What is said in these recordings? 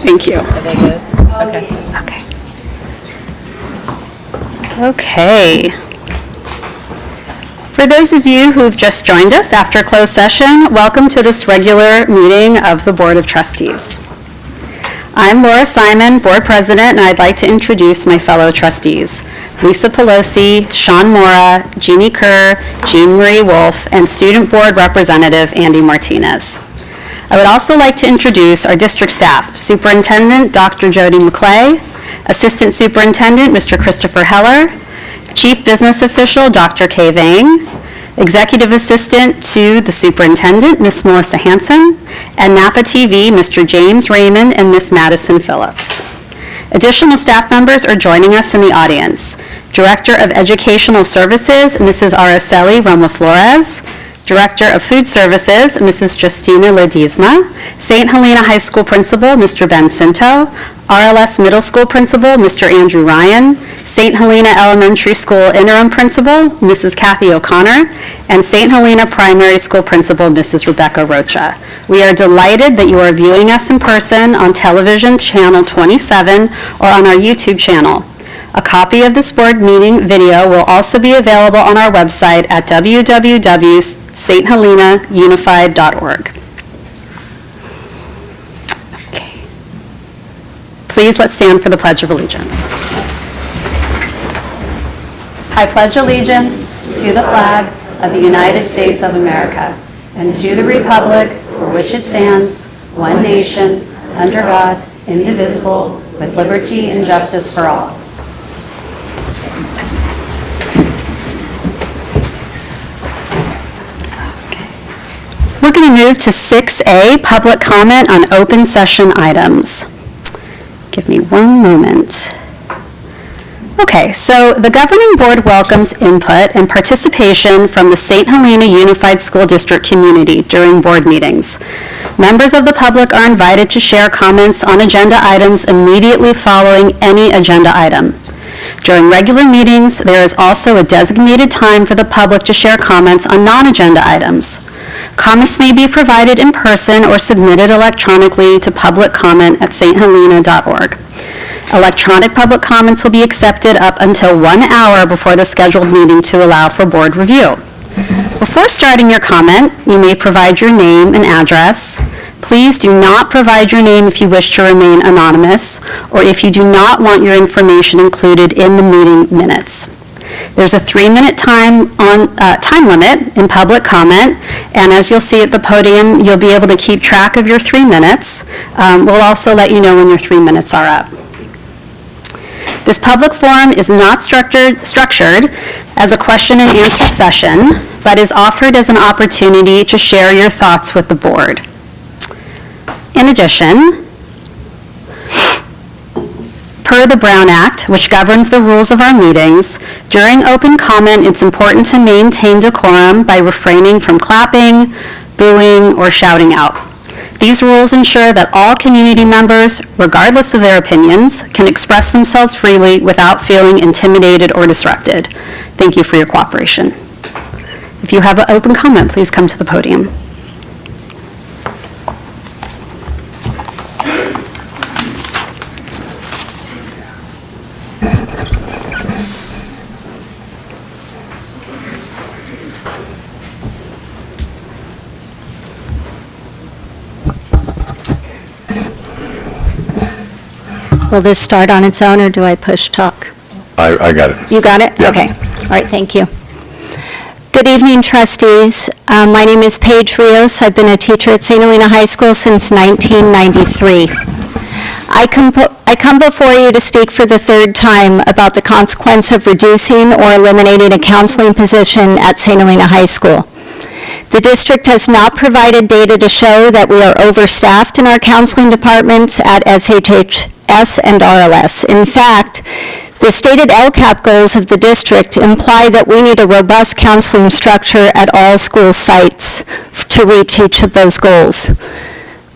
Thank you. Are they good? Okay. Okay. For those of you who've just joined us after closed session, welcome to this regular meeting of the Board of Trustees. I'm Laura Simon, Board President, and I'd like to introduce my fellow trustees, Lisa Pelosi, Sean Mora, Jeannie Kerr, Jean Marie Wolf, and Student Board Representative Andy Martinez. I would also like to introduce our district staff, Superintendent Dr. Jody McClay, Assistant Superintendent Mr. Christopher Heller, Chief Business Official Dr. Kay Vang, Executive Assistant to the Superintendent, Ms. Melissa Hanson, and Napa TV, Mr. James Raymond and Ms. Madison Phillips. Additional staff members are joining us in the audience. Director of Educational Services, Mrs. Araceli Roma Flores, Director of Food Services, Mrs. Justina Ledesma, St. Helena High School Principal, Mr. Ben Cinto, RLS Middle School Principal, Mr. Andrew Ryan, St. Helena Elementary School Interim Principal, Mrs. Kathy O'Connor, and St. Helena Primary School Principal, Mrs. Rebecca Rocha. We are delighted that you are viewing us in person on television channel 27 or on our YouTube channel. A copy of this board meeting video will also be available on our website at www.sthelenaniunified.org. Okay. Please let's stand for the Pledge of Allegiance. I pledge allegiance to the flag of the United States of America and to the republic for which it stands, one nation, under God, indivisible, with liberty and justice for all. We're going to move to 6A, public comment on open session items. Give me one moment. Okay, so the governing board welcomes input and participation from the St. Helena Unified School District community during board meetings. Members of the public are invited to share comments on agenda items immediately following any agenda item. During regular meetings, there is also a designated time for the public to share comments on non-agenda items. Comments may be provided in person or submitted electronically to publiccomment@sthelena.org. Electronic public comments will be accepted up until 1 hour before the scheduled meeting to allow for board review. Before starting your comment, you may provide your name and address. Please do not provide your name if you wish to remain anonymous or if you do not want your information included in the meeting minutes. There's a 3-minute time limit in public comment, and as you'll see at the podium, you'll be able to keep track of your 3 minutes. We'll also let you know when your 3 minutes are up. This public forum is not structured as a question and answer session, but is offered as an opportunity to share your thoughts with the board. In addition, per the Brown Act, which governs the rules of our meetings, during open comment, it's important to maintain decorum by refraining from clapping, booing, or shouting out. These rules ensure that all community members, regardless of their opinions, can express themselves freely without feeling intimidated or disrupted. Thank you for your cooperation. If you have an open comment, please come to the podium. Will this start on its own, or do I push talk? I got it. You got it? Yeah. Okay. All right, thank you. Good evening, trustees. My name is Paige Rios. I've been a teacher at St. Helena High School since 1993. I come before you to speak for the third time about the consequence of reducing or eliminating a counseling position at St. Helena High School. The district has not provided data to show that we are overstaffed in our counseling departments at SHS and RLS. In fact, the stated LCAP goals of the district imply that we need a robust counseling structure at all school sites to reach each of those goals.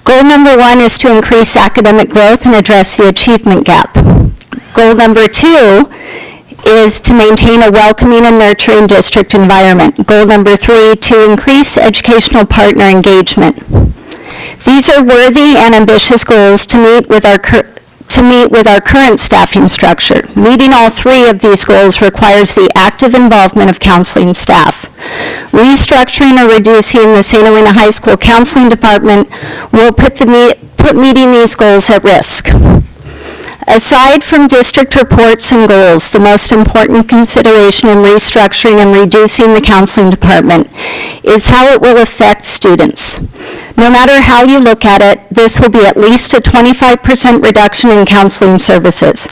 Goal number 1 is to increase academic growth and address the achievement gap. Goal number 2 is to maintain a welcoming and nurturing district environment. Goal number 3, to increase educational partner engagement. These are worthy and ambitious goals to meet with our current staffing structure. Meeting all three of these goals requires the active involvement of counseling staff. Restructuring or reducing the St. Helena High School Counseling Department will put meeting these goals at risk. Aside from district reports and goals, the most important consideration in restructuring and reducing the counseling department is how it will affect students. No matter how you look at it, this will be at least a 25% reduction in counseling services.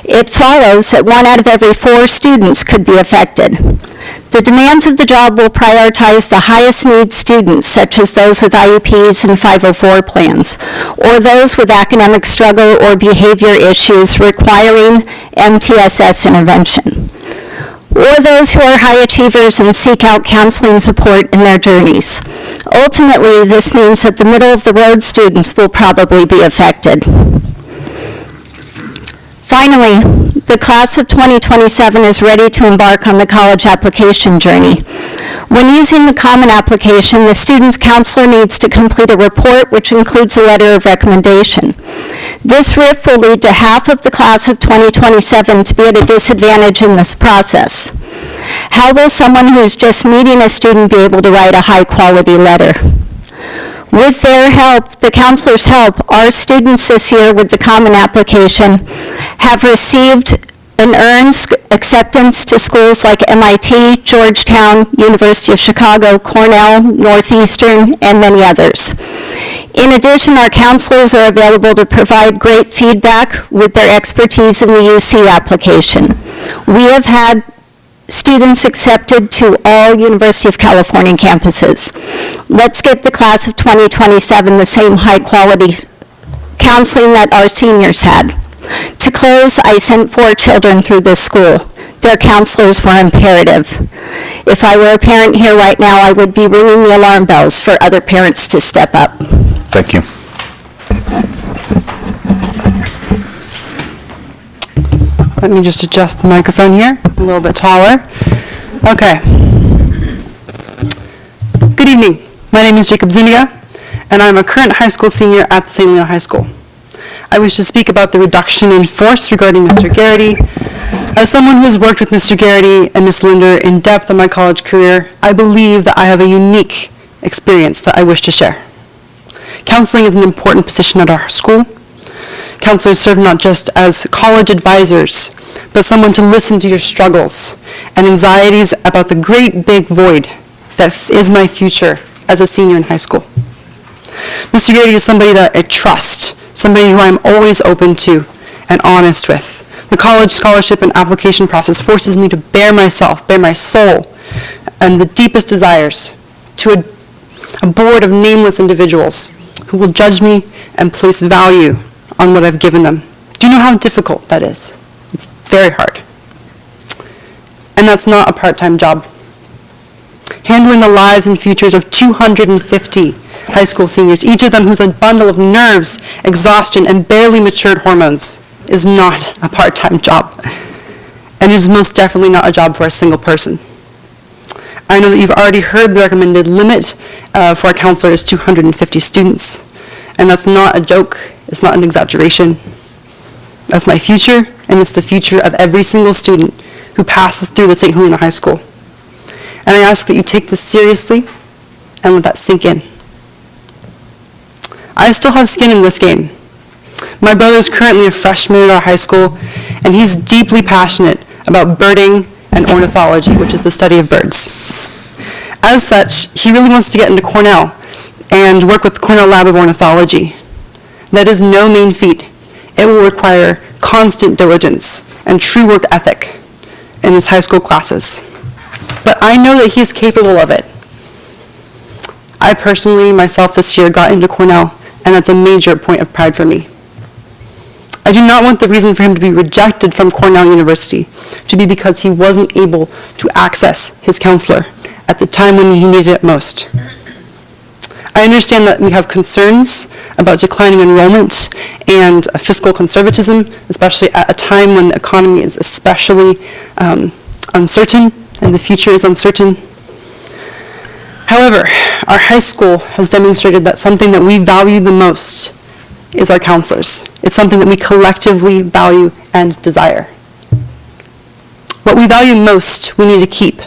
It follows that 1 out of every 4 students could be affected. The demands of the job will prioritize the highest need students, such as those with IEPs and 504 plans, or those with academic struggle or behavior issues requiring MTSS intervention, or those who are high achievers and seek out counseling support in their journeys. Ultimately, this means that the middle-of-the-road students will probably be affected. Finally, the class of 2027 is ready to embark on the college application journey. When using the Common Application, the student's counselor needs to complete a report which includes a letter of recommendation. This RIF will lead to half of the class of 2027 to be at a disadvantage in this process. How will someone who is just meeting a student be able to write a high-quality letter? With their help, the counselor's help, our students this year with the Common Application have received and earned acceptance to schools like MIT, Georgetown, University of Chicago, Cornell, Northeastern, and many others. In addition, our counselors are available to provide great feedback with their expertise in the UC application. We have had students accepted to all University of California campuses. Let's give the class of 2027 the same high-quality counseling that our seniors had. To close, I sent 4 children through this school. Their counselors were imperative. If I were a parent here right now, I would be ringing the alarm bells for other parents to step up. Thank you. Let me just adjust the microphone here, a little bit taller. Okay. Good evening. My name is Jacob Zuniga, and I'm a current high school senior at the St. Helena High School. I wish to speak about the reduction in force regarding Mr. Garrity. As someone who has worked with Mr. Garrity and Ms. Linder in depth in my college career, I believe that I have a unique experience that I wish to share. Counseling is an important position at our school. Counselors serve not just as college advisors, but someone to listen to your struggles and anxieties about the great big void that is my future as a senior in high school. Mr. Garrity is somebody that I trust, somebody who I'm always open to and honest with. The college scholarship and application process forces me to bare myself, bare my soul, and the deepest desires to a board of nameless individuals who will judge me and place value on what I've given them. Do you know how difficult that is? It's very hard. And that's not a part-time job. Handling the lives and futures of 250 high school seniors, each of them who's a bundle of nerves, exhaustion, and barely matured hormones, is not a part-time job. And it is most definitely not a job for a single person. I know that you've already heard the recommended limit for a counselor is 250 students. And that's not a joke. It's not an exaggeration. That's my future, and it's the future of every single student who passes through the St. Helena High School. And I ask that you take this seriously and let that sink in. I still have skin in this game. My brother is currently a freshman at our high school, and he's deeply passionate about birding and ornithology, which is the study of birds. As such, he really wants to get into Cornell and work with the Cornell Lab of Ornithology. That is no mean feat. It will require constant diligence and true work ethic in his high school classes. But I know that he's capable of it. I personally, myself this year, got into Cornell, and that's a major point of pride for me. I do not want the reason for him to be rejected from Cornell University to be because he wasn't able to access his counselor at the time when he needed it most. I understand that we have concerns about declining enrollment and fiscal conservatism, especially at a time when the economy is especially uncertain and the future is uncertain. However, our high school has demonstrated that something that we value the most is our counselors. It's something that we collectively value and desire. What we value most, we need to keep.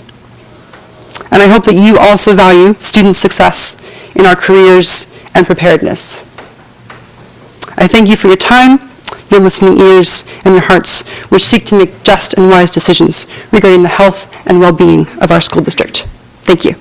And I hope that you also value student success in our careers and preparedness. I thank you for your time, your listening ears, and your hearts, which seek to make just and wise decisions regarding the health and well-being of our school district. Thank you.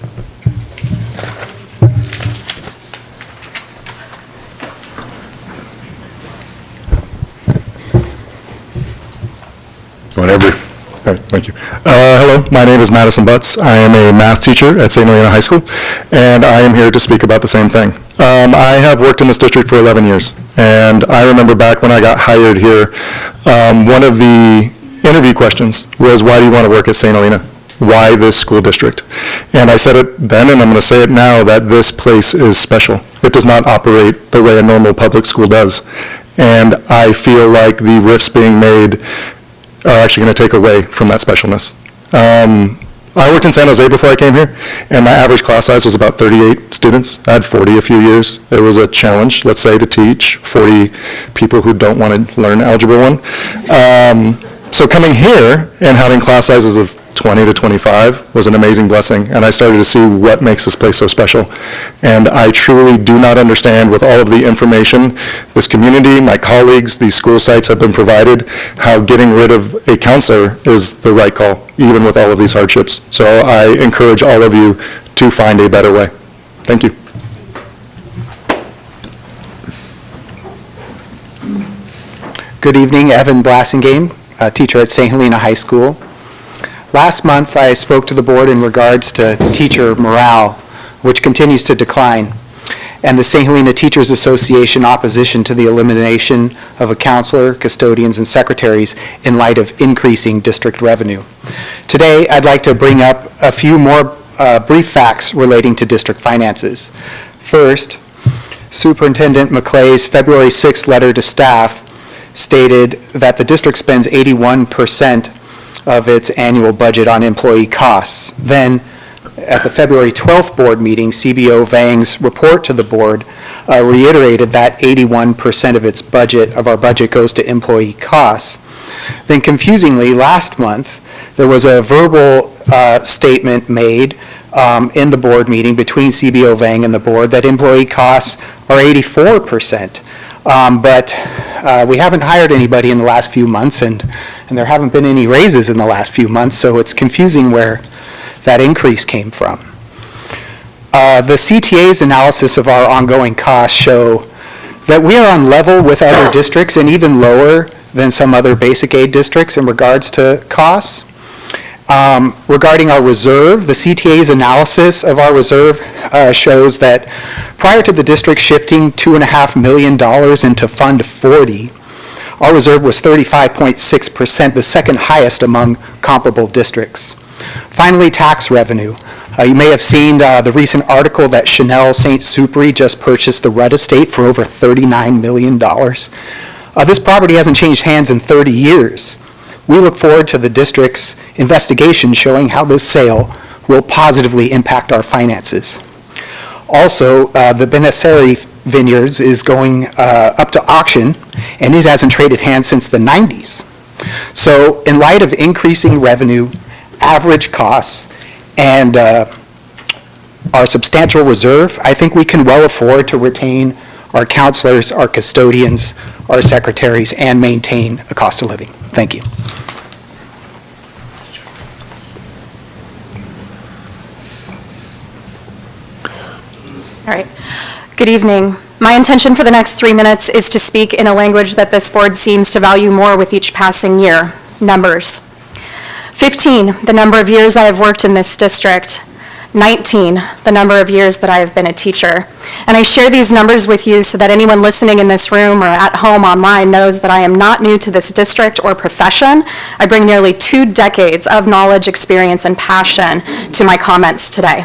Whatever. All right, thank you. Hello, my name is Madison Butts. I am a math teacher at St. Helena High School, and I am here to speak about the same thing. I have worked in this district for 11 years, and I remember back when I got hired here, one of the interview questions was, why do you want to work at St. Helena? Why this school district? And I said it then, and I'm going to say it now, that this place is special. It does not operate the way a normal public school does. And I feel like the riffs being made are actually going to take away from that specialness. I worked in San Jose before I came here, and my average class size was about 38 students. I had 40 a few years. It was a challenge, let's say, to teach 40 people who don't want to learn Algebra 1. So coming here and having class sizes of 20 to 25 was an amazing blessing, and I started to see what makes this place so special. And I truly do not understand, with all of the information this community, my colleagues, these school sites have been provided, how getting rid of a counselor is the right call, even with all of these hardships. So I encourage all of you to find a better way. Thank you. Good evening, Evan Blassingame, a teacher at St. Helena High School. Last month, I spoke to the board in regards to teacher morale, which continues to decline, and the St. Helena Teachers Association opposition to the elimination of a counselor, custodians, and secretaries in light of increasing district revenue. Today, I'd like to bring up a few more brief facts relating to district finances. First, Superintendent McClay's February 6th letter to staff stated that the district spends 81% of its annual budget on employee costs. Then, at the February 12th board meeting, CBO Vang's report to the board reiterated that 81% of our budget goes to employee costs. Then, confusingly, last month, there was a verbal statement made in the board meeting between CBO Vang and the board that employee costs are 84%. But we haven't hired anybody in the last few months, and there haven't been any raises in the last few months, so it's confusing where that increase came from. The CTA's analysis of our ongoing costs show that we are on level with other districts and even lower than some other basic aid districts in regards to costs. Regarding our reserve, the CTA's analysis of our reserve shows that prior to the district shifting $2.5 million into Fund 40, our reserve was 35.6%, the second highest among comparable districts. Finally, tax revenue. You may have seen the recent article that Chanel St. Supri just purchased the Rudd Estate for over $39 million. This property hasn't changed hands in 30 years. We look forward to the district's investigation showing how this sale will positively impact our finances. Also, the Benesseri Vineyards is going up to auction, and it hasn't traded hands since the 90s. So in light of increasing revenue, average costs, and our substantial reserve, I think we can well afford to retain our counselors, our custodians, our secretaries, and maintain a cost of living. Thank you. All right. Good evening. My intention for the next 3 minutes is to speak in a language that this board seems to value more with each passing year, numbers. 15, the number of years I have worked in this district. 19, the number of years that I have been a teacher. And I share these numbers with you so that anyone listening in this room or at home online knows that I am not new to this district or profession. I bring nearly 2 decades of knowledge, experience, and passion to my comments today.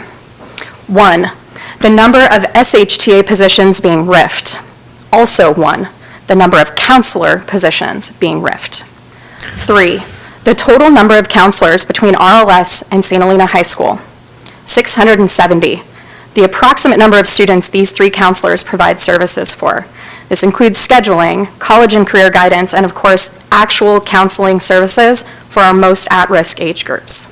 1, the number of SHTA positions being RIFed. Also 1, the number of counselor positions being RIFed. 3, the total number of counselors between RLS and St. Helena High School. 670. the approximate number of students these 3 counselors provide services for. This includes scheduling, college and career guidance, and of course, actual counseling services for our most at-risk age groups.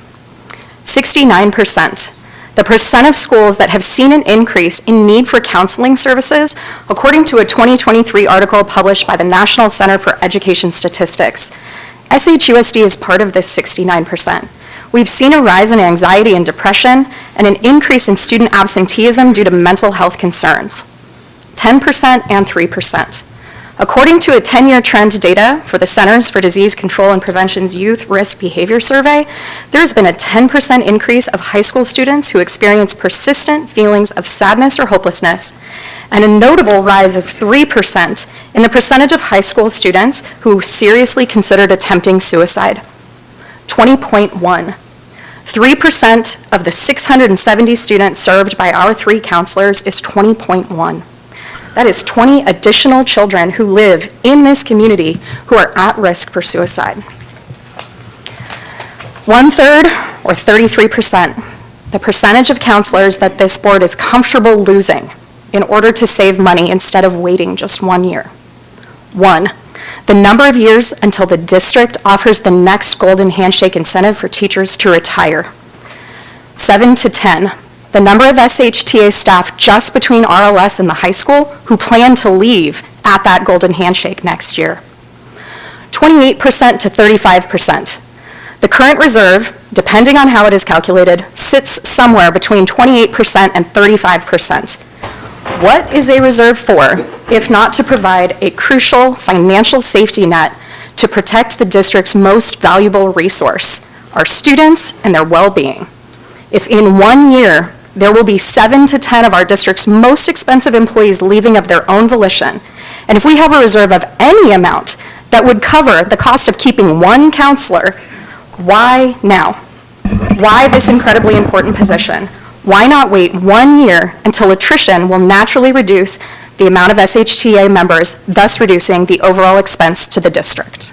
69%. The percent of schools that have seen an increase in need for counseling services, according to a 2023 article published by the National Center for Education Statistics. SHUSD is part of this 69%. We've seen a rise in anxiety and depression and an increase in student absenteeism due to mental health concerns. 10% and 3%. According to a 10-year trend data for the Centers for Disease Control and Prevention's Youth Risk Behavior Survey, there has been a 10% increase of high school students who experience persistent feelings of sadness or hopelessness, and a notable rise of 3% in the percentage of high school students who seriously considered attempting suicide. 20.1. 3% of the 670 students served by our 3 counselors is 20.1. That is 20 additional children who live in this community who are at risk for suicide. 1/3, or 33%, the percentage of counselors that this board is comfortable losing in order to save money instead of waiting just 1 year. 1, the number of years until the district offers the next golden handshake incentive for teachers to retire. 7 to 10, the number of SHTA staff just between RLS and the high school who plan to leave at that golden handshake next year. 28% to 35%. The current reserve, depending on how it is calculated, sits somewhere between 28% and 35%. What is a reserve for, if not to provide a crucial financial safety net to protect the district's most valuable resource, our students and their well-being? If in 1 year, there will be 7 to 10 of our district's most expensive employees leaving of their own volition, and if we have a reserve of any amount that would cover the cost of keeping 1 counselor, why now? Why this incredibly important position? Why not wait 1 year until attrition will naturally reduce the amount of SHTA members, thus reducing the overall expense to the district?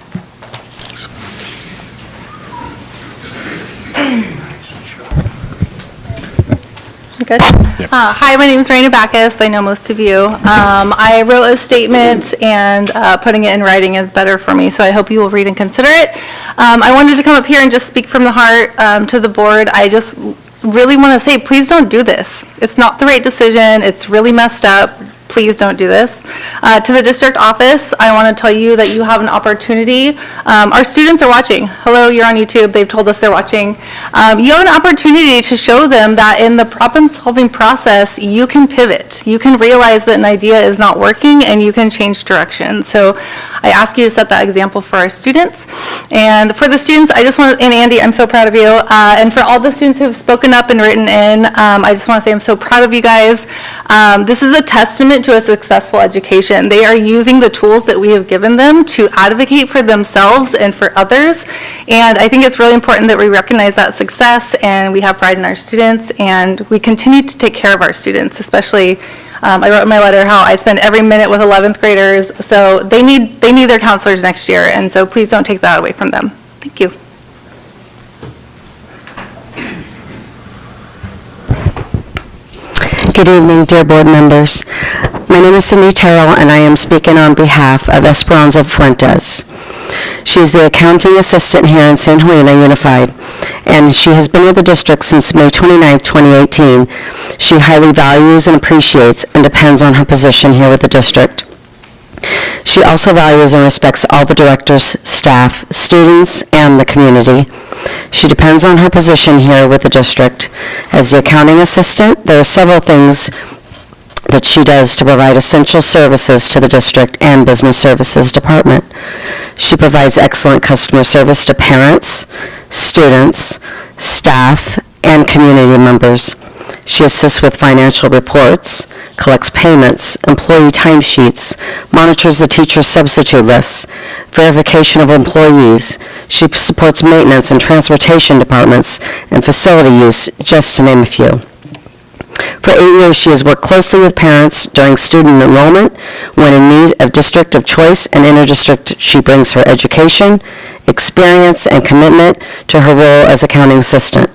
Good. Hi, my name is Raina Backus. I know most of you. I wrote a statement, and putting it in writing is better for me, so I hope you will read and consider it. I wanted to come up here and just speak from the heart to the board. I just really want to say, please don't do this. It's not the right decision. It's really messed up. Please don't do this. To the district office, I want to tell you that you have an opportunity. Our students are watching. Hello, you're on YouTube. They've told us they're watching. You have an opportunity to show them that in the problem-solving process, you can pivot. You can realize that an idea is not working, and you can change direction. So I ask you to set that example for our students. And for the students, I just want to, and Andy, I'm so proud of you. And for all the students who have spoken up and written in, I just want to say I'm so proud of you guys. This is a testament to a successful education. They are using the tools that we have given them to advocate for themselves and for others. And I think it's really important that we recognize that success, and we have pride in our students, and we continue to take care of our students, especially I wrote in my letter how I spend every minute with 11th graders, so they need their counselors next year, and so please don't take that away from them. Thank you. Good evening, dear board members. My name is Cindy Terrell, and I am speaking on behalf of Esperanza Fuentes. She is the accounting assistant here in St. Helena Unified, and she has been with the district since May 29, 2018. She highly values and appreciates and depends on her position here with the district. She also values and respects all the directors, staff, students, and the community. She depends on her position here with the district. As the accounting assistant, there are several things that she does to provide essential services to the district and business services department. She provides excellent customer service to parents, students, staff, and community members. She assists with financial reports, collects payments, employee timesheets, monitors the teacher substitute lists, verification of employees. She supports maintenance and transportation departments and facility use, just to name a few. For 8 years, she has worked closely with parents during student enrollment. When in need of district of choice and interdistrict, she brings her education, experience, and commitment to her role as accounting assistant.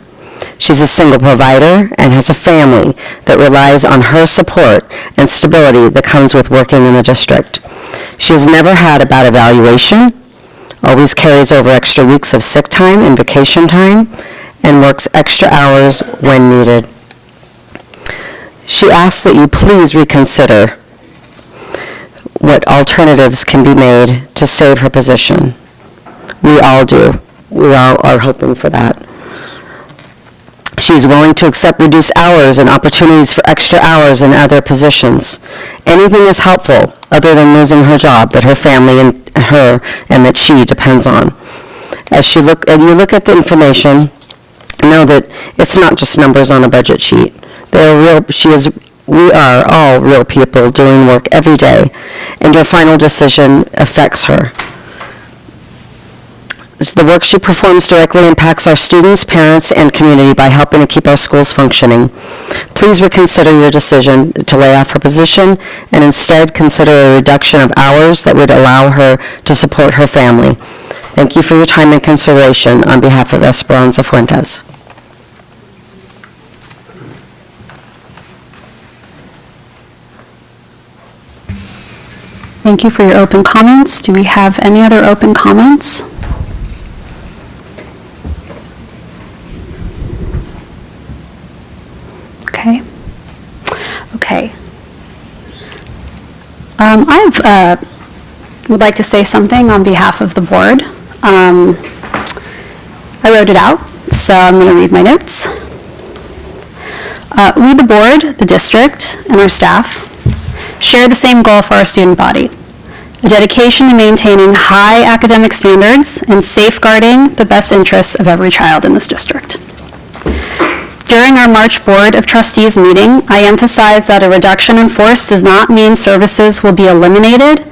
She's a single provider and has a family that relies on her support and stability that comes with working in the district. She has never had a bad evaluation, always carries over extra weeks of sick time and vacation time, and works extra hours when needed. She asks that you please reconsider what alternatives can be made to save her position. We all do. We all are hoping for that. She is willing to accept reduced hours and opportunities for extra hours in other positions. Anything is helpful other than losing her job that her family and her and that she depends on. As you look at the information, know that it's not just numbers on a budget sheet. We are all real people doing work every day, and your final decision affects her. The work she performs directly impacts our students, parents, and community by helping to keep our schools functioning. Please reconsider your decision to lay off her position and instead consider a reduction of hours that would allow her to support her family. Thank you for your time and consideration on behalf of Esperanza Fuentes. Thank you for your open comments. Do we have any other open comments? Okay. I would like to say something on behalf of the board. I wrote it out, so I'm going to read my notes. We, the board, the district, and our staff share the same goal for our student body, a dedication to maintaining high academic standards and safeguarding the best interests of every child in this district. During our March Board of Trustees meeting, I emphasized that a reduction in force does not mean services will be eliminated,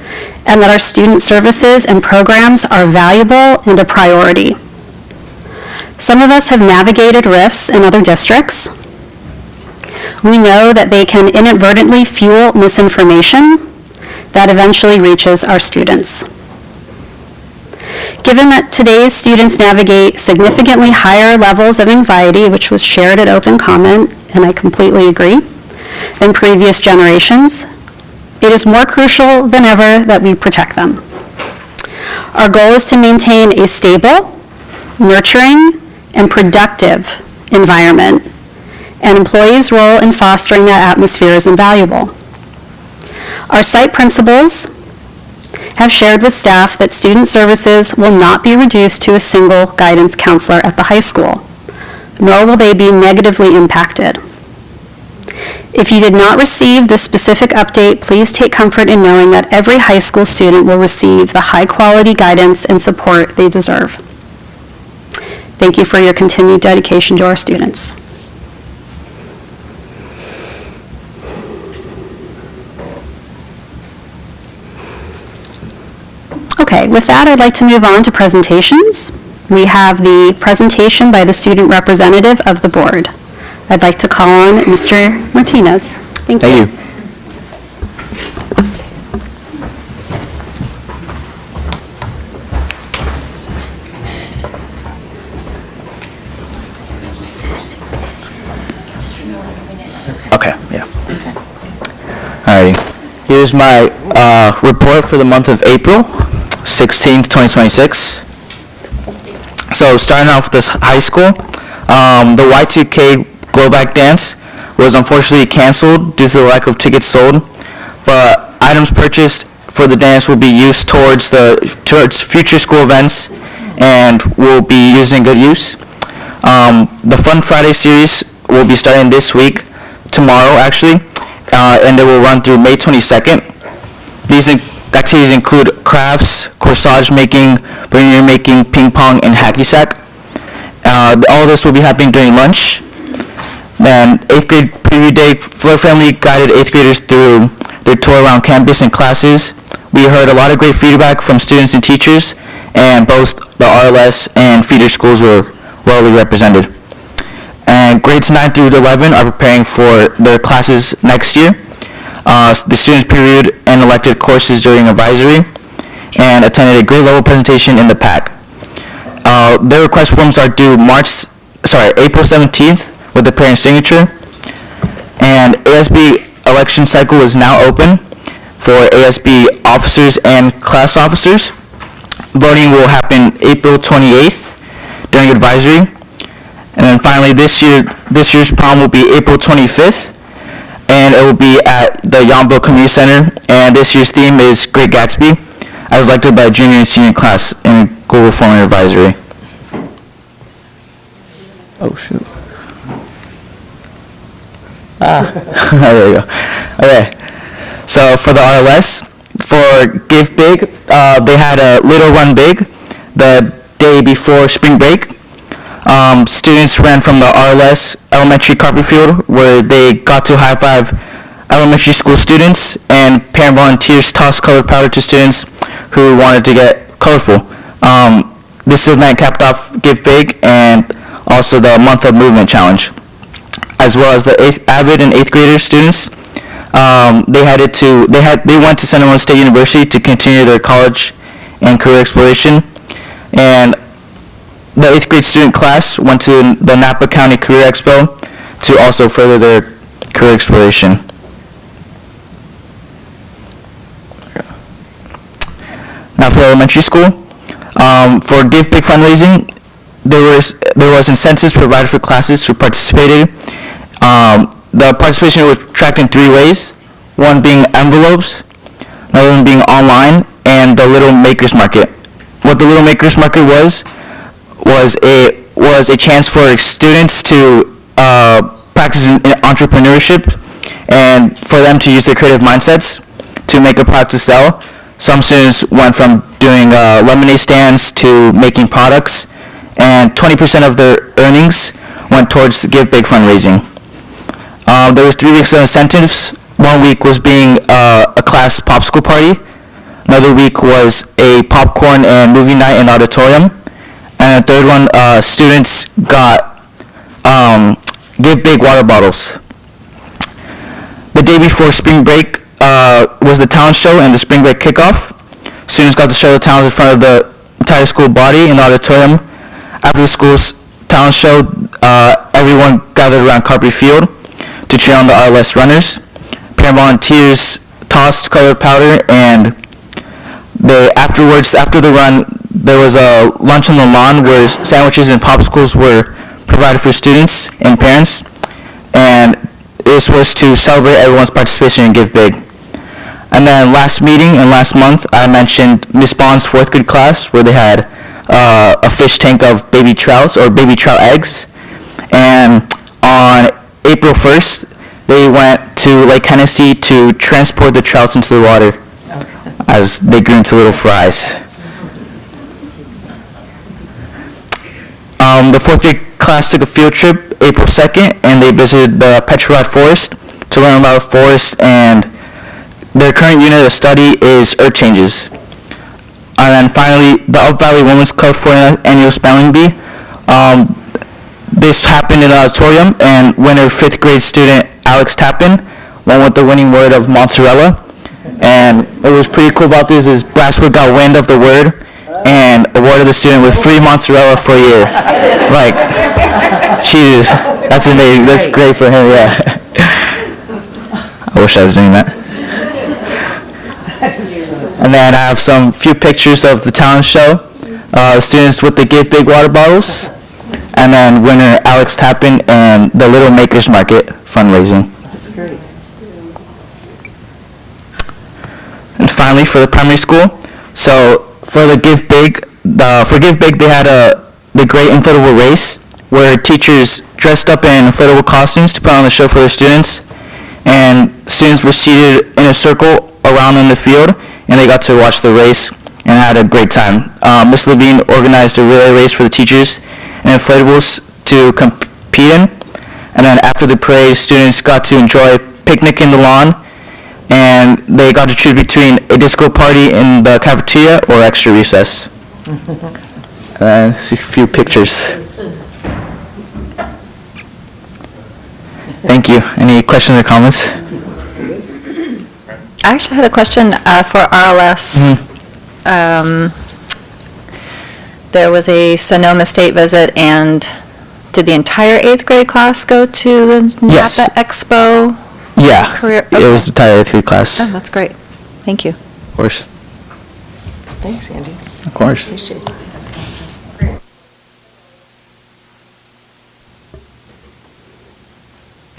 and that our student services and programs are valuable and a priority. Some of us have navigated rifts in other districts. We know that they can inadvertently fuel misinformation that eventually reaches our students. Given that today's students navigate significantly higher levels of anxiety, which was shared at open comment, and I completely agree, than previous generations, it is more crucial than ever that we protect them. Our goal is to maintain a stable, nurturing, and productive environment, and employees' role in fostering that atmosphere is invaluable. Our site principals have shared with staff that student services will not be reduced to a single guidance counselor at the high school, nor will they be negatively impacted. If you did not receive this specific update, please take comfort in knowing that every high school student will receive the high-quality guidance and support they deserve. Thank you for your continued dedication to our students. Okay, with that, I'd like to move on to presentations. We have the presentation by the student representative of the board. I'd like to call on Mr. Martinez. Thank you. Okay, yeah. Alrighty. Here's my report for the month of April 16th, 2026. So starting off with this high school, the Y2K Glowback Dance was unfortunately canceled due to the lack of tickets sold, but items purchased for the dance will be used towards future school events and will be used in good use. The Fun Friday series will be starting this week, tomorrow actually, and it will run through May 22nd. These activities include crafts, corsage making, veneer making, ping pong, and hacky sack. All of this will be happening during lunch. Then 8th grade preview day, Fleur Family guided 8th graders through their tour around campus and classes. We heard a lot of great feedback from students and teachers, and both the RLS and feeder schools were well represented. And grades 9 through 11 are preparing for their classes next year. The students previewed and elected courses during advisory and attended a grade level presentation in the PAC. Their request forms are due March April 17th with the parent signature. And ASB election cycle is now open for ASB officers and class officers. Voting will happen April 28th during advisory. And then finally, this year's prom will be April 25th, and it will be at the Yountville Community Center. And this year's theme is Great Gatsby, as elected by junior and senior class in Global Forming Advisory. Oh, shoot. There you go. Okay. So for the RLS, for Give Big, they had a Little Run Big the day before spring break. Students ran from the RLS elementary carpet field where they got to high five elementary school students, and parent volunteers tossed colored powder to students who wanted to get colorful. This event capped off Give Big and also the Month of Movement Challenge, as well as the AVID and 8th grader students. They went to San Juan State University to continue their college and career exploration, and the 8th grade student class went to the Napa County Career Expo to also further their career exploration. Now for elementary school, for Give Big fundraising, there was incentives provided for classes who participated. The participation was tracked in 3 ways, one being envelopes, another one being online, and the Little Makers Market. What the Little Makers Market was a chance for students to practice in entrepreneurship and for them to use their creative mindsets to make a product to sell. Some students went from doing lemonade stands to making products, and 20% of their earnings went towards Give Big fundraising. There was 3 weeks of incentives. 1 week was being a class popsicle party. Another week was a popcorn and movie night in the auditorium. And the third one, students got Give Big water bottles. The day before spring break was the talent show and the spring break kickoff. Students got to show the talent in front of the entire school body in the auditorium. After the school's talent show, everyone gathered around Carpet Field to cheer on the RLS runners. Parent volunteers tossed colored powder, and after the run, there was a lunch on the lawn where sandwiches and popsicles were provided for students and parents, and this was to celebrate everyone's participation in Give Big. And then last meeting and last month, I mentioned Miss Bond's 4th grade class where they had a fish tank of baby trouts or baby trout eggs, and on April 1st, they went to Lake Hennessy to transport the trouts into the water as they grew into little fries. The 4th grade class took a field trip April 2nd, and they visited the Petrolad Forest to learn about the forest, and their current unit of study is earth changes. And then finally, the Up Valley Women's Club 4th Annual Spelling Bee. This happened in the auditorium, and winner 5th grade student Alex Tappan went with the winning word of mozzarella. And what was pretty cool about this is Blacksburg got wind of the word and awarded the student with free mozzarella for a year. Like, Jesus, that's amazing. That's great for him, yeah. I wish I was doing that. And then I have some few pictures of the talent show. Students with the Give Big water bottles, and then winner Alex Tappan and the Little Makers Market fundraising. That's great. And finally, for the primary school, so for the Give Big, they had the Great Inflatable Race, where teachers dressed up in inflatable costumes to put on the show for their students, and students were seated in a circle around in the field, and they got to watch the race and had a great time. Ms. Levine organized a relay race for the teachers and inflatables to compete in, and then after the parade, students got to enjoy a picnic in the lawn, and they got to choose between a disco party in the cafeteria or extra recess. See a few pictures. Thank you. Any questions or comments? I actually had a question for RLS. There was a Sonoma State visit, and did the entire 8th grade class go to the Yes. NAPA Expo? Yeah, Career- it was the entire 8th grade class, Oh, of that's great. Thank you. course. Thanks, Andy. Of course.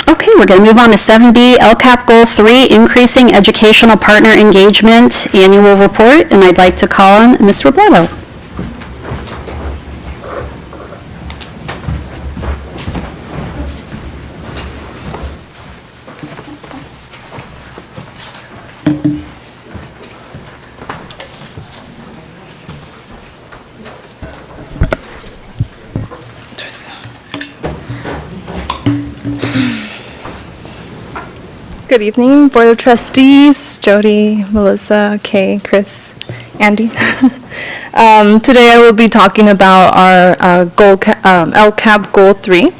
Okay, we're going to move on to 7B, LCAP Goal 3, Increasing Educational Partner Engagement Annual Report, and I'd like to call on Ms. Robledo. Good evening, Board of Trustees, Jody, Melissa, Kay, Chris, Andy. Today I will be talking about our LCAP Goal 3.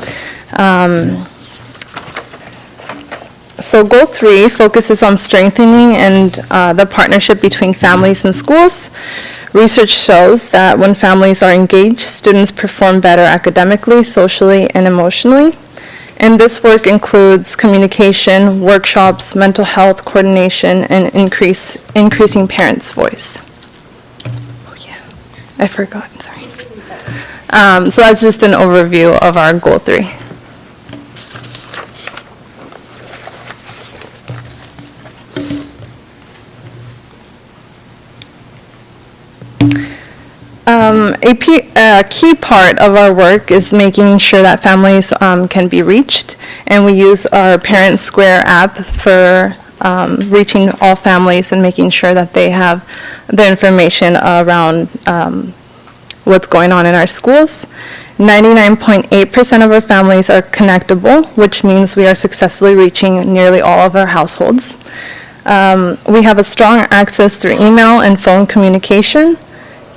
So Goal 3 focuses on strengthening and the partnership between families and schools. Research shows that when families are engaged, students perform better academically, socially, and emotionally. And this work includes communication, workshops, mental health coordination, and increasing parents' voice. Oh yeah, I forgot, sorry. So that's just an overview of our Goal 3. A key part of our work is making sure that families can be reached, and we use our Parent Square app for reaching all families and making sure that they have the information around what's going on in our schools. 99.8% of our families are connectable, which means we are successfully reaching nearly all of our households. We have a strong access through email and phone communication.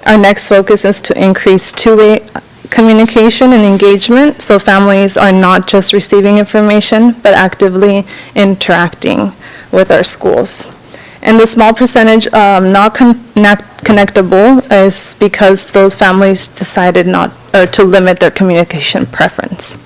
Our next focus is to increase two-way communication and engagement, so families are not just receiving information, but actively interacting with our schools. And the small percentage not connectable is because those families decided not, or to limit their communication preference.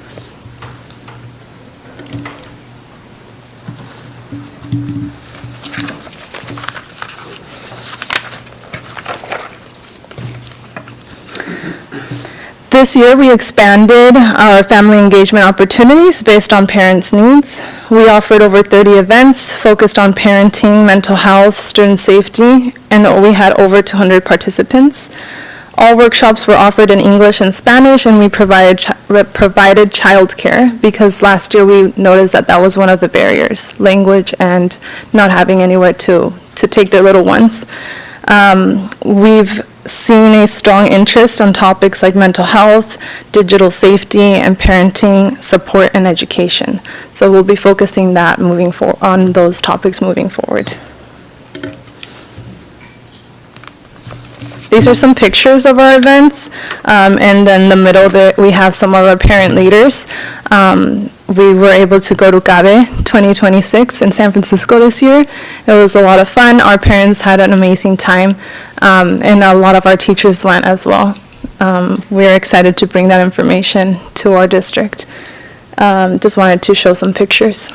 This year, we expanded our family engagement opportunities based on parents' needs. We offered over 30 events focused on parenting, mental health, student safety, and we had over 200 participants. All workshops were offered in English and Spanish, and we provided childcare because last year we noticed that that was one of the barriers, language and not having anywhere to take their little ones. We've seen a strong interest on topics like mental health, digital safety, and parenting support and education. So we'll be focusing that on those topics moving forward. These are some pictures of our events, and then in the middle there we have some of our parent leaders. We were able to go to CABE 2026 in San Francisco this year. It was a lot of fun. Our parents had an amazing time, and a lot of our teachers went as well. We're excited to bring that information to our district. Just wanted to show some pictures.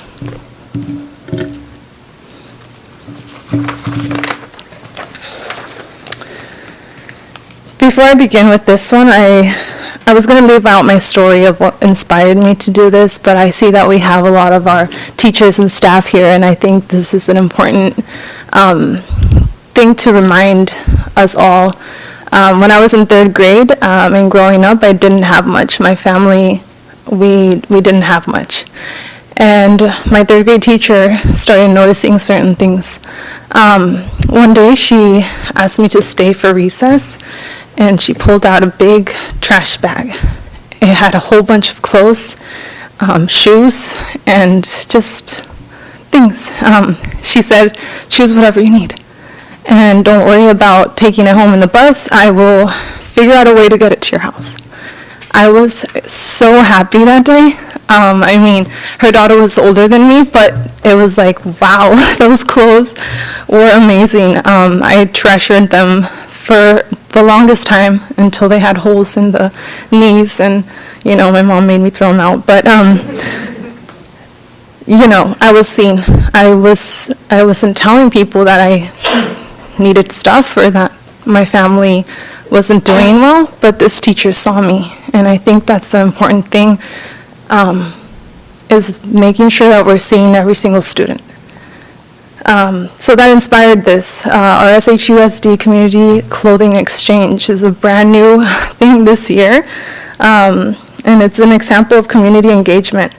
Before I begin with this one, I was going to leave out my story of what inspired me to do this, but I see that we have a lot of our teachers and staff here, and I think this is an important thing to remind us all. When I was in 3rd grade and growing up, I didn't have much. My family, we didn't have much. And my 3rd grade teacher started noticing certain things. One day she asked me to stay for recess, and she pulled out a big trash bag. It had a whole bunch of clothes, shoes, and just things. She said, choose whatever you need. And don't worry about taking it home in the bus. I will figure out a way to get it to your house. I was so happy that day. I mean, her daughter was older than me, but it was like, wow, those clothes were amazing. I treasured them for the longest time until they had holes in the knees, and, my mom made me throw them out. But, I was seen. I wasn't telling people that I needed stuff or that my family wasn't doing well, but this teacher saw me. And I think that's the important thing, is making sure that we're seeing every single student. So that inspired this. Our SHUSD Community Clothing Exchange is a brand new thing this year, and it's an example of community engagement.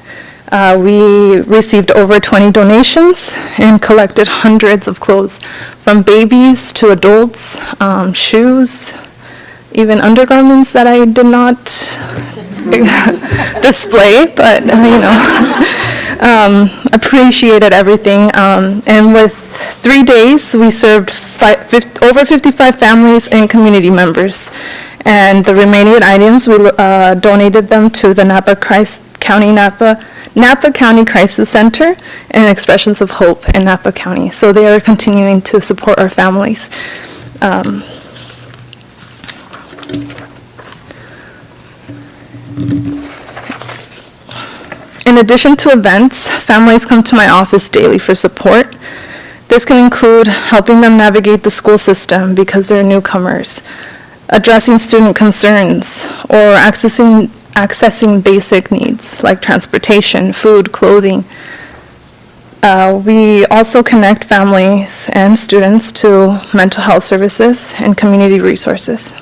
We received over 20 donations and collected hundreds of clothes, from babies to adults, shoes, even undergarments that I did not display, but, appreciated everything. And with 3 days, we served over 55 families and community members. And the remaining items, we donated them to the Napa County Crisis Center and Expressions of Hope in Napa County. So they are continuing to support our families. In addition to events, families come to my office daily for support. This can include helping them navigate the school system because they're newcomers, addressing student concerns, or accessing basic needs like transportation, food, clothing. We also connect families and students to mental health services and community resources.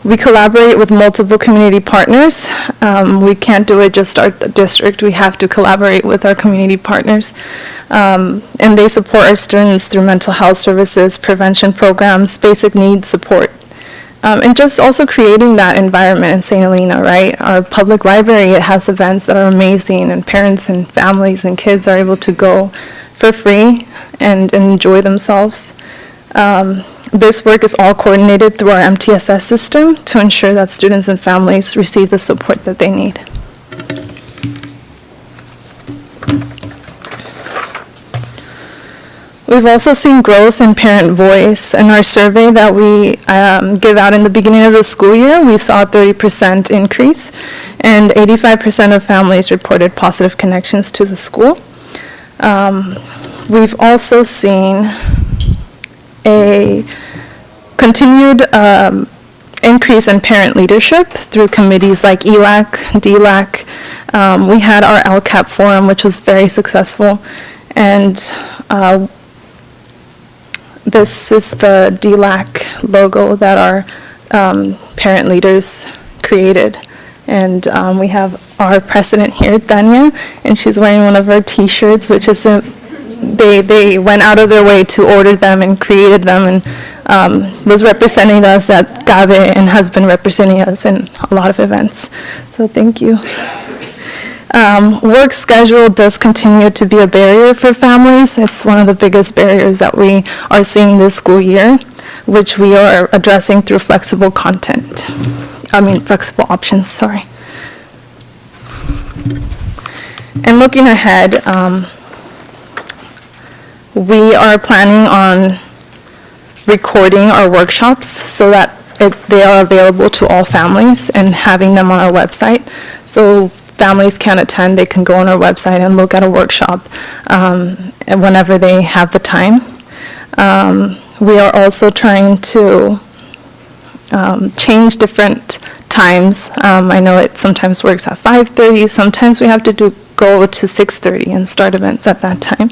We collaborate with multiple community partners. We can't do it just our district. We have to collaborate with our community partners. And they support our students through mental health services, prevention programs, basic needs support. And just also creating that environment in St. Helena, right? Our public library, it has events that are amazing, and parents and families and kids are able to go for free and enjoy themselves. This work is all coordinated through our MTSS system to ensure that students and families receive the support that they need. We've also seen growth in parent voice. In our survey that we give out in the beginning of the school year, we saw a 30% increase, and 85% of families reported positive connections to the school. We've also seen a continued increase in parent leadership through committees like ELAC, DLAC. We had our LCAP forum, which was very successful, and this is the DLAC logo that our parent leaders created. And we have our president here, Tanya, and she's wearing one of our t-shirts, which is they went out of their way to order them and created them, and was representing us at GABE and has been representing us in a lot of events. So thank you. Work schedule does continue to be a barrier for families. It's one of the biggest barriers that we are seeing this school year, which we are addressing through flexible options, sorry. And looking ahead, we are planning on recording our workshops so that they are available to all families and having them on our website. So families can attend, they can go on our website and look at a workshop and whenever they have the time. We are also trying to change different times. I know it sometimes works at 5:30, sometimes we have to go to 6:30 and start events at that time.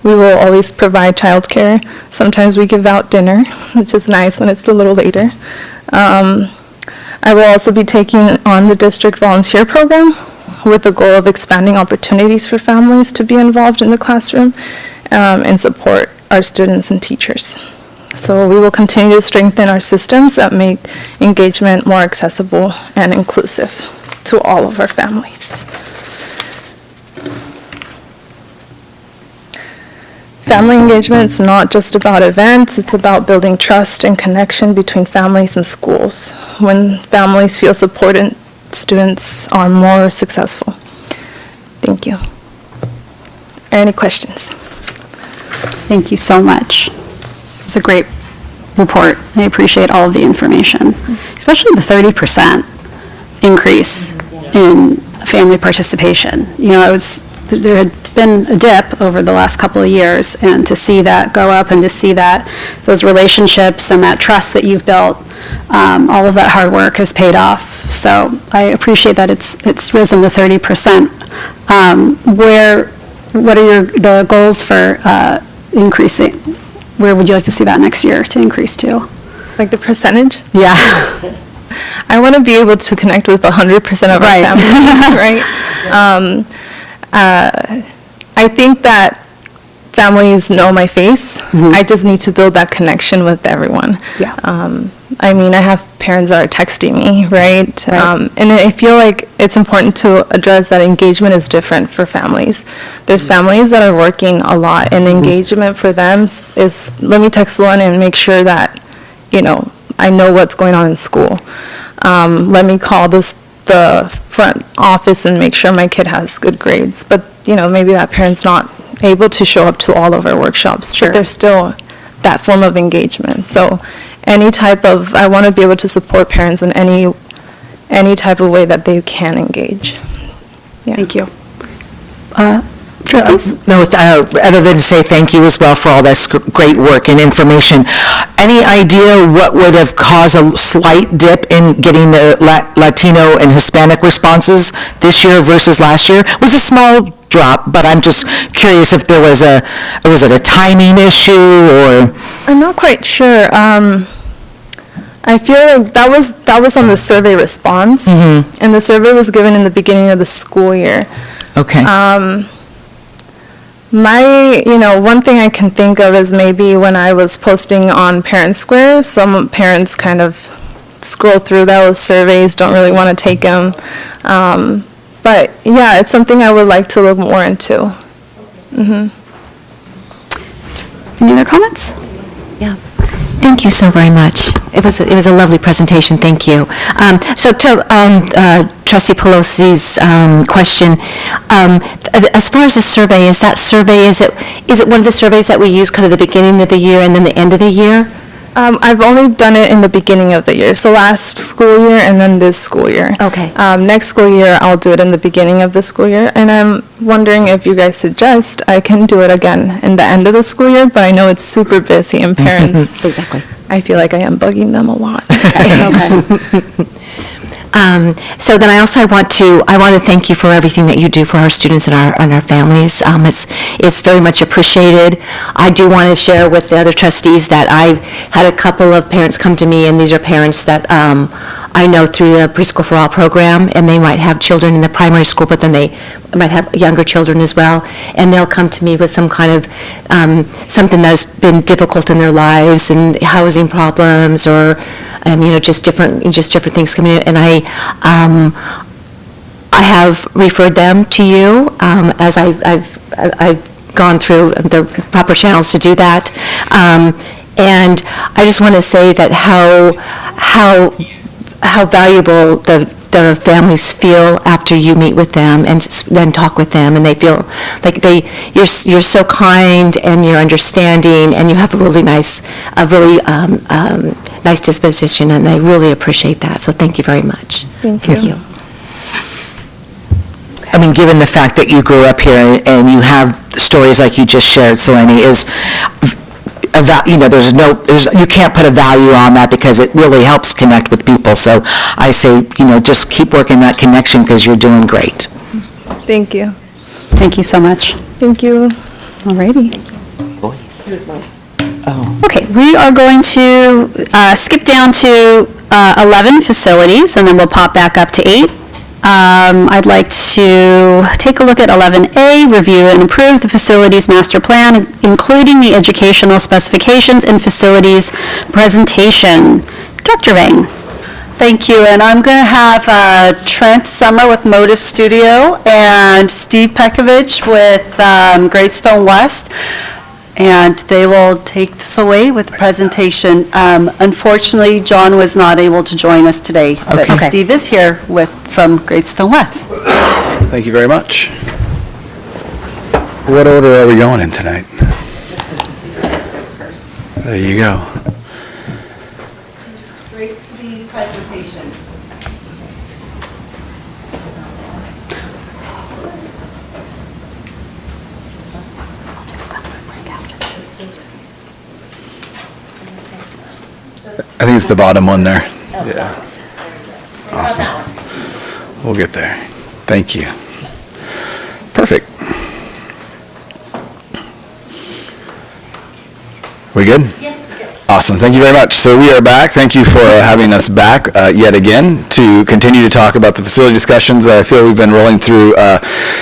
We will always provide childcare. Sometimes we give out dinner, which is nice when it's a little later. I will also be taking on the district volunteer program with the goal of expanding opportunities for families to be involved in the classroom and support our students and teachers. So we will continue to strengthen our systems that make engagement more accessible and inclusive to all of our families. Family engagement is not just about events, it's about building trust and connection between families and schools. When families feel supported, students are more successful. Thank you. there any questions? Thank you so much. It was a great report. I appreciate all of the information, especially the 30% increase in family participation. You know, there had been a dip over the last couple of years, and to see that go up and to see that those relationships and that trust that you've built, all of that hard work has paid off. So I appreciate that it's risen to 30%. What are the goals for increasing? Where would you like to see that next year to increase to? Like the percentage? Yeah. I want to be able to connect with 100% of our Right. families, right? I think that families know my face. I just need to build that connection with everyone. Yeah. I mean, I have parents that are texting me, right? And I feel like it's important to address that engagement is different for families. There's families that are working a lot, and engagement for them is, let me text Lauren and make sure that, you know, I know what's going on in school. Let me call the front office and make sure my kid has good grades. But, you know, maybe that parent's not able to show up to all of our workshops, Sure. but there's still that form of engagement. So any type of, I want to be able to support parents in any type of way that they can engage. Yeah. Thank you. Trustees? No, other than to say thank you as well for all this great work and information. Any idea what would have caused a slight dip in getting the Latino and Hispanic responses this year versus last year? It was a small drop, but I'm just curious if there was it a timing issue or? I'm not quite sure. I feel like that was on the survey response, and the survey was given in the beginning of the school year. Okay. One thing I can think of is maybe when I was posting on Parent Square, some parents kind of scroll through those surveys, don't really want to take them. But yeah, it's something I would like to look more into. Any other comments? Yeah. Thank you so very much. It was a lovely presentation. Thank you. So to Trustee Pelosi's question, as far as the survey, is it one of the surveys that we use kind of the beginning of the year and then the end of the year? I've only done it in the beginning of the year, so last school year and then this school year. Okay. Next school year, I'll do it in the beginning of the school year, and I'm wondering if you guys suggest I can do it again in the end of the school year, but I know it's super busy and parents. Exactly. I feel like I am bugging them a lot. Okay. So then I want to thank you for everything that you do for our students and our families. It's very much appreciated. I do want to share with the other trustees that I've had a couple of parents come to me, and these are parents that I know through the Preschool for All program, and they might have children in the primary school, but then they might have younger children as well, and they'll come to me with some kind of something that's been difficult in their lives, and housing problems, or just different things coming in, and I have referred them to you as I've gone through the proper channels to do that, and I just want to say that how valuable the families feel after you meet with them and then talk with them, and they feel like you're so kind and you're understanding, and you have a really nice disposition, and I really appreciate that. So thank you very much. Thank you. I mean, given the fact that you grew up here and you have stories like you just shared, Selene, you can't put a value on that because it really helps connect with people. So I say, just keep working that connection because you're doing great. Thank you. Thank you so much. Thank you. Alrighty. Okay, we are going to skip down to 11 facilities, and then we'll pop back up to 8. I'd like to take a look at 11A, review and approve the facilities master plan, including the educational specifications and facilities presentation. Dr. Vang. Thank you, and I'm going to have Trent Summer with Motive Studio and Steve Pekovich with Greystone West, and they will take this away with the presentation. Unfortunately, John was not able to join us today, but Steve is here from Greystone West. Thank you very much. What order are we going in tonight? There you go. Straight to the presentation. I think it's the bottom one there. Yeah. Awesome. We'll get there. Thank you. Perfect. We good? Yes, we're good. Awesome. Thank you very much. So we are back. Thank you for having us back yet again to continue to talk about the facility discussions. I feel we've been rolling through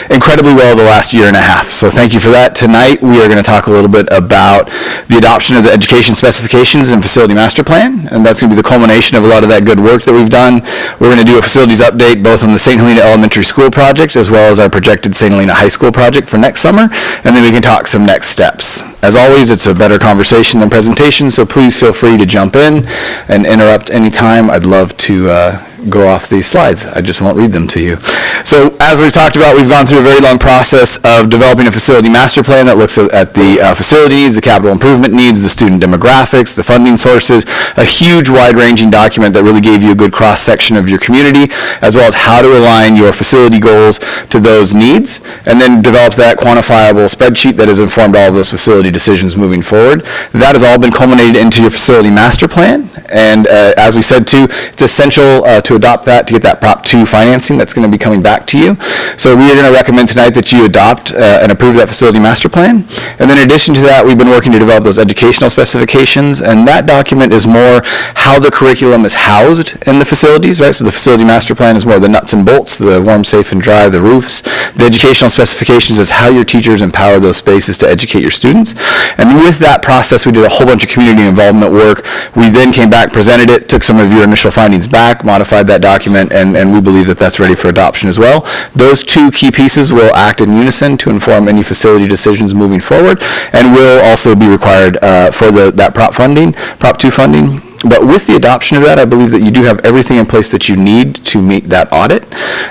incredibly well the last year and a half. So thank you for that. Tonight we are going to talk a little bit about the adoption of the education specifications and facility master plan, and that's going to be the culmination of a lot of that good work that we've done. We're going to do a facilities update both on the St. Helena Elementary School project as well as our projected St. Helena High School project for next summer, and then we can talk some next steps. As always, it's a better conversation than presentation, so please feel free to jump in and interrupt anytime. I'd love to go off these slides. I just won't read them to you. So as we've talked about, we've gone through a very long process of developing a facility master plan that looks at the facility needs, the capital improvement needs, the student demographics, the funding sources, a huge wide-ranging document that really gave you a good cross-section of your community, as well as how to align your facility goals to those needs, and then develop that quantifiable spreadsheet that has informed all of those facility decisions moving forward. That has all been culminated into your facility master plan, and as we said too, it's essential to adopt that to get that Prop 2 financing that's going to be coming back to you. So we are going to recommend tonight that you adopt and approve that facility master plan. And then in addition to that, we've been working to develop those educational specifications, and that document is more how the curriculum is housed in the facilities, right? So the facility master plan is more the nuts and bolts, the warm, safe, and dry, the roofs. The educational specifications is how your teachers empower those spaces to educate your students. And with that process, we did a whole bunch of community involvement work. We then came back, presented it, took some of your initial findings back, modified that document, and we believe that that's ready for adoption as well. Those two key pieces will act in unison to inform any facility decisions moving forward, and will also be required for that Prop 2 funding. But with the adoption of that, I believe that you do have everything in place that you need to meet that audit,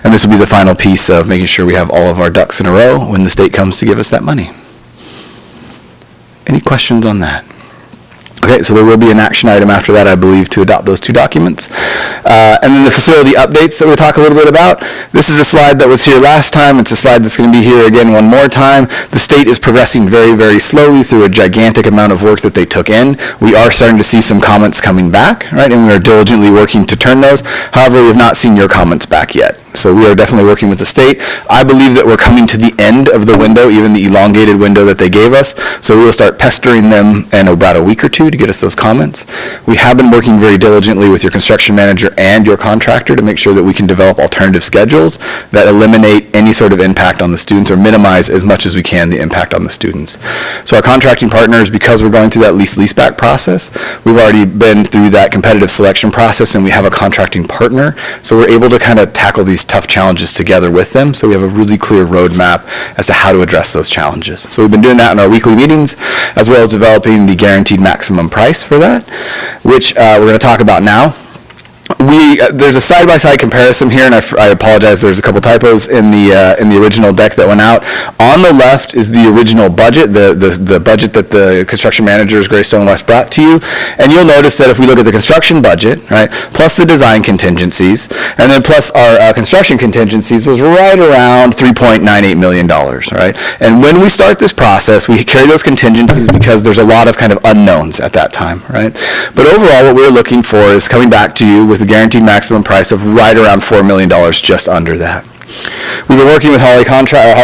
and this will be the final piece of making sure we have all of our ducks in a row when the state comes to give us that money. Any questions on that? Okay, so there will be an action item after that, I believe, to adopt those two documents. And then the facility updates that we'll talk a little bit about. This is a slide that was here last time. It's a slide that's going to be here again one more time. The state is progressing very, very slowly through a gigantic amount of work that they took in. We are starting to see some comments coming back, right, and we are diligently working to turn those. However, we have not seen your comments back yet. So we are definitely working with the state. I believe that we're coming to the end of the window, even the elongated window that they gave us. So we will start pestering them in about a week or two to get us those comments. We have been working very diligently with your construction manager and your contractor to make sure that we can develop alternative schedules that eliminate any sort of impact on the students or minimize as much as we can the impact on the students. So our contracting partners, because we're going through that lease-leaseback process, we've already been through that competitive selection process, and we have a contracting partner. So we're able to kind of tackle these tough challenges together with them. So we have a really clear roadmap as to how to address those challenges. So we've been doing that in our weekly meetings, as well as developing the guaranteed maximum price for that, which we're going to talk about now. There's a side-by-side comparison here, and I apologize, there's a couple typos in the original deck that went out. On the left is the original budget, the budget that the construction managers, Greystone West, brought to you. And you'll notice that if we look at the construction budget, right, plus the design contingencies, and then plus our construction contingencies, was right around $3.98 million, right? And when we start this process, we carry those contingencies because there's a lot of kind of unknowns at that time, right? But overall, what we're looking for is coming back to you with a guaranteed maximum price of right around $4 million, just under that. We've been working with Holly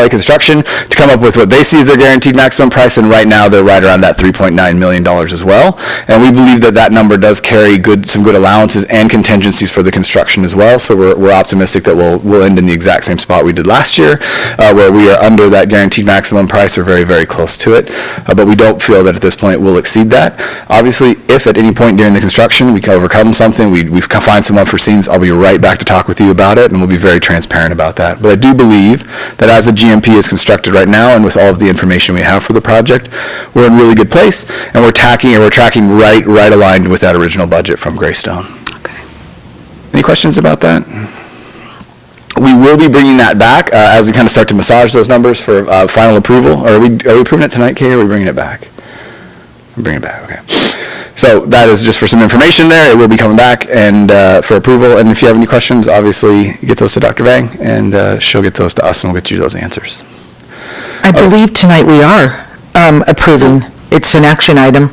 Construction to come up with what they see as their guaranteed maximum price, and right now they're right around that $3.9 million as well. And we believe that that number does carry some good allowances and contingencies for the construction as well. So we're optimistic that we'll end in the exact same spot we did last year, where we are under that guaranteed maximum price or very, very close to it. But we don't feel that at this point we'll exceed that. Obviously, if at any point during the construction we can overcome something, we find some unforeseens, I'll be right back to talk with you about it, and we'll be very transparent about that. But I do believe that as the GMP is constructed right now, and with all of the information we have for the project, we're in a really good place, and we're tracking right aligned with that original budget from Greystone. Okay. Any questions about that? We will be bringing that back as we kind of start to massage those numbers for final approval. Are we approving it tonight, Kay, or are we bringing it back? We're bringing it back, okay. So that is just for some information there. It will be coming back and for approval. And if you have any questions, obviously get those to Dr. Vang, and she'll get those to us, and we'll get you those answers. I believe tonight we are approving. It's an action item.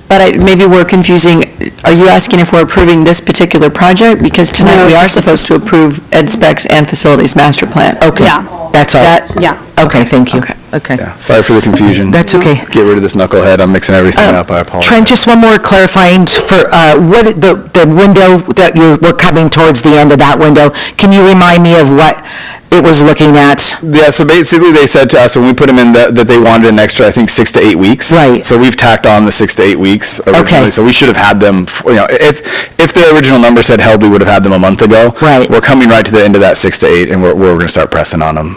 But maybe we're confusing, are you asking if we're approving this particular project? Because tonight we are supposed to approve ed specs and facilities master plan. Okay. Yeah. That's all. Yeah. Okay, thank you. Okay. Yeah, sorry for the confusion. That's okay. Get rid of this knucklehead. I'm mixing everything up. I apologize. Trent, just one more clarifying for what the window that we're coming towards the end of that window. Can you remind me of what it was looking at? Yeah, so basically they said to us when we put them in that they wanted an extra, I think, 6 to 8 weeks. Right. So we've tacked on the 6 to 8 weeks originally. Okay. So we should have had them, if the original number said held, we would have had them a month ago. Right. We're coming right to the end of that 6 to 8, and we're going to start pressing on them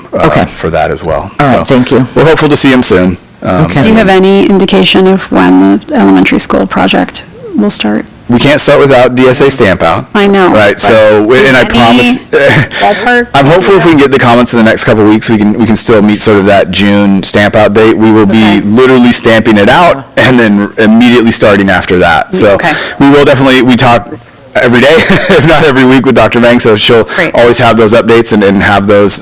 for that as well. All right, thank you. We're hopeful to see them soon. Okay. Do you have any indication of when the elementary school project will start? We can't start without DSA stamp out. I know. Right, so, and I promise, I'm hopeful if we can get the comments in the next couple of weeks, we can still meet sort of that June stamp out date. We will be literally stamping it out and then immediately starting after that. So we will definitely, we talk every day, if not every week, with Dr. Vang, so she'll always have those updates and have those,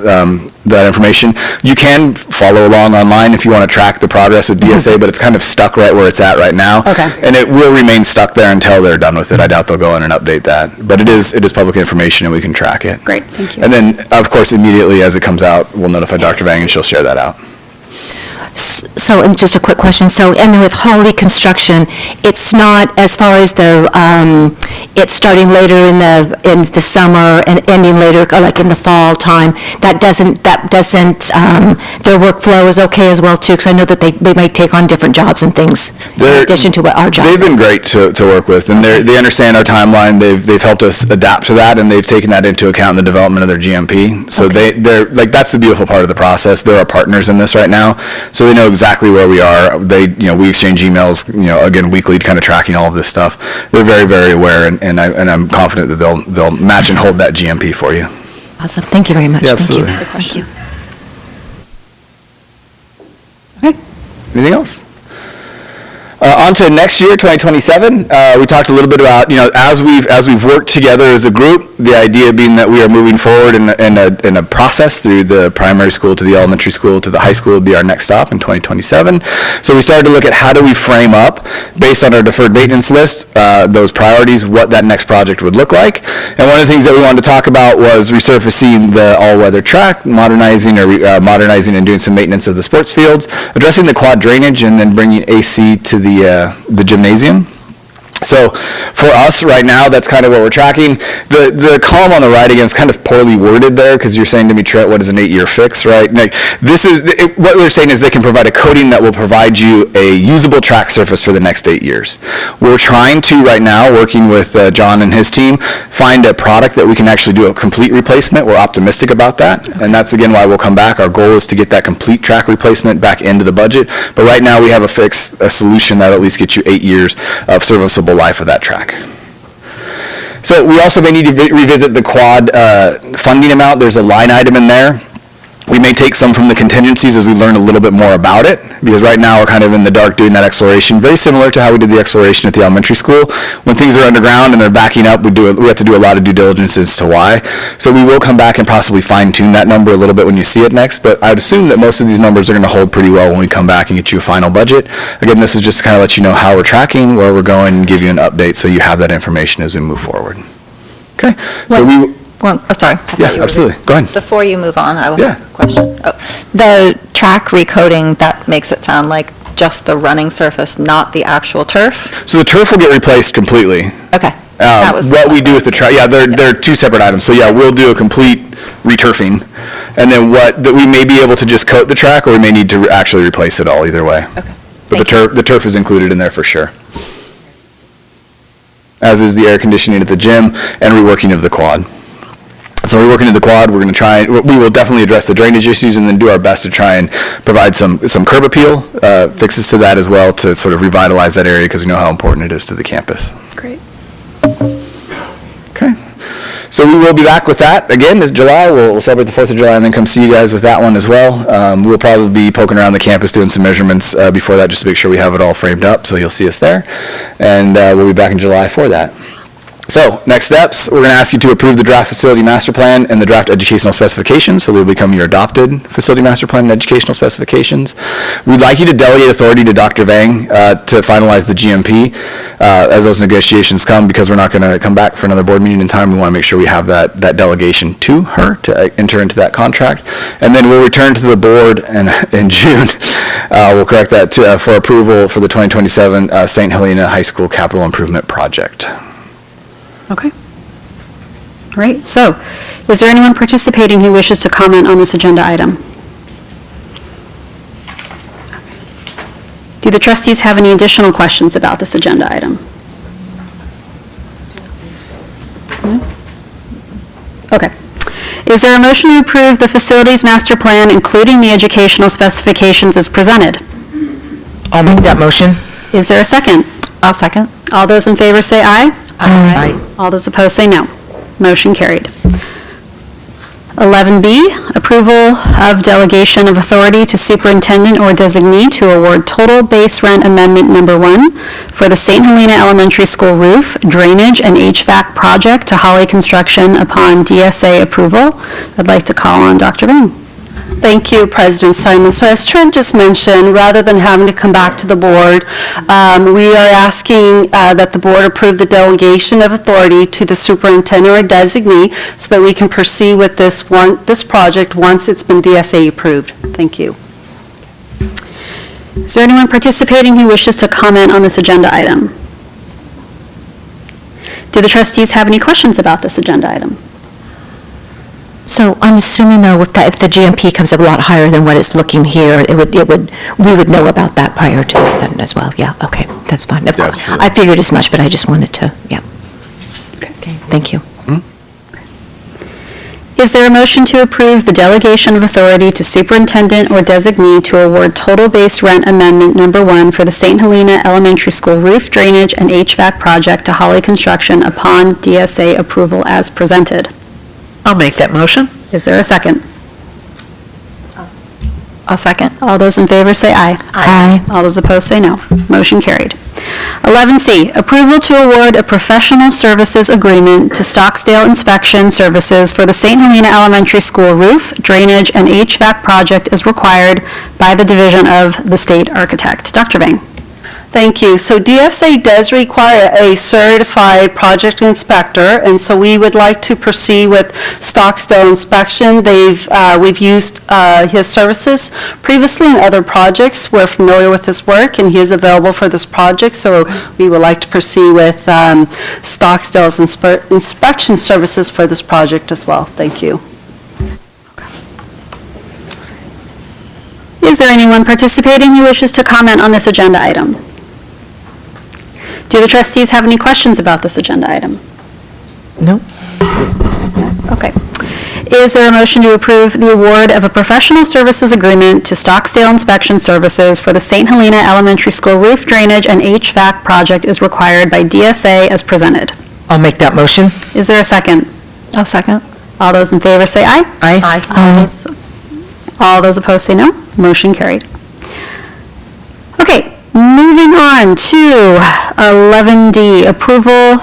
that information. You can follow along online if you want to track the progress of DSA, but it's kind of stuck right where it's at right now. Okay. And it will remain stuck there until they're done with it. I doubt they'll go in and update that. But it is public information and we can track it. Great, thank you. And then, of course, immediately as it comes out, we'll notify Dr. Vang and she'll share that out. So, and just a quick question, so, and then with Holly Construction, it's not, as far as the, it's starting later in the summer and ending later, like in the fall time, that doesn't, their workflow is okay as well too, because I know that they might take on different jobs and things in addition to what our job is. They've been great to work with, and they understand our timeline. They've helped us adapt to that, and they've taken that into account in the development of their GMP. So they're like, that's the beautiful part of the process. They're our partners in this right now, so they know exactly where we are. We exchange emails, again, weekly, kind of tracking all of this stuff. They're very, very aware, and I'm confident that they'll match and hold that GMP for you. Awesome, thank you very much. Yeah, absolutely. Thank you. Okay. Anything else? On to next year, 2027. We talked a little bit about, as we've worked together as a group, the idea being that we are moving forward in a process through the primary school to the elementary school to the high school would be our next stop in 2027. So we started to look at how do we frame up, based on our deferred maintenance list, those priorities, what that next project would look like. And one of the things that we wanted to talk about was resurfacing the all-weather track, modernizing and doing some maintenance of the sports fields, addressing the quad drainage, and then bringing AC to the gymnasium. So for us right now, that's kind of what we're tracking. The column on the right, again, is kind of poorly worded there because you're saying to me, Trent, what is an 8-year fix, right? Like, what we're saying is they can provide a coating that will provide you a usable track surface for the next 8 years. We're trying to right now, working with John and his team, find a product that we can actually do a complete replacement. We're optimistic about that, and that's again why we'll come back. Our goal is to get that complete track replacement back into the budget, but right now we have a solution that'll at least get you 8 years of serviceable life of that track. So we also may need to revisit the quad funding amount. There's a line item in there. We may take some from the contingencies as we learn a little bit more about it, because right now we're kind of in the dark doing that exploration, very similar to how we did the exploration at the elementary school. When things are underground and they're backing up, we have to do a lot of due diligence as to why. So we will come back and possibly fine tune that number a little bit when you see it next, but I would assume that most of these numbers are going to hold pretty well when we come back and get you a final budget. Again, this is just to kind of let you know how we're tracking, where we're going, and give you an update so you have that information as we move forward. Okay. So sorry. Yeah, absolutely. Go ahead. Before you move on, I will have a question. The track recoding, that makes it sound like just the running surface, not the actual turf? So the turf will get replaced completely. Okay. What we do with the track, they're two separate items. So we'll do a complete returfing, and then we may be able to just coat the track, or we may need to actually replace it all, either way. Okay. But the turf is included in there for sure. As is the air conditioning at the gym and reworking of the quad. So we're working in the quad. We're going to we will definitely address the drainage issues and then do our best to try and provide some curb appeal fixes to that as well, to sort of revitalize that area because we know how important it is to the campus. Great. Okay. So we will be back with that again this July. We'll celebrate the 4th of July and then come see you guys with that one as well. We'll probably be poking around the campus doing some measurements before that just to make sure we have it all framed up, so you'll see us there. And we'll be back in July for that. So, next steps, we're going to ask you to approve the draft facility master plan and the draft educational specifications, so they'll become your adopted facility master plan and educational specifications. We'd like you to delegate authority to Dr. Vang to finalize the GMP as those negotiations come, because we're not going to come back for another board meeting in time. We want to make sure we have that delegation to her to enter into that contract. And then we'll return to the board in June. We'll correct that for approval for the 2027 St. Helena High School Capital Improvement Project. Okay. All right, so is there anyone participating who wishes to comment on this agenda item? Do the trustees have any additional questions about this agenda item? No? Okay. Is there a motion to approve the facilities master plan, including the educational specifications as presented? I'll make that motion. Is there a second? I'll second. All those in favor say aye. Aye. All those opposed say no. Motion carried. 11B, approval of delegation of authority to superintendent or designee to award total base rent amendment number 1 for the St. Helena Elementary School roof, drainage, and HVAC project to Holly Construction upon DSA approval. I'd like to call on Dr. Vang. Thank you, President Simon. So as Trent just mentioned, rather than having to come back to the board, we are asking that the board approve the delegation of authority to the superintendent or designee so that we can proceed with this project once it's been DSA approved. Thank you. Is there anyone participating who wishes to comment on this agenda item? Do the trustees have any questions about this agenda item? So I'm assuming though, if the GMP comes up a lot higher than what it's looking here, we would know about that prior to then as well. Yeah, okay, that's fine. Of course. Absolutely. I figured as much, but I just wanted to, yeah. Okay, thank you. Is there a motion to approve the delegation of authority to superintendent or designee to award total base rent amendment number 1 for the St. Helena Elementary School roof, drainage, and HVAC project to Holly Construction upon DSA approval as presented? I'll make that motion. Is there a second? I'll second. All those in favor say aye. Aye. All those opposed say no. Motion carried. 11C, approval to award a professional services agreement to Stocksdale Inspection Services for the St. Helena Elementary School roof, drainage, and HVAC project as required by the Division of the State Architect. Dr. Vang. Thank you. So DSA does require a certified project inspector, and so we would like to proceed with Stocksdale Inspection. We've used his services previously in other projects. We're familiar with his work, and he is available for this project, so we would like to proceed with Stocksdale's inspection services for this project as well. Thank you. Is there anyone participating who wishes to comment on this agenda item? Do the trustees have any questions about this agenda item? No. Okay. Is there a motion to approve the award of a professional services agreement to Stocksdale Inspection Services for the St. Helena Elementary School roof, drainage, and HVAC project as required by DSA as presented? I'll make that motion. Is there a second? I'll second. All those in favor say aye. Aye. All those opposed say no. Motion carried. Okay, moving on to 11D, approval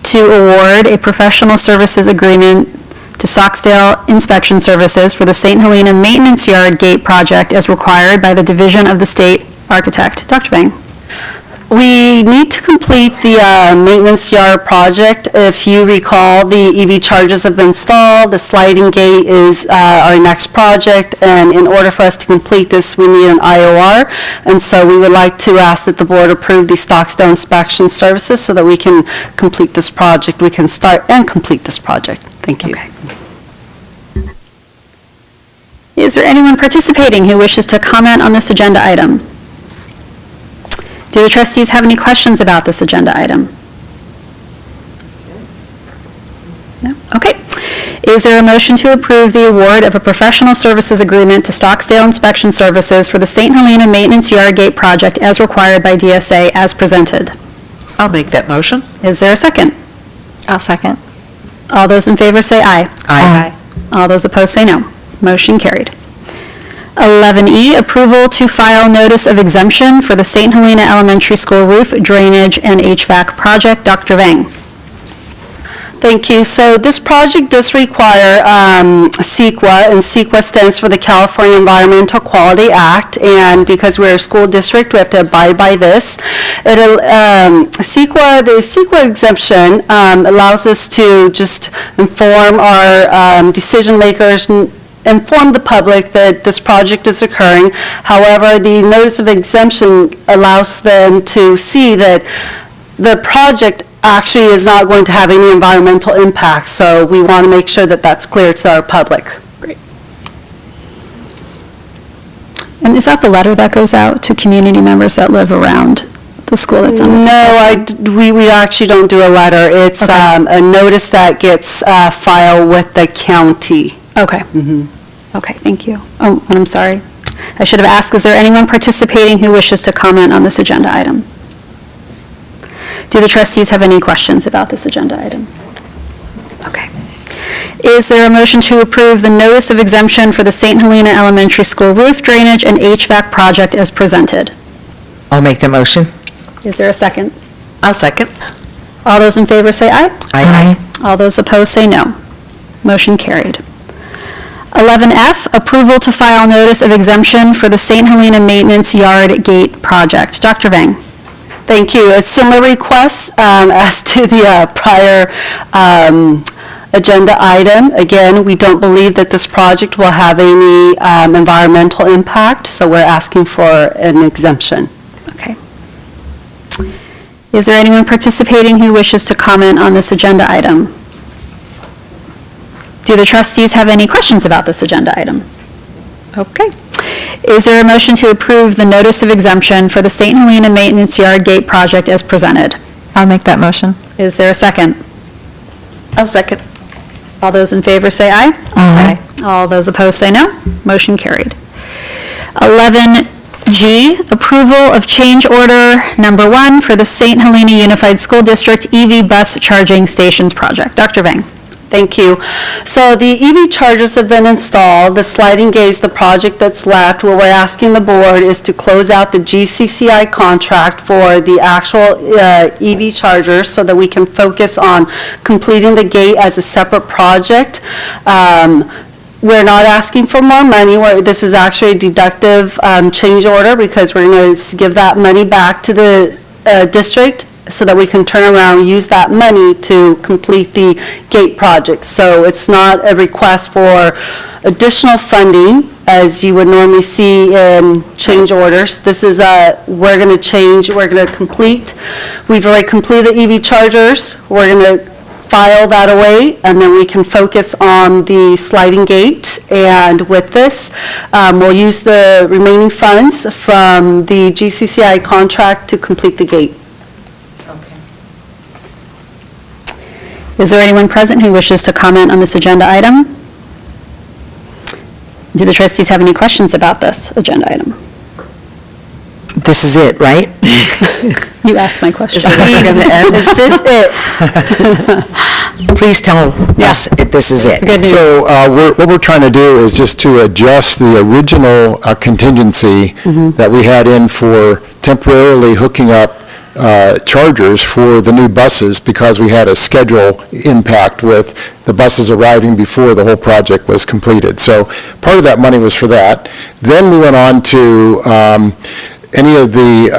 to award a professional services agreement to Stocksdale Inspection Services for the St. Helena Maintenance Yard Gate Project as required by the Division of the State Architect. Dr. Vang. We need to complete the maintenance yard project. If you recall, the EV chargers have been installed, the sliding gate is our next project, and in order for us to complete this, we need an IOR, and so we would like to ask that the board approve the Stocksdale Inspection Services so that we can complete this project. We can start and complete this project. Thank you. Okay. Is there anyone participating who wishes to comment on this agenda item? Do the trustees have any questions about this agenda item? No? Okay. Is there a motion to approve the award of a professional services agreement to Stocksdale Inspection Services for the St. Helena Maintenance Yard Gate Project as required by DSA as presented? I'll make that motion. Is there a second? I'll second. All those in favor say aye. Aye. All those opposed say no. Motion carried. 11E, approval to file notice of exemption for the St. Helena Elementary School roof drainage and HVAC project. Dr. Vang. Thank you. So this project does require CEQA, and CEQA stands for the California Environmental Quality Act, and because we're a school district, we have to abide by this. The CEQA exemption allows us to just inform our decision makers, inform the public that this project is occurring. However, the notice of exemption allows them to see that the project actually is not going to have any environmental impact, so we want to make sure that that's clear to our public. Great. And is that the letter that goes out to community members that live around the school that's on? No, we actually don't do a letter. It's a notice that gets filed with the county. Okay. Okay, thank you. Oh, and I'm sorry. I should have asked, is there anyone participating who wishes to comment on this agenda item? Do the trustees have any questions about this agenda item? Okay. Is there a motion to approve the notice of exemption for the St. Helena Elementary School roof drainage and HVAC project as presented? I'll make the motion. Is there a second? I'll second. All those in favor say aye. Aye. All those opposed say no. Motion carried. 11F, approval to file notice of exemption for the St. Helena Maintenance Yard Gate Project. Dr. Vang. Thank you. A similar request as to the prior agenda item. Again, we don't believe that this project will have any environmental impact, so we're asking for an exemption. Okay. Is there anyone participating who wishes to comment on this agenda item? Do the trustees have any questions about this agenda item? Okay. Is there a motion to approve the notice of exemption for the St. Helena Maintenance Yard Gate Project as presented? I'll make that motion. Is there a second? I'll second. All those in favor say aye. Aye. All those opposed say no. Motion carried. 11G, approval of change order number 1 for the St. Helena Unified School District EV Bus Charging Stations Project. Dr. Vang. Thank you. So the EV chargers have been installed. The sliding gate is the project that's left. What we're asking the board is to close out the GCCI contract for the actual EV chargers so that we can focus on completing the gate as a separate project. We're not asking for more money. This is actually a deductive change order because we're going to give that money back to the district so that we can turn around and use that money to complete the gate project. So it's not a request for additional funding as you would normally see in change orders. This is we're going to complete. We've already completed the EV chargers. We're going to file that away, and then we can focus on the sliding gate. And with this, we'll use the remaining funds from the GCCI contract to complete the gate. Is there anyone present who wishes to comment on this agenda item? Do the trustees have any questions about this agenda item? This is it, right? You asked my question. Is this it? Please tell us if this is it. Good news. So what we're trying to do is just to adjust the original contingency that we had in for temporarily hooking up chargers for the new buses because we had a schedule impact with the buses arriving before the whole project was completed. So part of that money was for that. Then we went on to any of the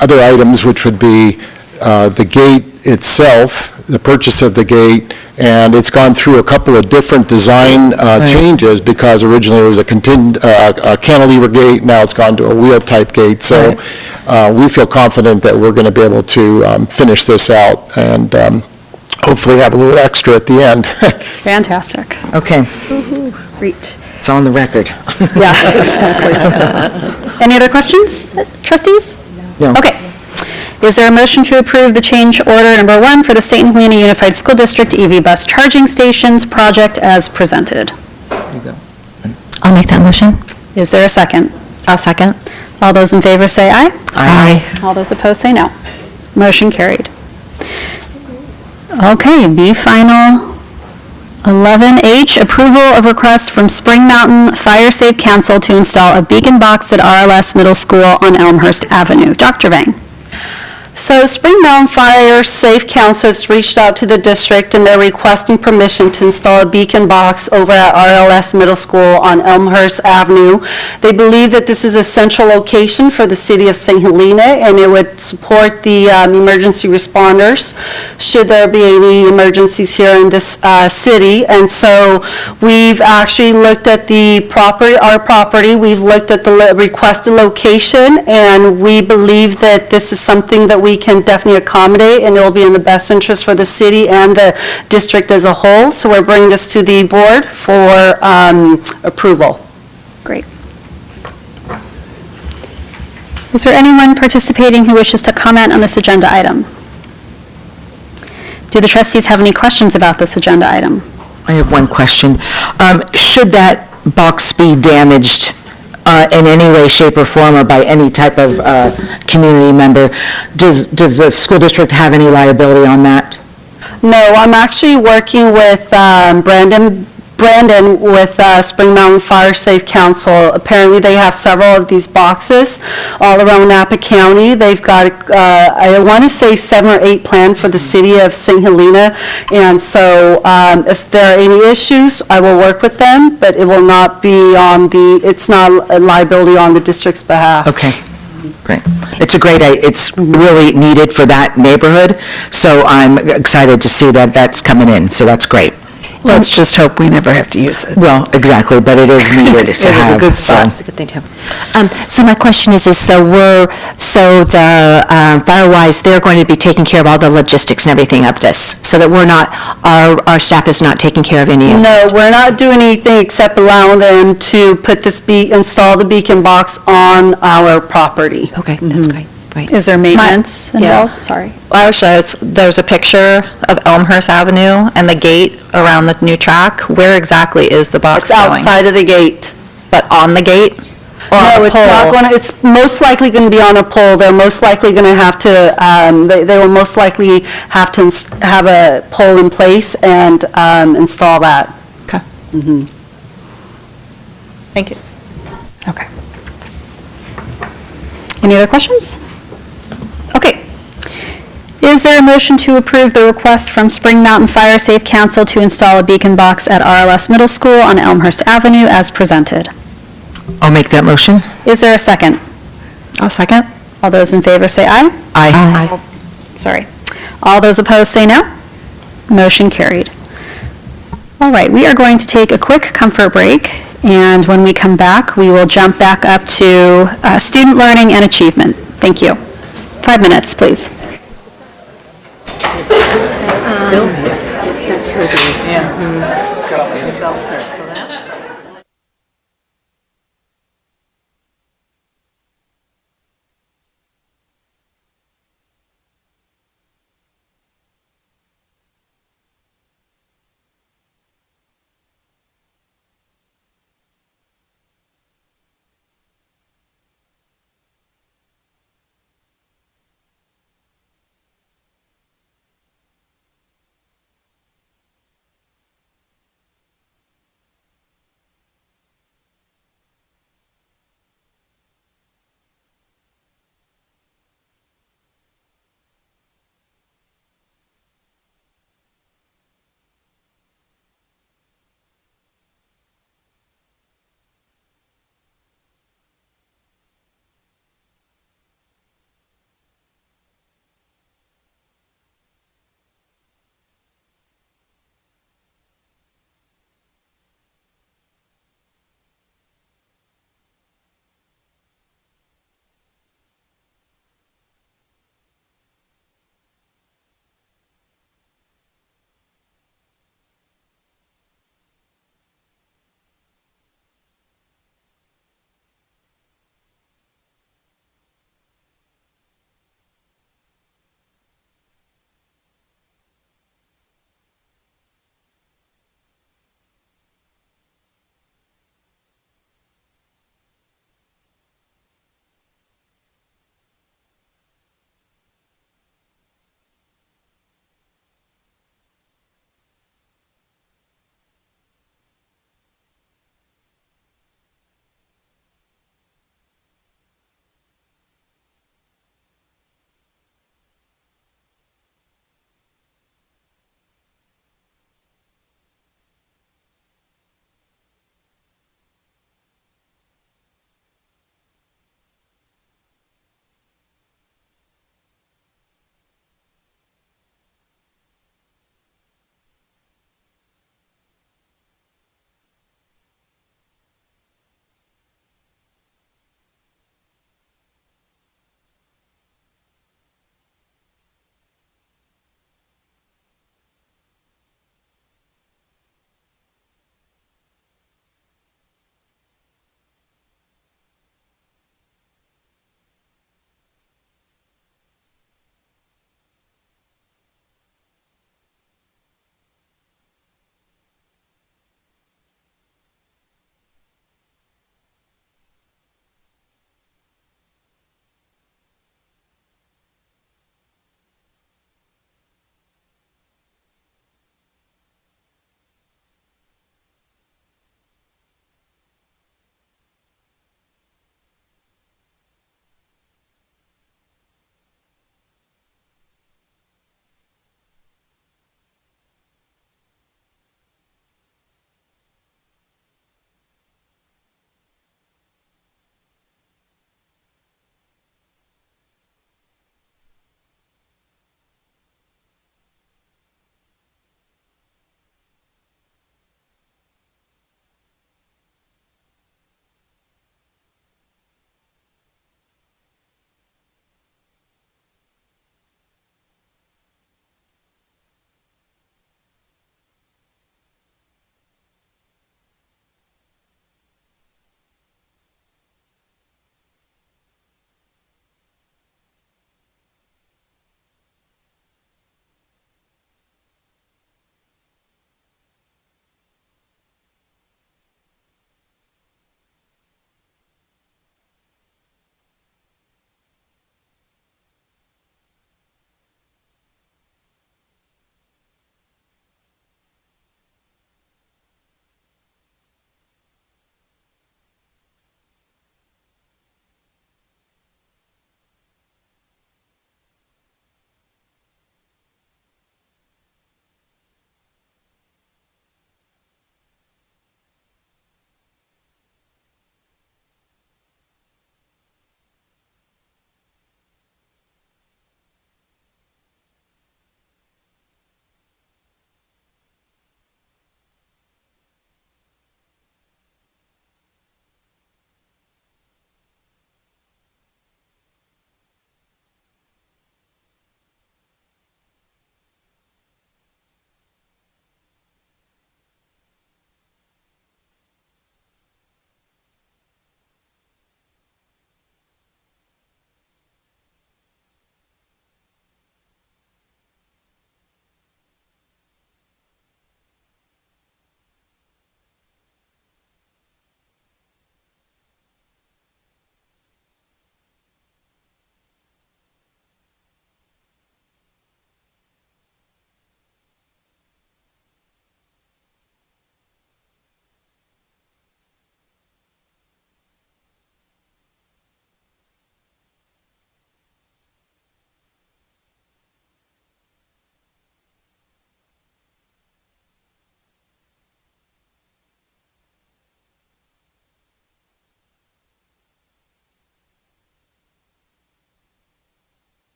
other items, which would be the gate itself, the purchase of the gate, and it's gone through a couple of different design changes because originally it was a cantilever gate, now it's gone to a wheel-type gate. So we feel confident that we're going to be able to finish this out and hopefully have a little extra at the end. Fantastic. Okay, Great. it's on the record. Yeah, exactly. Any other questions, trustees? No. Okay. Is there a motion to approve the change order number 1 for the St. Helena Unified School District EV Bus Charging Stations project as presented? I'll make that motion. Is there a second? I'll second. All those in favor say aye. Aye. All those opposed say no. Motion carried. Okay, the final 11H, approval of request from Spring Mountain Fire Safe Council to install a beacon box at RLS Middle School on Elmhurst Avenue. Dr. Vang. So Spring Mountain Fire Safe Council has reached out to the district and they're requesting permission to install a beacon box over at RLS Middle School on Elmhurst Avenue. They believe that this is a central location for the city of St. Helena and it would support the emergency responders should there be any emergencies here in this city. And so we've actually looked at our property, we've looked at the requested location, and we believe that this is something that we can definitely accommodate, and it will be in the best interest for the city and the district as a whole. So we're bringing this to the board for approval. Great. Is there anyone participating who wishes to comment on this agenda item? Do the trustees have any questions about this agenda item? I have one question. Should that box be damaged in any way, shape, or form, or by any type of community member, does the school district have any liability on that? No, I'm actually working with Brandon with Spring Mountain Fire Safe Council. Apparently, they have several of these boxes all around Napa County. They've got, I want to say 7 or 8 planned for the city of St. Helena. And so if there are any issues, I will work with them, but it will not be it's not a liability on the district's behalf. Okay, great. It's really needed for that neighborhood, so I'm excited to see that that's coming in, so that's great. Let's just hope we never have to use it. Well, exactly, but it is needed to have. It is a good spot. It's a good thing to have. So my question is so the Firewise, they're going to be taking care of all the logistics and everything of this, so that our staff is not taking care of any of it? No, we're not doing anything except allowing them to install the beacon box on our property. Okay, that's great. Right. Is there maintenance involved? Sorry. There's a picture of Elmhurst Avenue and the gate around the new track. Where exactly is the box It's going? outside of the gate. But on the gate? Or on No, a it's not pole? going to, it's most likely going to be on a pole. They're most likely going to have to, they will most likely have to have a pole in place and install that. Okay. Thank you. Okay. Any other questions? Okay. Is there a motion to approve the request from Spring Mountain Fire Safe Council to install a beacon box at RLS Middle School on Elmhurst Avenue as presented? I'll make that motion. Is there a second? I'll second. All those in favor say aye. Aye. Sorry. All those opposed say no. Motion carried. All right, we are going to take a quick comfort break, and when we come back, we will jump back up to student learning and achievement. Thank you. 5 minutes, please.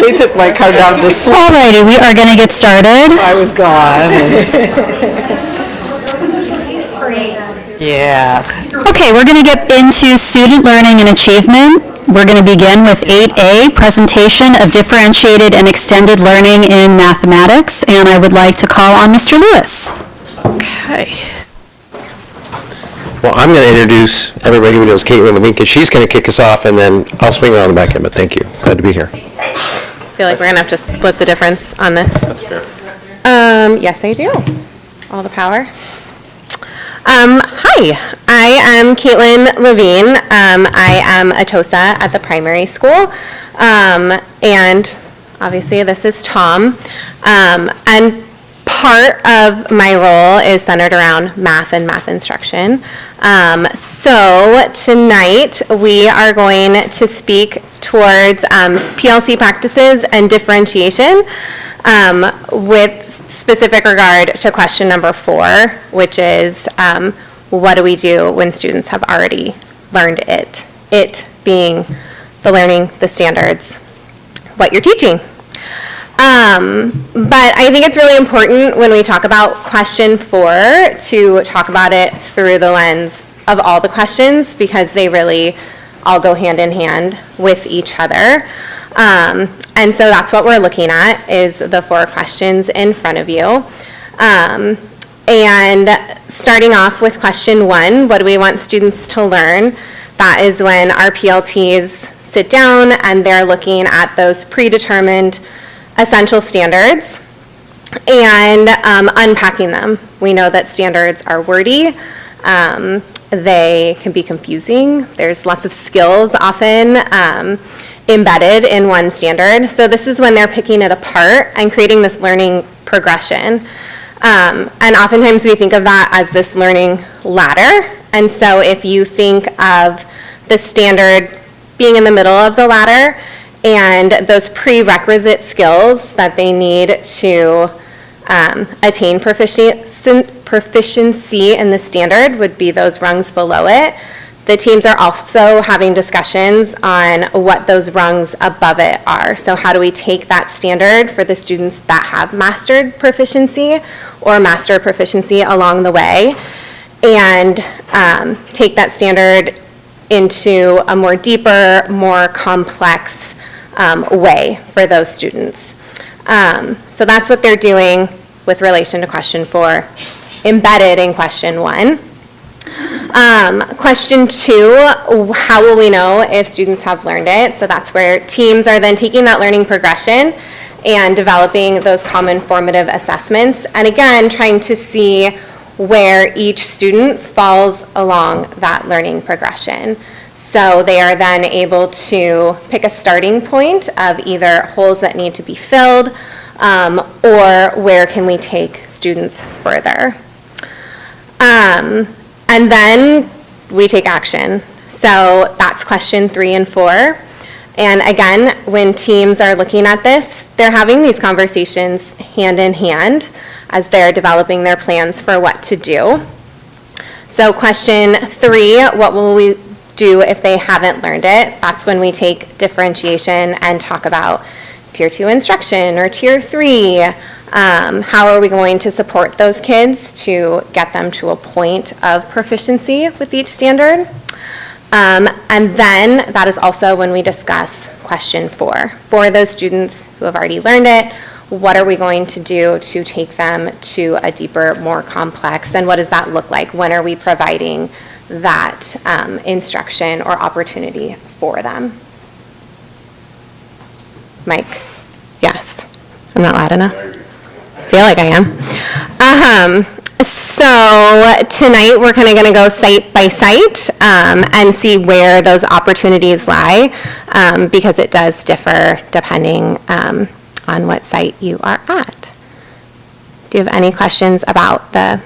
They took my card down to sleep. Alrighty, we are going to get started. I was gone. Yeah. Okay, we're going to get into student learning and achievement. We're going to begin with 8A, presentation of differentiated and extended learning in mathematics, and I would like to call on Mr. Lewis. Okay. Well, I'm going to introduce everybody who knows Caitlin Levine, because she's going to kick us off, and then I'll swing around the back end, but thank you. Glad to be here. I feel like we're going to have to split the difference on this. That's fair. Yes, I do. All the power. Hi, I am Caitlin Levine. I am a TOSA at the primary school, and obviously this is Tom. And part of my role is centered around math and math instruction. So tonight we are going to speak towards PLC practices and differentiation with specific regard to question number 4, which is what do we do when students have already learned it? It being the learning, the standards, what you're teaching. But I think it's really important when we talk about question 4 to talk about it through the lens of all the questions, because they really all go hand in hand with each other. And so that's what we're looking at, is the 4 questions in front of you. And starting off with question 1, what do we want students to learn? That is when our PLTs sit down and they're looking at those predetermined essential standards and unpacking them. We know that standards are wordy. They can be confusing. There's lots of skills often embedded in one standard. So this is when they're picking it apart and creating this learning progression. And oftentimes we think of that as this learning ladder. And so if you think of the standard being in the middle of the ladder, and those prerequisite skills that they need to attain proficiency in the standard would be those rungs below it. The teams are also having discussions on what those rungs above it are. So how do we take that standard for the students that have mastered proficiency or master proficiency along the way, and take that standard into a more deeper, more complex way for those students. So that's what they're doing with relation to question 4, embedded in question 1. Question 2, how will we know if students have learned it? So that's where teams are then taking that learning progression and developing those common formative assessments, and again, trying to see where each student falls along that learning progression. So they are then able to pick a starting point of either holes that need to be filled, or where can we take students further. And then we take action. So that's question 3 and 4. And again, when teams are looking at this, they're having these conversations hand in hand as they're developing their plans for what to do. So question 3, what will we do if they haven't learned it? That's when we take differentiation and talk about Tier 2 instruction or Tier 3. How are we going to support those kids to get them to a point of proficiency with each standard? And then that is also when we discuss question 4. For those students who have already learned it, what are we going to do to take them to a deeper, more complex, and what does that look like? When are we providing that instruction or opportunity for them? Mike? Yes. I'm not loud enough? I feel like I am. So tonight we're kind of going to go site by site and see where those opportunities lie, because it does differ depending on what site you are at. Do you have any questions about the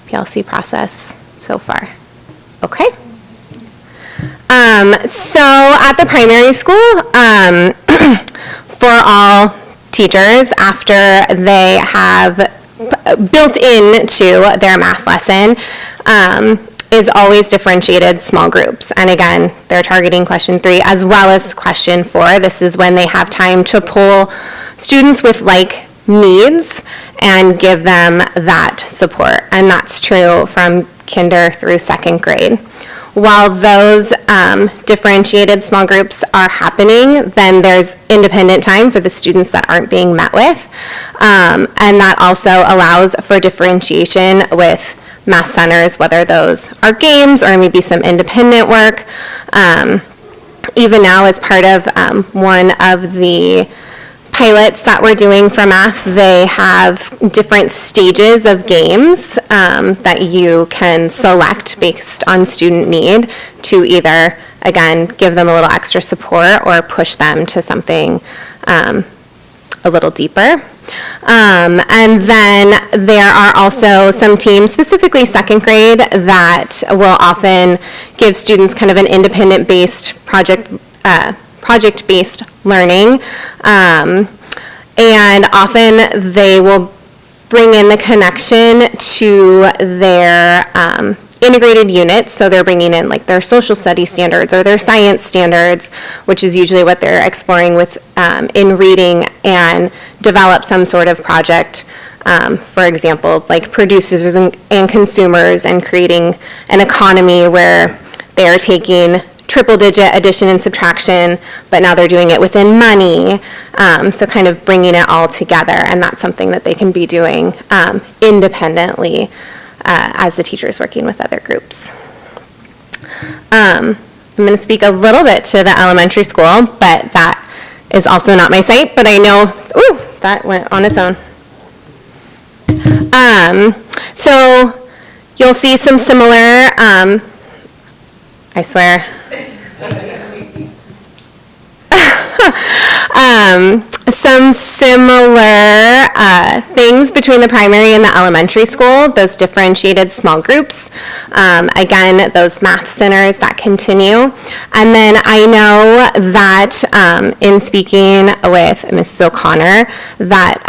PLC process so far? Okay. So at the primary school, for all teachers, after they have built into their math lesson is always differentiated small groups. And again, they're targeting question 3 as well as question 4. This is when they have time to pull students with like needs and give them that support. And that's true from kinder through 2nd grade. While those differentiated small groups are happening, then there's independent time for the students that aren't being met with. And that also allows for differentiation with math centers, whether those are games or maybe some independent work. Even now, as part of one of the pilots that we're doing for math, they have different stages of games that you can select based on student need to either, again, give them a little extra support or push them to something a little deeper. And then there are also some teams, specifically 2nd grade, that will often give students kind of an independent-based project-based learning. And often they will bring in the connection to their integrated units, so they're bringing in like their social studies standards or their science standards, which is usually what they're exploring with in reading, and develop some sort of project, for example, like producers and consumers, and creating an economy where they're taking triple-digit addition and subtraction, but now they're doing it within money, so kind of bringing it all together, and that's something that they can be doing independently as the teacher is working with other groups. I'm going to speak a little bit to the elementary school, but that is also not my site, but I know, ooh, that went on its own. So you'll see some similar, I swear, some similar things between the primary and the elementary school, those differentiated small groups. Again, those math centers that continue. And then I know that in speaking with Mrs. O'Connor, that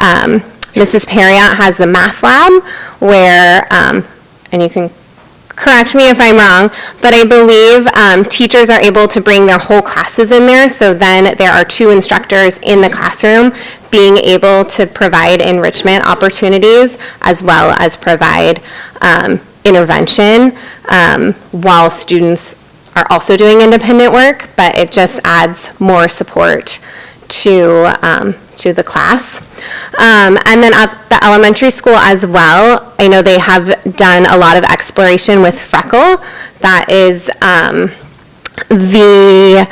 Mrs. Perriott has the math lab where, and you can correct me if I'm wrong, but I believe teachers are able to bring their whole classes in there, so then there are 2 instructors in the classroom being able to provide enrichment opportunities as well as provide intervention while students are also doing independent work, but it just adds more support to the class. And then at the elementary school as well, I know they have done a lot of exploration with Freckle. That is the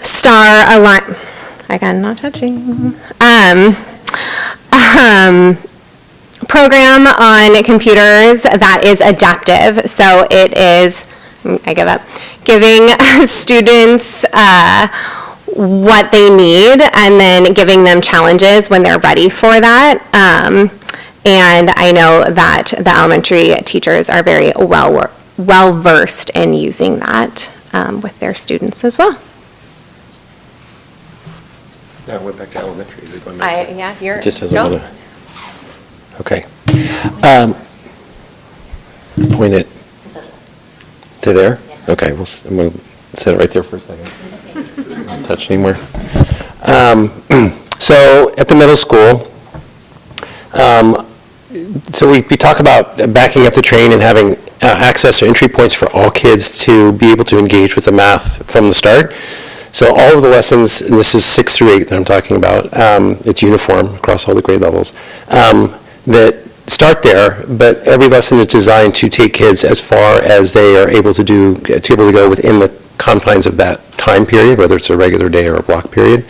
STAR again, not touching, program on computers that is adaptive. So it is, I give up, giving students what they need and then giving them challenges when they're ready for that. And I know that the elementary teachers are very well versed in using that with their students as well. Now we're back to elementary. Is it going back? Yeah, you're. Just as a minute. Okay. Point it to there? Okay, I'm going to set it right there for a second. Not touch anymore. So at the middle school, so we talk about backing up the train and having access to entry points for all kids to be able to engage with the math from the start. So all of the lessons, and this is 6 through 8 that I'm talking about, it's uniform across all the grade levels, that start there, but every lesson is designed to take kids as far as they are able to go within the confines of that time period, whether it's a regular day or a block period.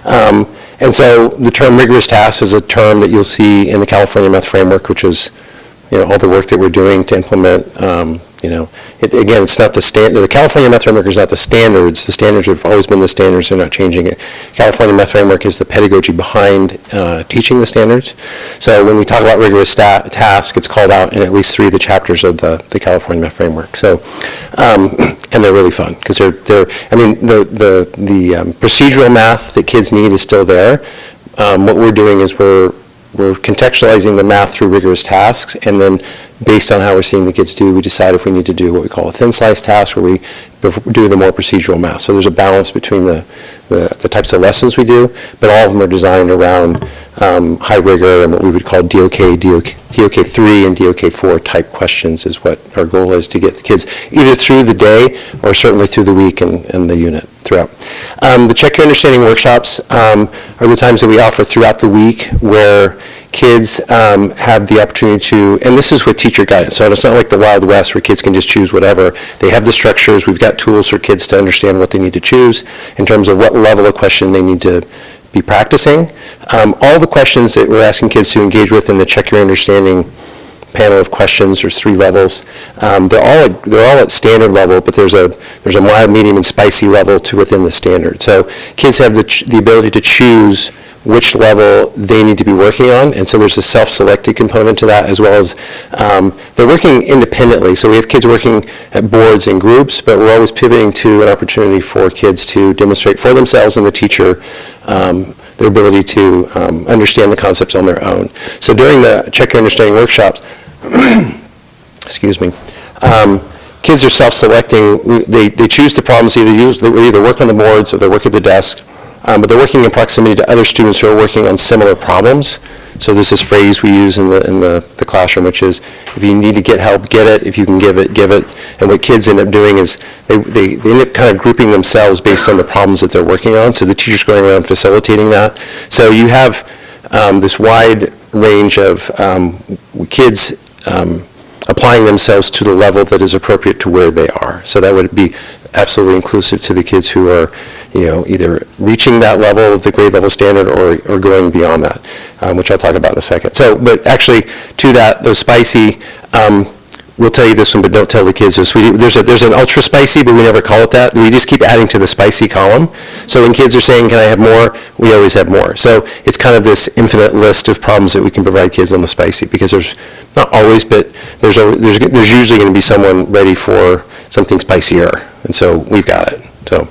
And so the term rigorous tasks is a term that you'll see in the California Math Framework, which is, all the work that we're doing to implement, again, it's not the standard. The California Math Framework is not the standards. The standards have always been the standards. They're not changing it. California Math Framework is the pedagogy behind teaching the standards. So when we talk about rigorous task, it's called out in at least 3 of the chapters of the California Math Framework. So, and they're really fun because the procedural math that kids need is still there. What we're doing is we're we're contextualizing the math through rigorous tasks, and then based on how we're seeing the kids do, we decide if we need to do what we call a thin slice task, or we do the more procedural math. So there's a balance between the types of lessons we do, but all of them are designed around high rigor and what we would call DOK3 and DOK4 type questions is what our goal is, to get the kids either through the day or certainly through the week and the unit throughout. The Check Your Understanding workshops are the times that we offer throughout the week where kids have the opportunity to, and this is with teacher guidance, so it's not like the Wild West where kids can just choose whatever. They have the structures. We've got tools for kids to understand what they need to choose in terms of what level of question they need to be practicing. All the questions that we're asking kids to engage with in the Check Your Understanding panel of questions, there's 3 levels. They're all at standard level, but there's a mild, medium, and spicy level to within the standard. So kids have the ability to choose which level they need to be working on, and so there's a self-selected component to that, as well as they're working independently. So we have kids working at boards and groups, but we're always pivoting to an opportunity for kids to demonstrate for themselves and the teacher their ability to understand the concepts on their own. So during the Check Your Understanding workshops, excuse me, kids are self-selecting. They choose the problems, they either work on the boards or they work at the desk, but they're working in proximity to other students who are working on similar problems. So there's this phrase we use in the classroom, which is, if you need to get help, get it. If you can give it, give it. And what kids end up doing is they end up kind of grouping themselves based on the problems that they're working on. So the teacher's going around facilitating that. So you have this wide range of kids applying themselves to the level that is appropriate to where they are. So that would be absolutely inclusive to the kids who are, either reaching that level of the grade level standard or going beyond that, which I'll talk about in a second. So, but actually, to that, those spicy, we'll tell you this one, but don't tell the kids this. There's an ultra spicy, but we never call it that. We just keep adding to the spicy column. So when kids are saying, can I have more, we always have more. So it's kind of this infinite list of problems that we can provide kids on the spicy, because there's not always, but there's usually going to be someone ready for something spicier, and so we've got it. So,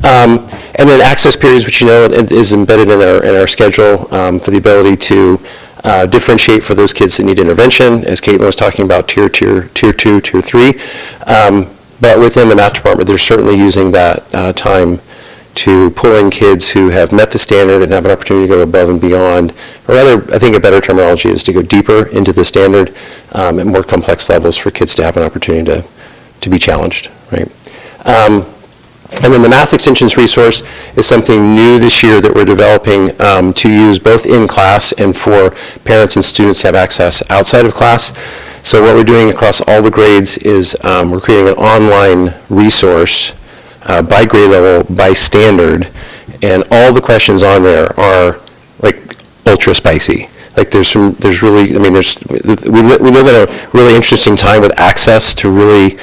and then access periods, which is embedded in our schedule for the ability to differentiate for those kids that need intervention, as Caitlin was talking about, tier 2, tier 3. But within the math department, they're certainly using that time to pull in kids who have met the standard and have an opportunity to go above and beyond. Or rather, I think a better terminology is to go deeper into the standard at more complex levels for kids to have an opportunity to be challenged, right? And then the Math Extensions resource is something new this year that we're developing to use both in class and for parents and students to have access outside of class. So what we're doing across all the grades is we're creating an online resource by grade level, by standard, and all the questions on there are like ultra spicy. Like we live in a really interesting time with access to really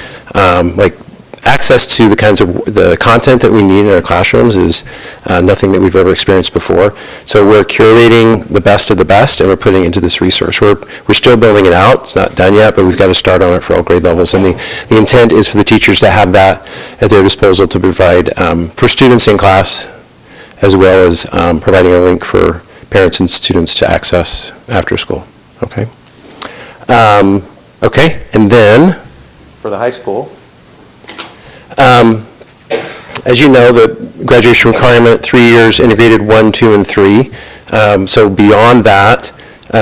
access to the kinds of the content that we need in our classrooms is nothing that we've ever experienced before. So we're curating the best of the best, and we're putting it into this resource. We're still building it out. It's not done yet, but we've got to start on it for all grade levels. And the intent is for the teachers to have that at their disposal to provide for students in class, as well as providing a link for parents and students to access after school. Okay. Okay, and then for the high school. As you know, the graduation requirement, 3 years, integrated 1, 2, and 3. So beyond that,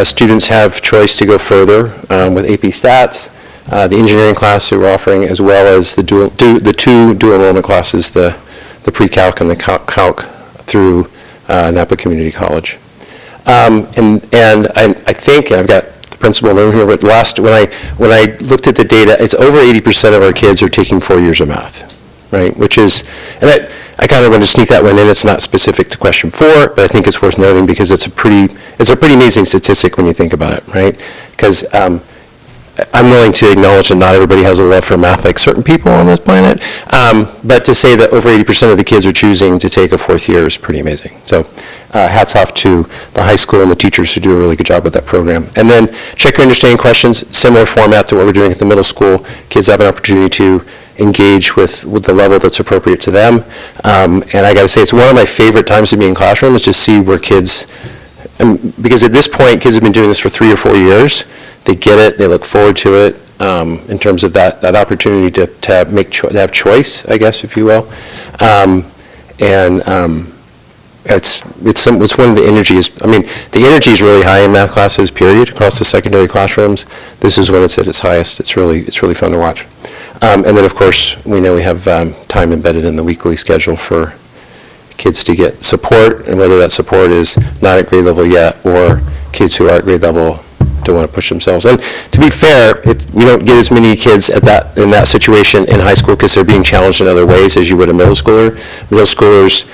students have choice to go further with AP Stats, the engineering class that we're offering, as well as the two dual enrollment classes, the pre-calc and the calc through Napa Community College. And I think I've got the principal in the room here, but when I looked at the data, it's over 80% of our kids are taking 4 years of math, right? Which is, and I kind of want to sneak that one in. It's not specific to question 4, but I think it's worth noting because it's a pretty amazing statistic when you think about it, right? Because I'm willing to acknowledge that not everybody has a love for math like certain people on this planet, but to say that over 80% of the kids are choosing to take a 4th year is pretty amazing. So hats off to the high school and the teachers who do a really good job with that program. And then Check Your Understanding questions, similar format to what we're doing at the middle school. Kids have an opportunity to engage with the level that's appropriate to them. And I got to say, it's one of my favorite times to be in classroom is to see where kids because at this point, kids have been doing this for 3 or 4 years. They get it, they look forward to it, in terms of that opportunity to have choice, I guess, if you will. It's one of the energies, the energy is really high in math classes, period, across the secondary classrooms. This is when it's at its highest. It's really fun to watch. And then, of course, we know we have time embedded in the weekly schedule for kids to get support, and whether that support is not at grade level yet, or kids who are at grade level don't want to push themselves. And to be fair, we don't get as many kids in that situation in high school because they're being challenged in other ways as you would a middle schooler. Middle schoolers,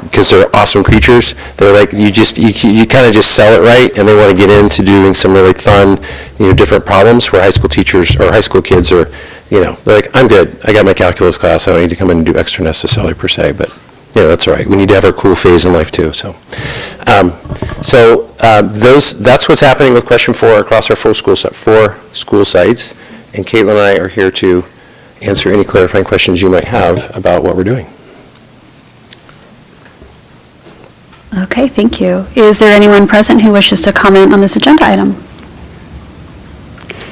because they're awesome creatures, they're like, you kind of just sell it right, and they want to get into doing some really fun, different problems, where high school teachers or high school kids are, they're like, I'm good, I got my calculus class, I don't need to come in and do extra necessarily per se, but that's all right. We need to have our cool phase in life too. So, that's what's happening with question 4 across our 4 school sites. And Caitlin and I are here to answer any clarifying questions you might have about what we're doing. Okay, thank you. Is there anyone present who wishes to comment on this agenda item?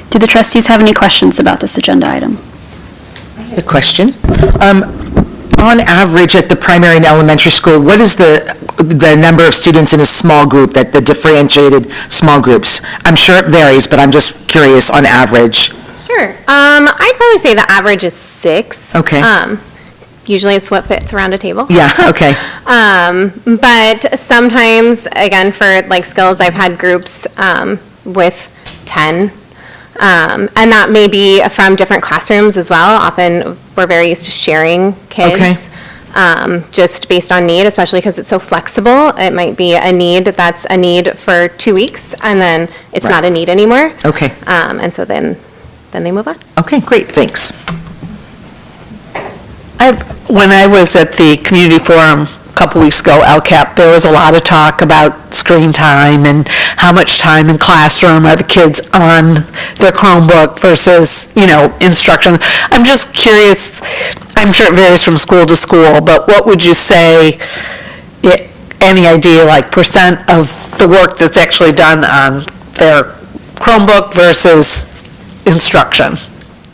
Do the trustees have any questions about this agenda item? A question. On average, at the primary and elementary school, what is the number of students in a small group, the differentiated small groups? I'm sure it varies, but I'm just curious on average. Sure. I'd probably say the average is 6. Okay. Usually it's what fits around a table. Yeah, okay. But sometimes, again, for like skills, I've had groups with 10. And that may be from different classrooms as well. Often we're very used to sharing kids, just based on need, especially because it's so flexible. It might be a need that's a need for 2 weeks, and then it's not a need anymore. Okay. And so then they move on. Okay, great, thanks. When I was at the community forum a couple weeks ago, LCAP, there was a lot of talk about screen time and how much time in classroom are the kids on their Chromebook versus, instruction. I'm just curious, I'm sure it varies from school to school, but what would you say, any idea, like percent of the work that's actually done on their Chromebook versus instruction?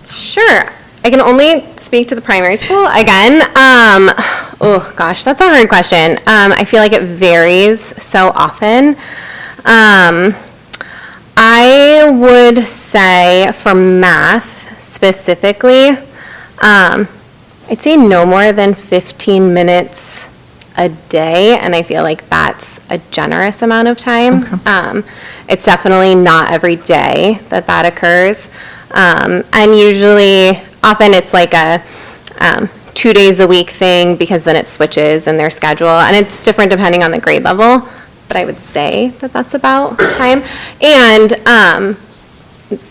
Sure. I can only speak to the primary school. Again, oh gosh, that's a hard question. I feel like it varies so often. I would say for math specifically, I'd say no more than 15 minutes a day, and I feel like that's a generous amount of time. Okay. It's definitely not every day that occurs. And usually, often it's like a 2 days a week thing, because then it switches in their schedule, and it's different depending on the grade level, but I would say that that's about time. And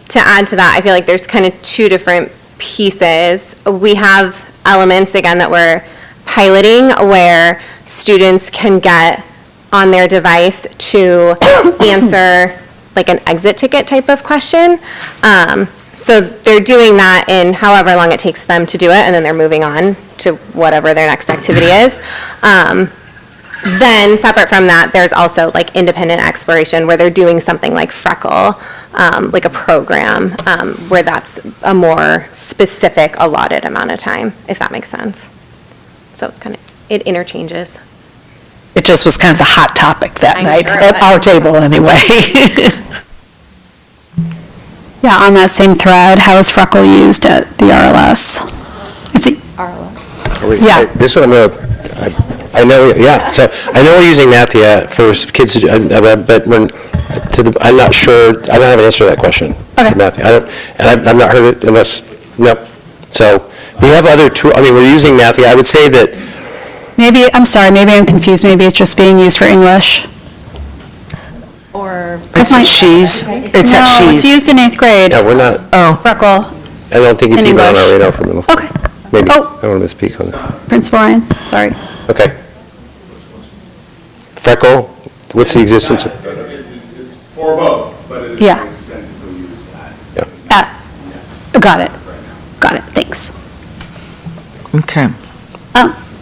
to add to that, I feel like there's kind of 2 different pieces. We have elements, again, that we're piloting where students can get on their device to answer like an exit ticket type of question. So they're doing that in however long it takes them to do it, and then they're moving on to whatever their next activity is. Then separate from that, there's also like independent exploration where they're doing something like Freckle, like a program, where that's a more specific allotted amount of time, if that makes sense. So it's it interchanges. It just was kind of the hot topic that I'm night, sure it at was. our table anyway. Yeah, on that same thread, how is Freckle used at the RLS? Is it RLS? Yeah. This one I know, yeah. So I know we're using Nathia for kids to do, but I'm not sure, I don't have an answer to that question. Okay. I've not heard it unless, nope. So we have other tools, we're using Nathia. I would say that. Maybe I'm confused. Maybe it's just being used for English. Or It's at SHUSD. It's at No, it's SHUSD. used in 8th grade. Yeah, we're not. Oh. Freckle. I don't think it's In even on English. our radar for middle. Okay. Maybe. Oh. I don't want to misspeak on that. Principal Ryan, sorry. Okay. Freckle, what's the existence of? It's for both, but it is Yeah. extensively used at. Got it. Got it, thanks. Okay.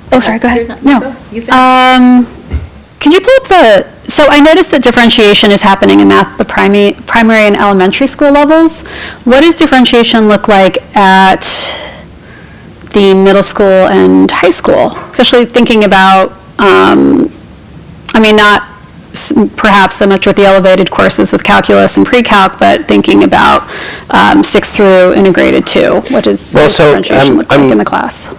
Oh, sorry, go ahead. No. You finish. Can you pull up the So I noticed that differentiation is happening in math, the primary and elementary school levels. What does differentiation look like at the middle school and high school? Especially thinking about, not perhaps so much with the elevated courses with calculus and pre-calc, but thinking about 6 through integrated 2. What does differentiation look like in the class?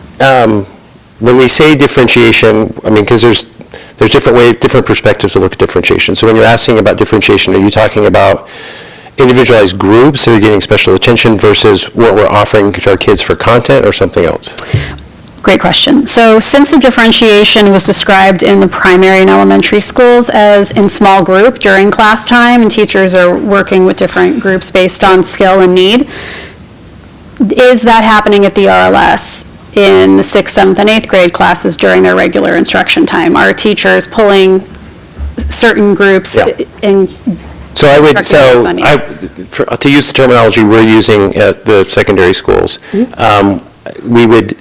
When we say differentiation, because there's different perspectives to look at differentiation. So when you're asking about differentiation, are you talking about individualized groups that are getting special attention versus what we're offering to our kids for content or something else? Great question. So since the differentiation was described in the primary and elementary schools as in small group during class time, and teachers are working with different groups based on skill and need, is that happening at the RLS in the 6th, 7th, and 8th grade classes during their regular instruction time? Are teachers pulling certain groups in? So to use the terminology we're using at the secondary schools, we would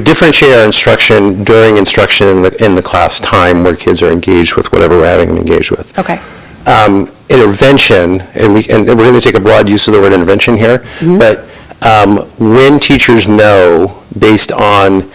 differentiate our instruction during instruction in the class time where kids are engaged with whatever we're having them engaged with. Okay. Intervention, and we're going to take a broad use of the word intervention here, but when teachers know based on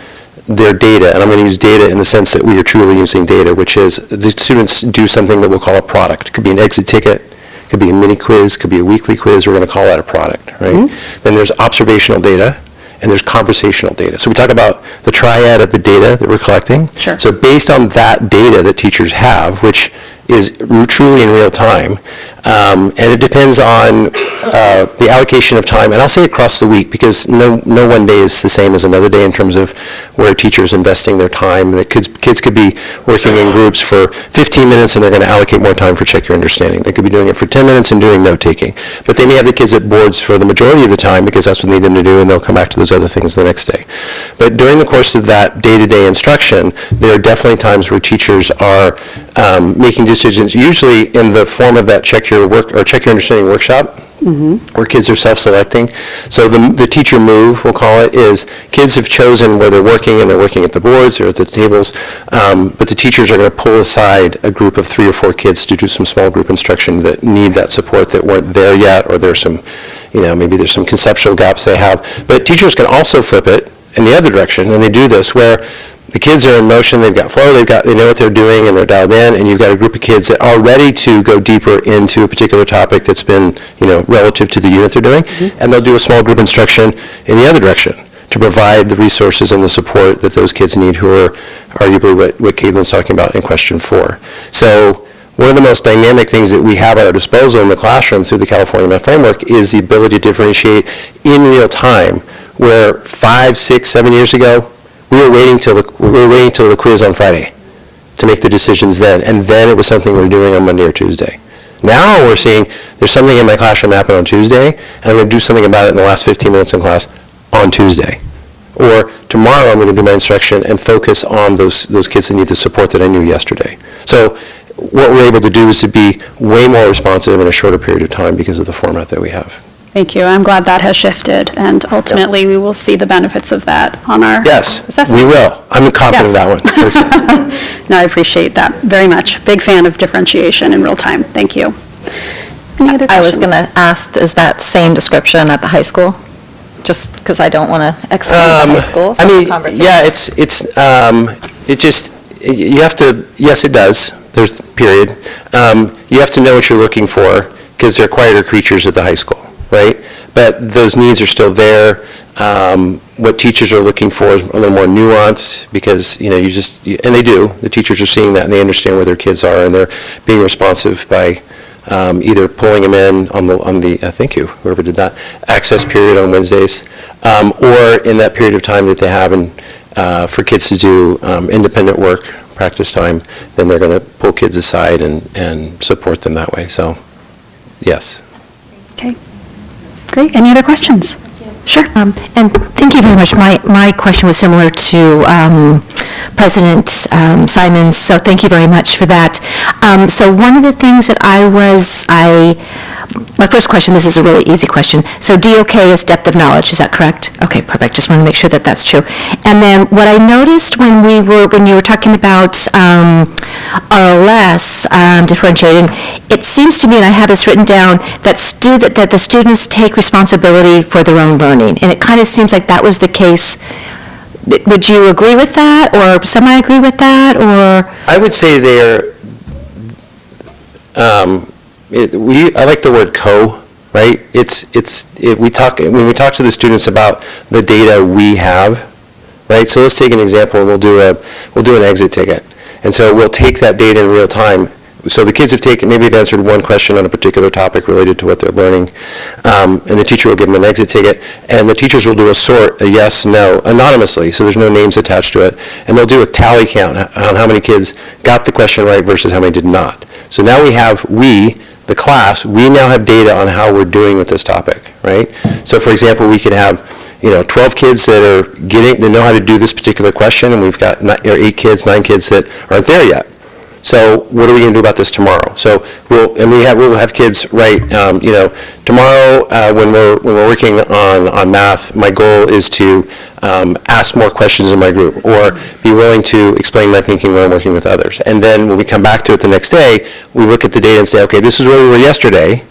their data, and I'm going to use data in the sense that we are truly using data, which is the students do something that we'll call a product. It could be an exit ticket, it could be a mini quiz, it could be a weekly quiz, we're going to call that a product, right? Then there's observational data, and there's conversational data. So we talk about the triad of the data that we're collecting. Sure. So based on that data that teachers have, which is truly in real time, and it depends on the allocation of time, and I'll say across the week because no one day is the same as another day in terms of where a teacher's investing their time. The kids could be working in groups for 15 minutes and they're going to allocate more time for check your understanding. They could be doing it for 10 minutes and doing note taking. But they may have the kids at boards for the majority of the time because that's what they need them to do, and they'll come back to those other things the next day. But during the course of that day-to-day instruction, there are definitely times where teachers are making decisions, usually in the form of that check your understanding workshop, where kids are self-selecting. So the teacher move, we'll call it, is kids have chosen where they're working, and they're working at the boards or at the tables, but the teachers are going to pull aside a group of 3 or 4 kids to do some small group instruction that need that support that weren't there yet, or there's some, maybe there's some conceptual gaps they have. But teachers can also flip it in the other direction, and they do this where the kids are in motion, they've got flow, they know what they're doing, and they're dialed in, and you've got a group of kids that are ready to go deeper into a particular topic that's been, relative to the unit they're doing, and they'll do a small group instruction in the other direction to provide the resources and the support that those kids need, who are arguably what Caitlin's talking about in question 4. So one of the most dynamic things that we have at our disposal in the classroom through the California Math Framework is the ability to differentiate in real time, where 5, 6, 7 years ago, we were waiting till the quiz on Friday to make the decisions then, and then it was something we were doing on Monday or Tuesday. Now we're seeing there's something in my classroom happen on Tuesday, and I'm going to do something about it in the last 15 minutes in class on Tuesday. Or tomorrow I'm going to do my instruction and focus on those kids that need the support that I knew yesterday. So what we're able to do is to be way more responsive in a shorter period of time because of the format that we have. Thank you. I'm glad that has shifted, and ultimately we will see the benefits of that on our assessment. We will. I'm confident of that one. No, I appreciate that very much. Big fan of differentiation in real time. Thank you. Any other questions? I was going to ask, is that same description at the high school? Just because I don't want to exclude the high school from the conversation. You have to, yes, it does. There's period. You have to know what you're looking for because they're quieter creatures at the high school. Right? But those needs are still there. What teachers are looking for is a little more nuanced because, and they do. The teachers are seeing that and they understand where their kids are and they're being responsive by either pulling them in on the thank you, whoever did that, access period on Wednesdays, or in that period of time that they have for kids to do independent work, practice time, then they're going to pull kids aside and support them that way. So, yes. Okay. Great. Any other questions? Sure. And thank you very much. My question was similar to President Simon's, so thank you very much for that. So one of the things that I my first question, this is a really easy question. So DOK is depth of knowledge, is that correct? Okay, perfect. Just want to make sure that that's true. And then what I noticed when you were talking about RLS differentiating, it seems to me, and I have this written down, that the students take responsibility for their own learning. And it kind of seems like that was the case. Would you agree with that, or semi-agree with that, or? I would say I like the word right? When we talk to the students about the data we have, right? So let's take an example, and we'll do an exit ticket. And so we'll take that data in real time. So the kids have maybe they've answered one question on a particular topic related to what they're learning, and the teacher will give them an exit ticket, and the teachers will do a sort, a yes, no, anonymously, so there's no names attached to it, and they'll do a tally count on how many kids got the question right versus how many did not. So now the class, we now have data on how we're doing with this topic, right? So for example, we could have 12 kids that know how to do this particular question, and we've got 9 kids that aren't there yet. So what are we going to do about this tomorrow? So we'll have kids write, tomorrow when we're working on math, my goal is to ask more questions in my group, or be willing to explain my thinking when I'm working with others. And then when we come back to it the next day, we look at the data and say, okay, this is where we were yesterday.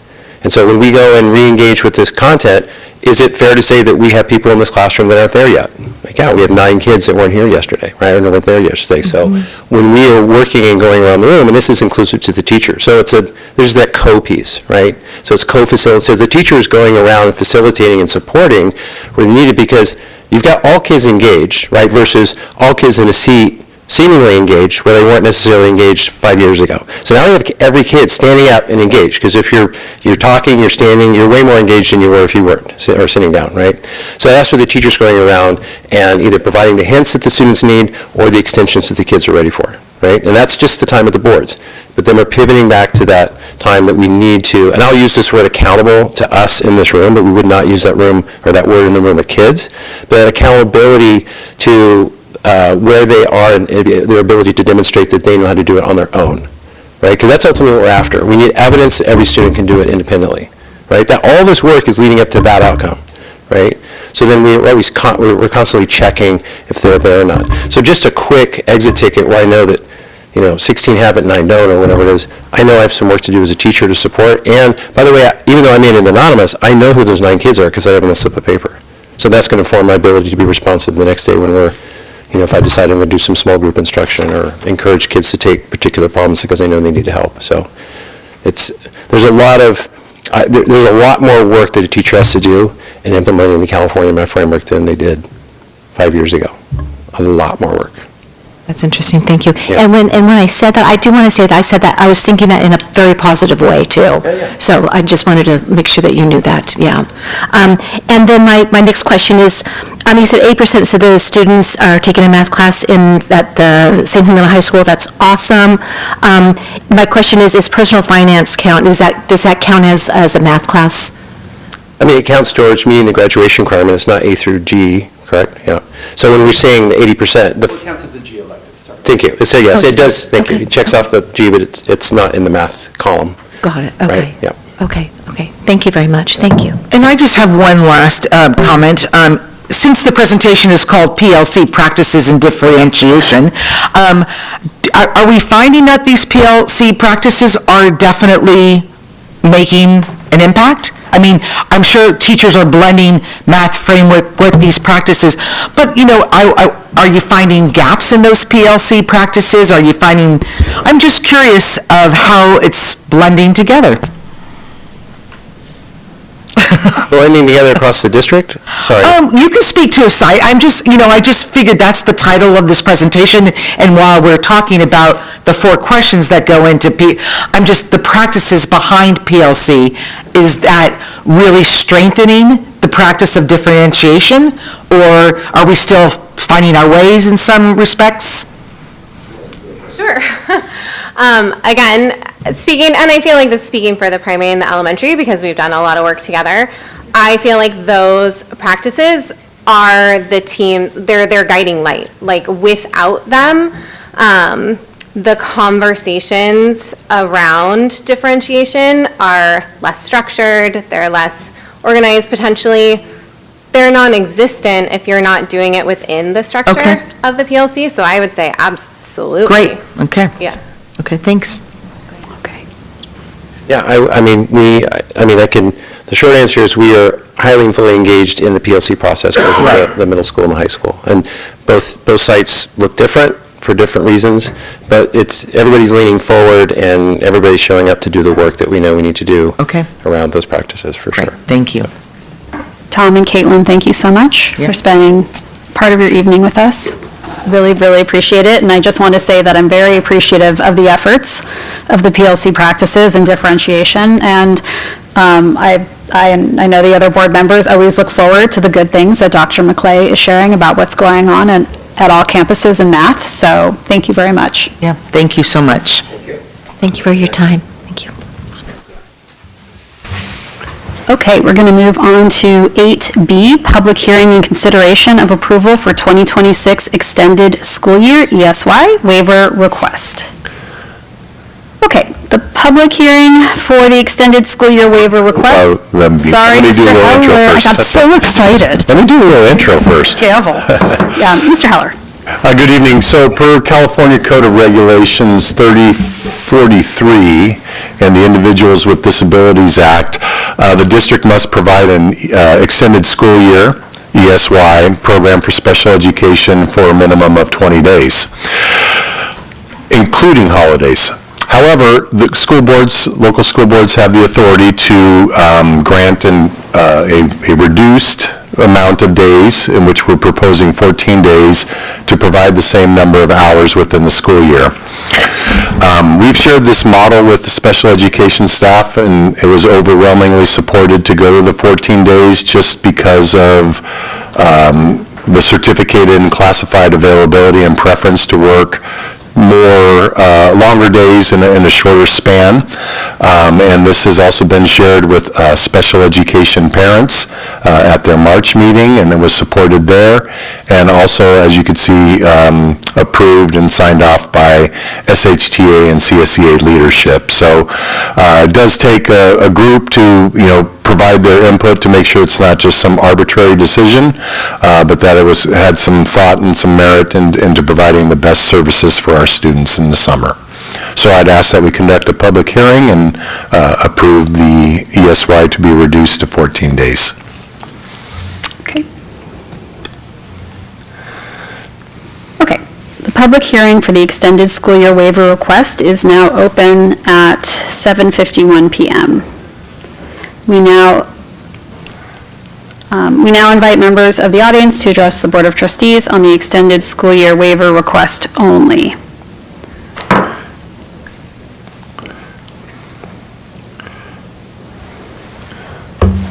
And so when we go and re-engage with this content, is it fair to say that we have people in this classroom that aren't there yet? Like, yeah, we have 9 kids that weren't here yesterday, right, or weren't there yesterday. So when we are working and going around the room, and this is inclusive to the teacher, so there's that co-piece, right? So it's co-facilitating. So the teacher is going around facilitating and supporting where they need it, because you've got all kids engaged, right, versus all kids in a seat seemingly engaged where they weren't necessarily engaged 5 years ago. So now we have every kid standing up and engaged, because if you're talking, you're standing, you're way more engaged than you were if you weren't, or sitting down, right? So that's where the teacher's going around and either providing the hints that the students need or the extensions that the kids are ready for, right? And that's just the time at the boards. But then we're pivoting back to that time that we need to, and I'll use this word accountable to us in this room, but we would not use that word in the room with kids, but accountability to where they are and their ability to demonstrate that they know how to do it on their own, right? Because that's ultimately what we're after. We need evidence that every student can do it independently, right? That all this work is leading up to that outcome, right? So then we're constantly checking if they're there or not. So just a quick exit ticket where I know that 16 have it and 9 don't, or whatever it is. I know I have some work to do as a teacher to support. And by the way, even though I made it anonymous, I know who those 9 kids are because I have on a slip of paper. So that's going to inform my ability to be responsive the next day when we're if I decide I'm going to do some small group instruction or encourage kids to take particular problems because I know they need help. So there's a lot more work that a teacher has to do in implementing the California Math Framework than they did 5 years ago. A lot more work. That's interesting, thank you. Yeah. And when I said that, I do want to say that I said that, I was thinking that in a very positive way, too. Yeah. So I just wanted to make sure that you knew that, yeah. And then my next question is, you said 8% of the students are taking a math class at the St. Helena High School. That's awesome. My question is personal finance count? Does that count as a math class? I mean, it counts towards meeting the graduation requirement. It's not A through G, correct? Yeah. So when we're saying the 80%, It counts as a G elective, sorry. Thank you. So yes, it does. Thank you. Okay. It checks off the G, but it's not in the math column. Got it, Right? okay. Yeah. Okay. Thank you very much, thank you. And I just have one last comment. Since the presentation is called PLC Practices and Differentiation, are we finding that these PLC practices are definitely making an impact? I mean, I'm sure teachers are blending math framework with these practices, but, are you finding gaps in those PLC practices? I'm just curious of how it's blending together. Blending together across the district? Sorry. You can speak to a site. I just figured that's the title of this presentation, and while we're talking about the 4 questions that go into the practices behind PLC, is that really strengthening the practice of differentiation, or are we still finding our ways in some respects? Sure. Again, and I feel like this is speaking for the primary and the elementary because we've done a lot of work together. I feel like those practices are the teams, they're their guiding light. Like without them, the conversations around differentiation are less structured, they're less organized potentially. They're non-existent if you're not doing it within the structure Okay. of the PLC, so I would say absolutely. Great, okay. Yeah. Okay, thanks. Yeah, the short answer is we are highly and fully engaged in the PLC process, both at the middle school and the high school. And both sites look different for different reasons, but everybody's leaning forward and everybody's showing up to do the work that we know we need to do around those practices, for sure. Thank you. Tom and Caitlin, thank you so much for spending part of your evening with us. Really, really appreciate it. And I just want to say that I'm very appreciative of the efforts of the PLC practices and differentiation. And I know the other board members always look forward to the good things that Dr. McClay is sharing about what's going on at all campuses in math. So thank you very much. Yeah, thank you so much. Thank you for your time. Thank you. Okay, we're going to move on to 8B, public hearing and consideration of approval for 2026 extended school year ESY waiver request. Okay, the public hearing for the extended school year waiver request. Sorry, Mr. Heller, I got so excited. Let me do a little intro first. Careful. Yeah, Mr. Heller. Good evening. So per California Code of Regulations 3043 and the Individuals with Disabilities Act, the district must provide an extended school year, ESY, program for special education for a minimum of 20 days, including holidays. However, the school boards, local school boards have the authority to grant a reduced amount of days, in which we're proposing 14 days, to provide the same number of hours within the school year. We've shared this model with the special education staff, and it was overwhelmingly supported to go to the 14 days just because of the certificated and classified availability and preference to work more longer days in a shorter span. And this has also been shared with special education parents at their March meeting, and it was supported there. And also, as you could see, approved and signed off by SHTA and CSEA leadership. So it does take a group to, provide their input to make sure it's not just some arbitrary decision, but that it had some thought and some merit into providing the best services for our students in the summer. So I'd ask that we conduct a public hearing and approve the ESY to be reduced to 14 days. Okay, the public hearing for the extended school year waiver request is now open at 7:51 p.m. We now invite members of the audience to address the Board of Trustees on the extended school year waiver request only.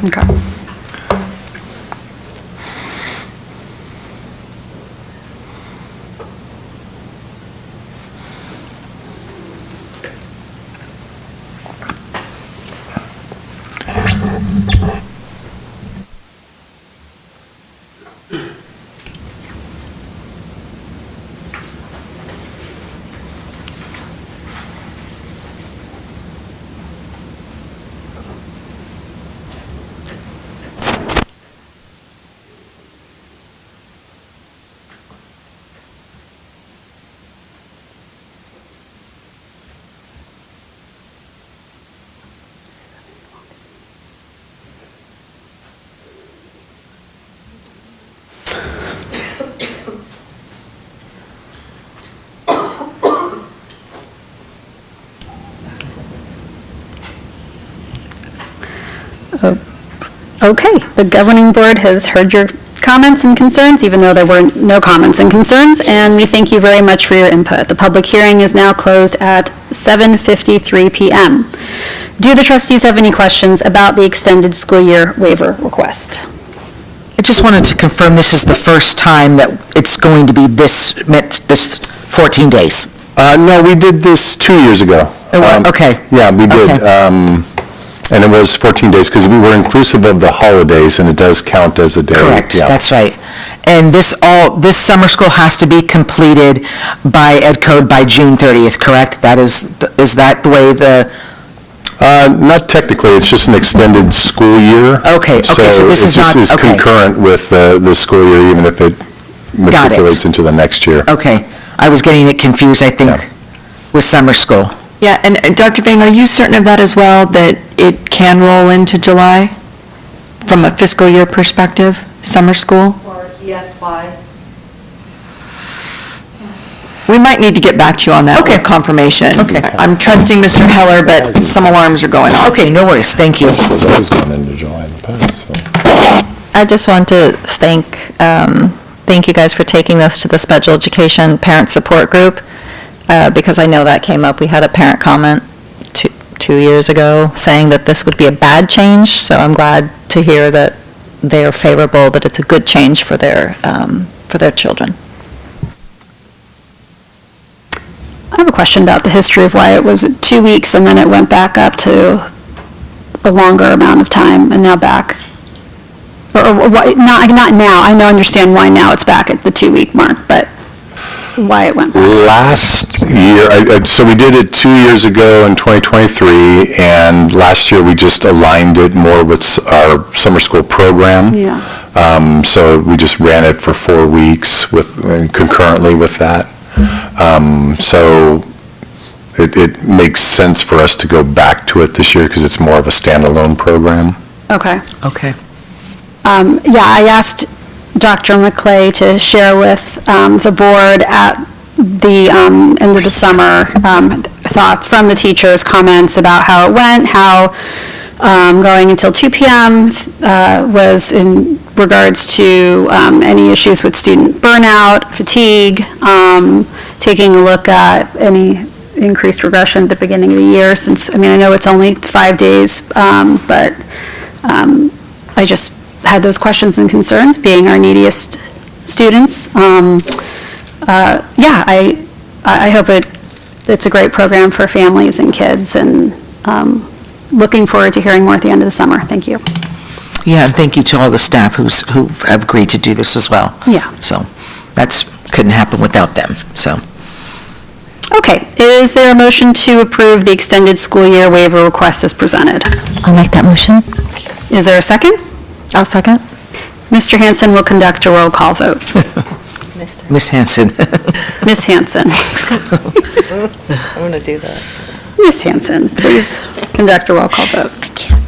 Okay. Okay, the governing board has heard your comments and concerns, even though there were no comments and concerns, and we thank you very much for your input. The public hearing is now closed at 7:53 p.m. Do the trustees have any questions about the extended school year waiver request? I just wanted to confirm this is the first time that it's going to be this 14 days. No, we did this 2 years ago. Okay. Yeah, we did. Okay. And it was 14 days, because we were inclusive of the holidays, and it does count as a day. Correct, Yeah. that's right. And this summer school has to be completed by Ed Code by June 30th, correct? Is that the way Not technically, it's just an extended school year. Okay, so this is not, It just is okay. concurrent with the school year, even if it Got it. matriculates into the next year. Okay, I was getting it confused, I think, with summer school. Yeah, and Dr. Bing, are you certain of that as well, that it can roll into July from a fiscal year perspective, summer school? Or yes, why? We might need to get back to you on that with confirmation. Okay. I'm trusting Mr. Heller, but some alarms are going off. Okay, no worries, thank you. It's always gone into July in the past, so. I just want to thank you guys for taking this to the special education parent support group, because I know that came up. We had a parent comment 2 years ago saying that this would be a bad change, so I'm glad to hear that they are favorable, that it's a good change for their children. I have a question about the history of why it was 2 weeks and then it went back up to a longer amount of time and now back. Or why, not now, I understand why now it's back at the 2-week mark, but why it went back. Last year, so we did it 2 years ago in 2023, and last year we just aligned it more with our summer school program. Yeah. So we just ran it for 4 weeks concurrently with that. So it makes sense for us to go back to it this year because it's more of a standalone program. Okay. Okay. Yeah, I asked Dr. McClay to share with the board at the end of the summer thoughts from the teachers, comments about how it went, how going until 2 p.m. Was in regards to any issues with student burnout, fatigue, taking a look at any increased regression at the beginning of the year since, I know it's only 5 days, but I just had those questions and concerns, being our neediest students. Yeah, I hope it's a great program for families and kids, and looking forward to hearing more at the end of the summer. Thank you. Yeah, and thank you to all the staff who have agreed to do this as well. Yeah. So couldn't happen without them, so. Okay, is there a motion to approve the extended school year waiver request as presented? I'll make that motion. Is there a second? I'll second. Mr. Hanson will conduct a roll call vote. Ms. Hanson. Ms. Hanson. I'm going to do that. Ms. Hanson, please conduct a roll call vote. I can't.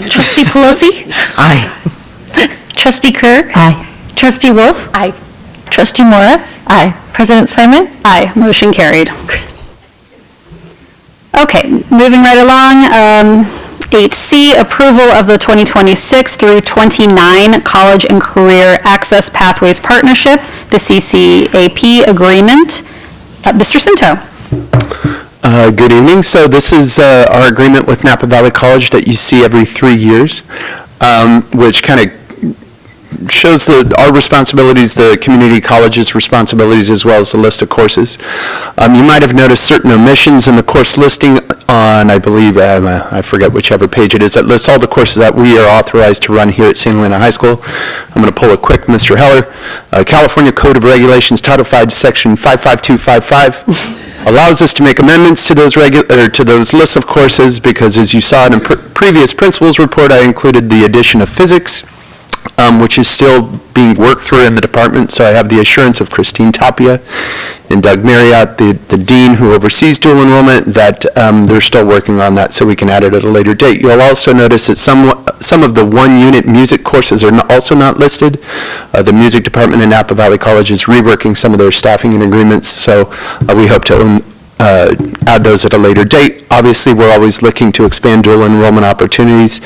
Trustee Pelosi? Aye. Trustee Kirk? Aye. Trustee Wolf? Aye. Trustee Mora? Aye. President Simon? Aye. Motion carried. Okay, moving right along. 8C, approval of the 2026 through 29 College and Career Access Pathways Partnership, the CCAP agreement. Mr. Cinto. Good evening. So this is our agreement with Napa Valley College that you see every 3 years, which kind of shows our responsibilities, the community college's responsibilities, as well as the list of courses. You might have noticed certain omissions in the course listing on, I believe, I forget whichever page it is, that lists all the courses that we are authorized to run here at St. Helena High School. I'm going to pull a quick Mr. Heller. California Code of Regulations, Title V, Section 55255. Allows us to make amendments to those lists of courses because, as you saw in a previous principals report, I included the addition of physics, which is still being worked through in the department. So I have the assurance of Christine Tapia and Doug Marriott, the dean who oversees dual enrollment, that they're still working on that so we can add it at a later date. You'll also notice that some of the one-unit music courses are also not listed. The music department in Napa Valley College is reworking some of their staffing and agreements, so we hope to add those at a later date. Obviously, we're always looking to expand dual enrollment opportunities.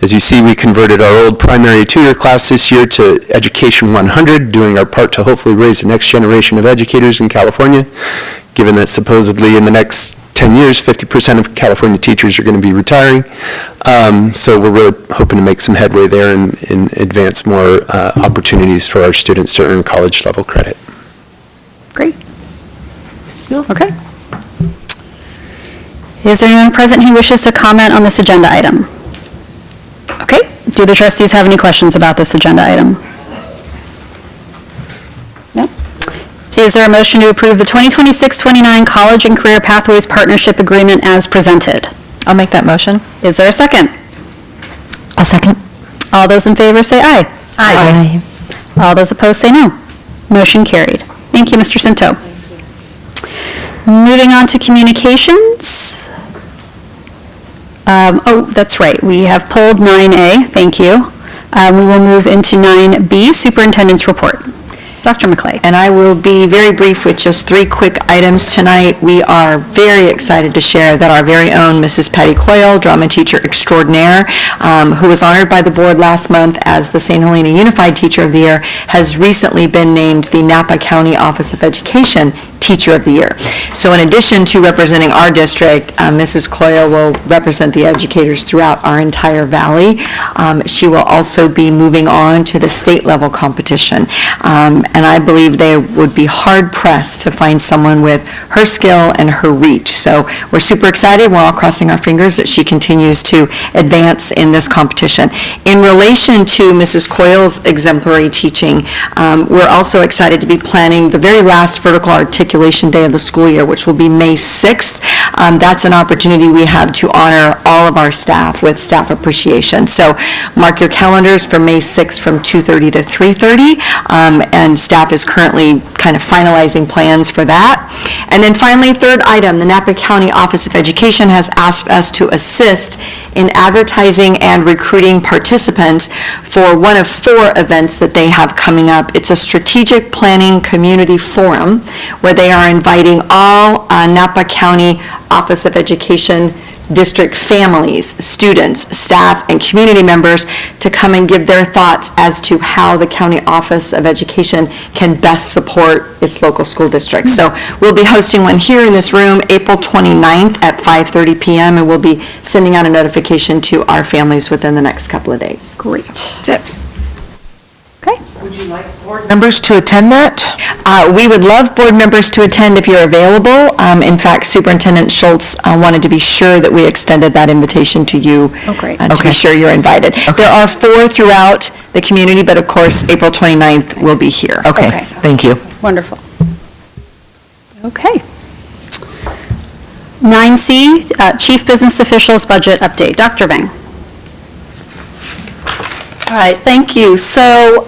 As you see, we converted our old primary tutor class this year to Education 100, doing our part to hopefully raise the next generation of educators in California, given that supposedly in the next 10 years, 50% of California teachers are going to be retiring. So we're really hoping to make some headway there and advance more opportunities for our students to earn college-level credit. Great. Okay. Is there anyone present who wishes to comment on this agenda item? Okay, do the trustees have any questions about this agenda item? No? Is there a motion to approve the 2026-29 College and Career Pathways Partnership Agreement as presented? I'll make that motion. Is there a second? I'll second. All those in favor say aye. Aye. All those opposed say no. Motion carried. Thank you, Mr. Cinto. Moving on to communications. Oh, that's right, we have pulled 9A, thank you. We will move into 9B, Superintendent's Report. Dr. McClay. And I will be very brief with just 3 quick items tonight. We are very excited to share that our very own Mrs. Patty Coyle, drama teacher extraordinaire, who was honored by the board last month as the St. Helena Unified Teacher of the Year, has recently been named the Napa County Office of Education Teacher of the Year. So in addition to representing our district, Mrs. Coyle will represent the educators throughout our entire valley. She will also be moving on to the state level competition. And I believe they would be hard pressed to find someone with her skill and her reach. So we're super excited. We're all crossing our fingers that she continues to advance in this competition. In relation to Mrs. Coyle's exemplary teaching, we're also excited to be planning the very last vertical articulation day of the school year, which will be May 6th. That's an opportunity we have to honor all of our staff with staff appreciation. So mark your calendars for May 6th from 2:30 to 3:30, and staff is currently kind of finalizing plans for that. And then finally, third item, the Napa County Office of Education has asked us to assist in advertising and recruiting participants for one of 4 events that they have coming up. It's a strategic planning community forum where they are inviting all Napa County Office of Education district families, students, staff, and community members to come and give their thoughts as to how the County Office of Education can best support its local school district. So we'll be hosting one here in this room April 29th at 5:30 p.m. and we'll be sending out a notification to our families within the next couple of days. Great. That's it. Would you like board members to attend that? We would love board members to attend if you're available. In fact, Superintendent Schultz wanted to be sure that we extended that invitation to you. Oh, great. To be sure you're invited. There are 4 throughout the community, but of course, April 29th will be here. Okay, thank you. Wonderful. Okay. 9C, Chief Business Officials Budget Update. Dr. Vang. All right, thank you. So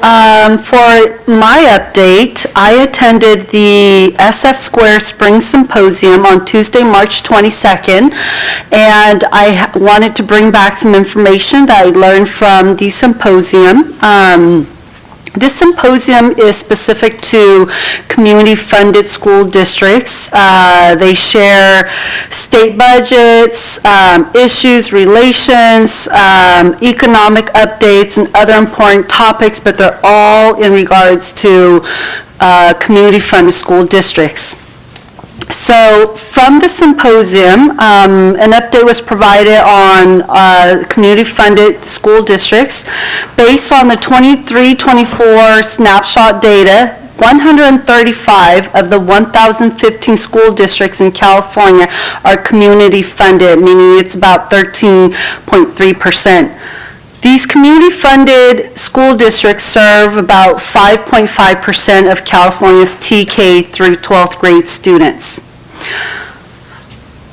for my update, I attended the SF Square Spring Symposium on Tuesday, March 22nd, and I wanted to bring back some information that I learned from the symposium. This symposium is specific to community-funded school districts. They share state budgets, issues, relations, economic updates, and other important topics, but they're all in regards to community-funded school districts. So from the symposium, an update was provided on community-funded school districts. Based on the 23-24 snapshot data, 135 of the 1,015 school districts in California are community-funded, meaning it's about 13.3%. These community-funded school districts serve about 5.5% of California's TK through 12th grade students.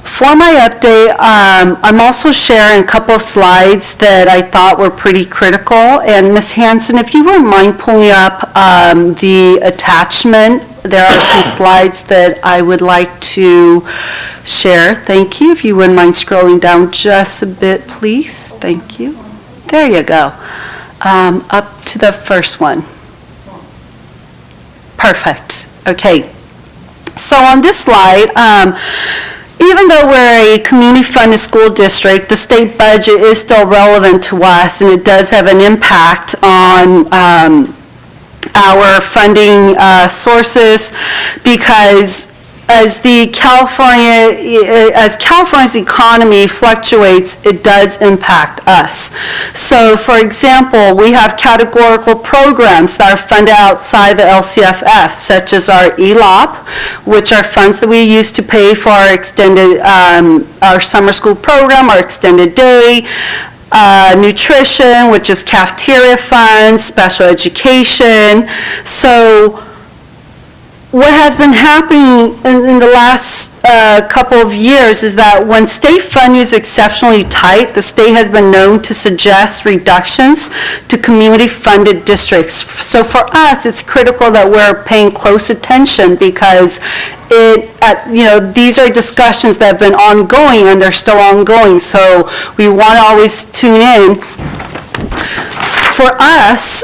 For my update, I'm also sharing a couple of slides that I thought were pretty critical. And Ms. Hanson, if you wouldn't mind pulling up the attachment, there are some slides that I would like to share. Thank you. If you wouldn't mind scrolling down just a bit, please. Thank you. There you go. Up to the first one. Perfect. Okay. So on this slide, even though we're a community-funded school district, the state budget is still relevant to us, and it does have an impact on our funding sources, because as California's economy fluctuates, it does impact us. So, for example, we have categorical programs that are funded outside the LCFF, such as our ELOP, which are funds that we use to pay for our extended, our summer school program, our extended day, nutrition, which is cafeteria funds, special education. So, what has been happening in the last couple of years is that when state funding is exceptionally tight, the state has been known to suggest reductions to community-funded districts. So for us, it's critical that we're paying close attention because these are discussions that have been ongoing and they're still ongoing. So we want to always tune in. For us,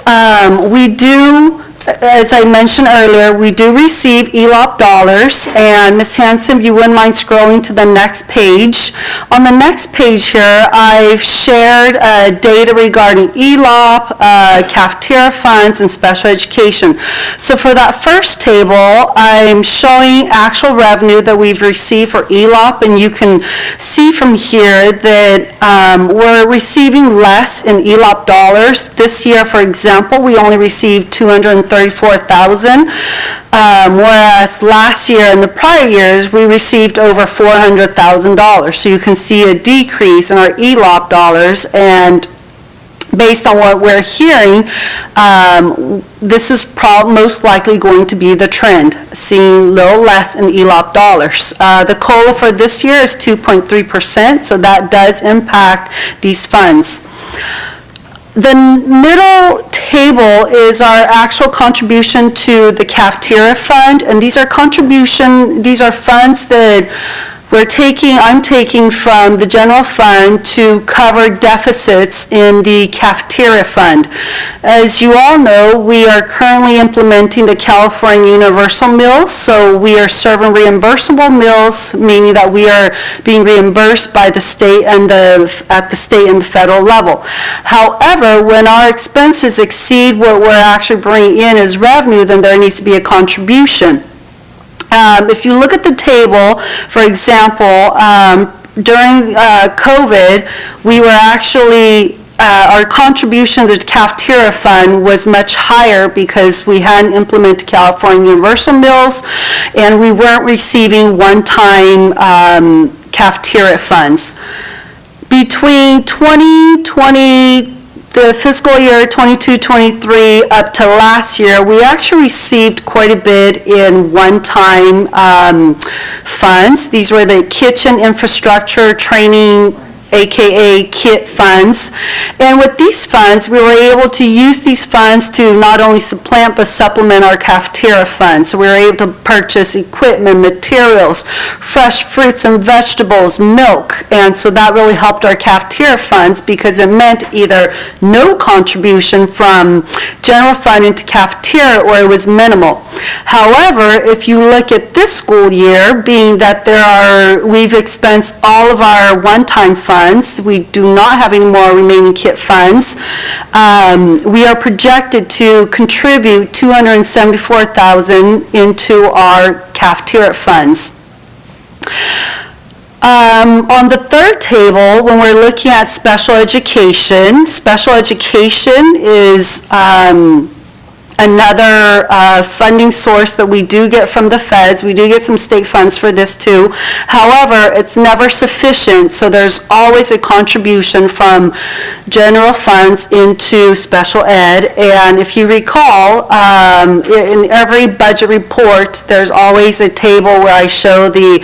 we do, as I mentioned earlier, we do receive ELOP dollars, and Ms. Hanson, if you wouldn't mind scrolling to the next page. On the next page here, I've shared data regarding ELOP, cafeteria funds, and special education. So for that first table, I'm showing actual revenue that we've received for ELOP, and you can see from here that we're receiving less in ELOP dollars. This year, for example, we only received $234,000, whereas last year and the prior years, we received over $400,000. So you can see a decrease in our ELOP dollars, and based on what we're hearing, this is most likely going to be the trend, seeing a little less in ELOP dollars. The COLA for this year is 2.3%, so that does impact these funds. The middle table is our actual contribution to the cafeteria fund, and these are funds that I'm taking from the general fund to cover deficits in the cafeteria fund. As you all know, we are currently implementing the California Universal Meals, so we are serving reimbursable meals, meaning that we are being reimbursed by the state and at the state and the federal level. However, when our expenses exceed what we're actually bringing in as revenue, then there needs to be a contribution. If you look at the table, for example, during COVID, we were actually, our contribution to the cafeteria fund was much higher because we hadn't implemented California Universal Meals and we weren't receiving one-time cafeteria funds. Between 2020, the fiscal year 22-23 up to last year, we actually received quite a bit in one-time funds. These were the kitchen infrastructure training, AKA KIT funds. And with these funds, we were able to use these funds to not only supplant but supplement our cafeteria funds. So we were able to purchase equipment, materials, fresh fruits and vegetables, milk. And so that really helped our cafeteria funds because it meant either no contribution from general fund into cafeteria or it was minimal. However, if you look at this school year, being that we've expensed all of our one-time funds, we do not have any more remaining KIT funds. We are projected to contribute $274,000 into our cafeteria funds. On the third table, when we're looking at special education is another funding source that we do get from the feds. We do get some state funds for this too. However, it's never sufficient, so there's always a contribution from general funds into special ed. And if you recall, in every budget report, there's always a table where I show the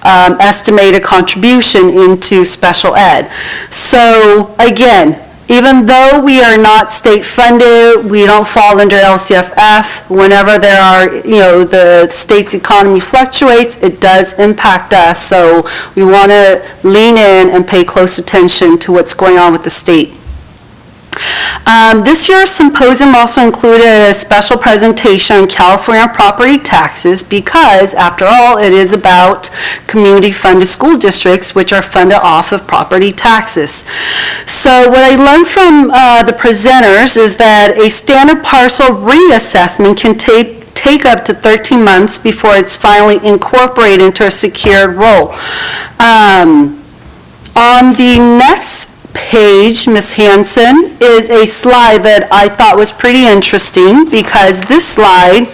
estimated contribution into special ed. So again, even though we are not state funded, we don't fall under LCFF. Whenever there are, the state's economy fluctuates, it does impact us. So we want to lean in and pay close attention to what's going on with the state. This year's symposium also included a special presentation on California property taxes because, after all, it is about community-funded school districts which are funded off of property taxes. So what I learned from the presenters is that a standard parcel reassessment can take take up to 13 months before it's finally incorporated into a secured role. On the next page, Ms. Hanson, is a slide that I thought was pretty interesting because this slide